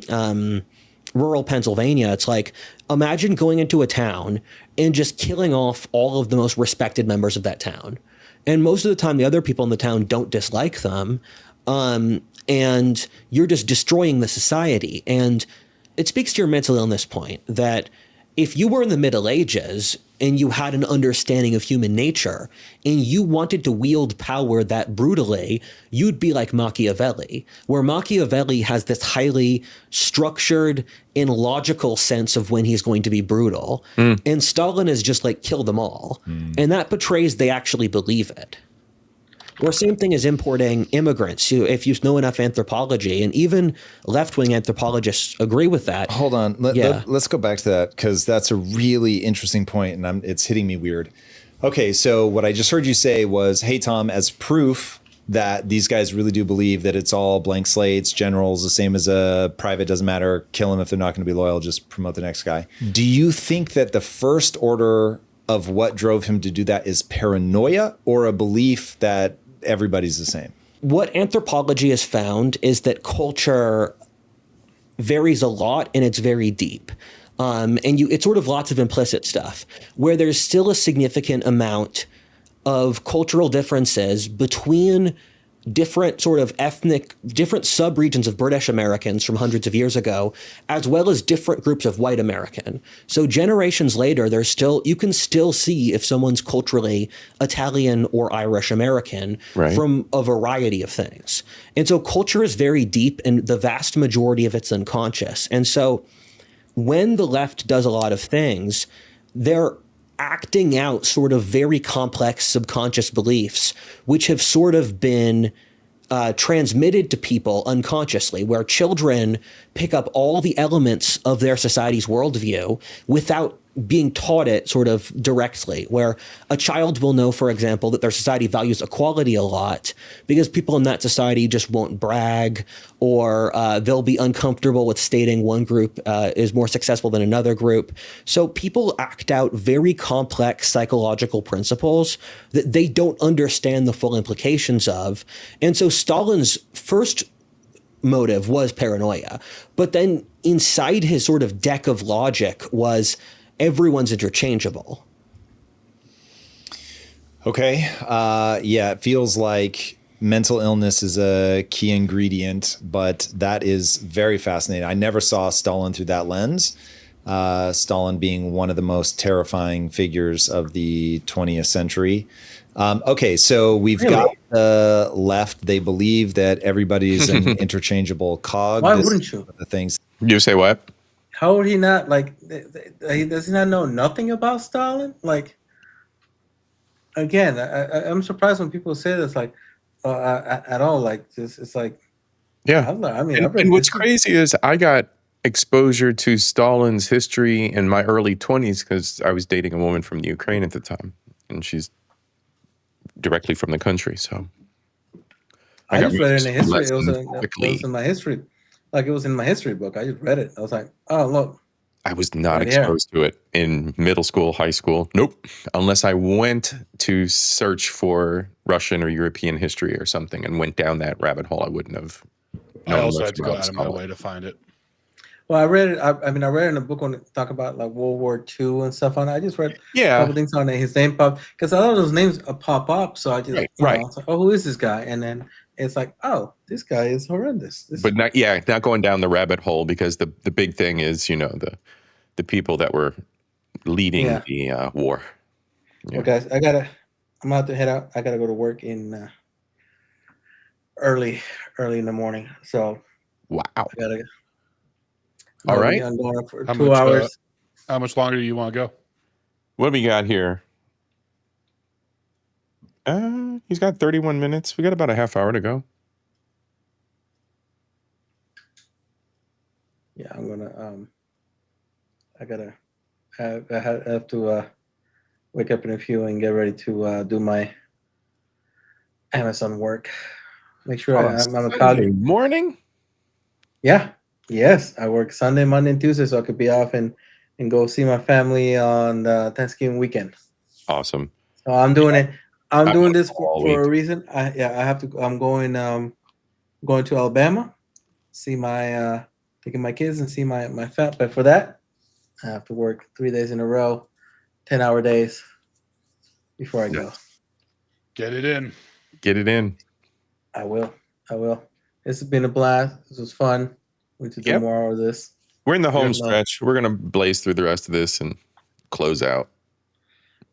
rural Pennsylvania. It's like, imagine going into a town and just killing off all of the most respected members of that town. And most of the time, the other people in the town don't dislike them. And you're just destroying the society. And it speaks to your mental illness point that if you were in the Middle Ages and you had an understanding of human nature and you wanted to wield power that brutally, you'd be like Machiavelli, where Machiavelli has this highly structured and logical sense of when he's going to be brutal. And Stalin is just like, kill them all. And that portrays they actually believe it. Or same thing as importing immigrants. If you know enough anthropology, and even left-wing anthropologists agree with that. Hold on. Let's go back to that, because that's a really interesting point, and it's hitting me weird. Okay, so what I just heard you say was, hey, Tom, as proof that these guys really do believe that it's all blank slates, generals, the same as a private, doesn't matter, kill them if they're not going to be loyal, just promote the next guy. Do you think that the first order of what drove him to do that is paranoia or a belief that everybody's the same? What anthropology has found is that culture varies a lot and it's very deep. It's sort of lots of implicit stuff where there's still a significant amount of cultural differences between different sort of different subregions of British Americans from hundreds of years ago, as well as different groups of white American. So generations later, you can still see if someone's culturally Italian or Irish American from a variety of things. And so culture is very deep, and the vast majority of it's unconscious. And so when the left does a lot of things, they're acting out sort of very complex subconscious beliefs, which have sort of been transmitted to people unconsciously, where children pick up all the elements of their society's worldview without being taught it sort of directly, where a child will know, for example, that their society values equality a lot because people in that society just won't brag, or they'll be uncomfortable with stating one group is more successful than another group. So people act out very complex psychological principles that they don't understand the full implications of. And so Stalin's first motive was paranoia, but then inside his sort of deck of logic was everyone's interchangeable. Okay. Yeah, it feels like mental illness is a key ingredient, but that is very fascinating. I never saw Stalin through that lens. Stalin being one of the most terrifying figures of the 20th century. Okay, so we've got the left. They believe that everybody's an interchangeable cog. Why wouldn't you? The things. You say what? How would he not like? Does he not know nothing about Stalin? Like, again, I'm surprised when people say this. Like, at all. Like, this, it's like, Yeah. I mean, and what's crazy is I got exposure to Stalin's history in my early 20s because I was dating a woman from the Ukraine at the time, and she's directly from the country. So I just read it in the history. It lessons was in my history. Like, it was in my history book. I just read it. I was like, oh, look. I was not Right here. exposed to it in middle school, high school. Nope. Unless I went to search for Russian or European history or something and went down that rabbit hole, I wouldn't have. I also had to go out of my way to find it. Well, I read it. I mean, I read it in a book on it, talk about like World War II and stuff on it. I just read a couple things on it. His name popped because a lot of those names pop up. So I just, you know, I was like, oh, who is this guy? And then it's like, oh, this guy is horrendous. But not going down the rabbit hole, because the big thing is, you know, the people that were leading the war. Well, guys, I'm about to head out. I gotta go to work in early in the morning. So wow. I gotta. All right. I'm going for 2 hours. How much longer do you want to go? What do we got here? He's got 31 minutes. We got about a half hour to go. Yeah, I'm gonna. I have to wake up in a few and get ready to do my Amazon work. Make sure I'm a colleague. Morning. Yeah. Yes, I work Sunday, Monday, and Tuesday, so I could be off and go see my family on Thanksgiving weekend. Awesome. So I'm doing it. I'm doing this for a week. reason. I have to. I'm going to Alabama, see my taking my kids and see my family. But for that, I have to work 3 days in a row, 10-hour days before I go. Get it in. Get it in. I will. This has been a blast. This was fun. We need to do more of this. We're in the home stretch. We're gonna blaze through the rest of this and close out.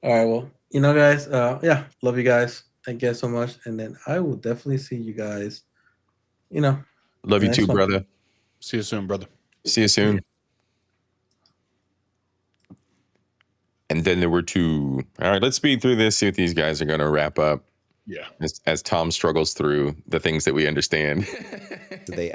All right. Well, you know, guys. Love you guys. Thank you guys so much. And then I will definitely see you guys. You know. Love you too, brother. See you soon, brother. See you soon. And then there were two. All right, let's speed through this. See what these guys are gonna wrap up. Yeah. As Tom struggles through the things that we understand. They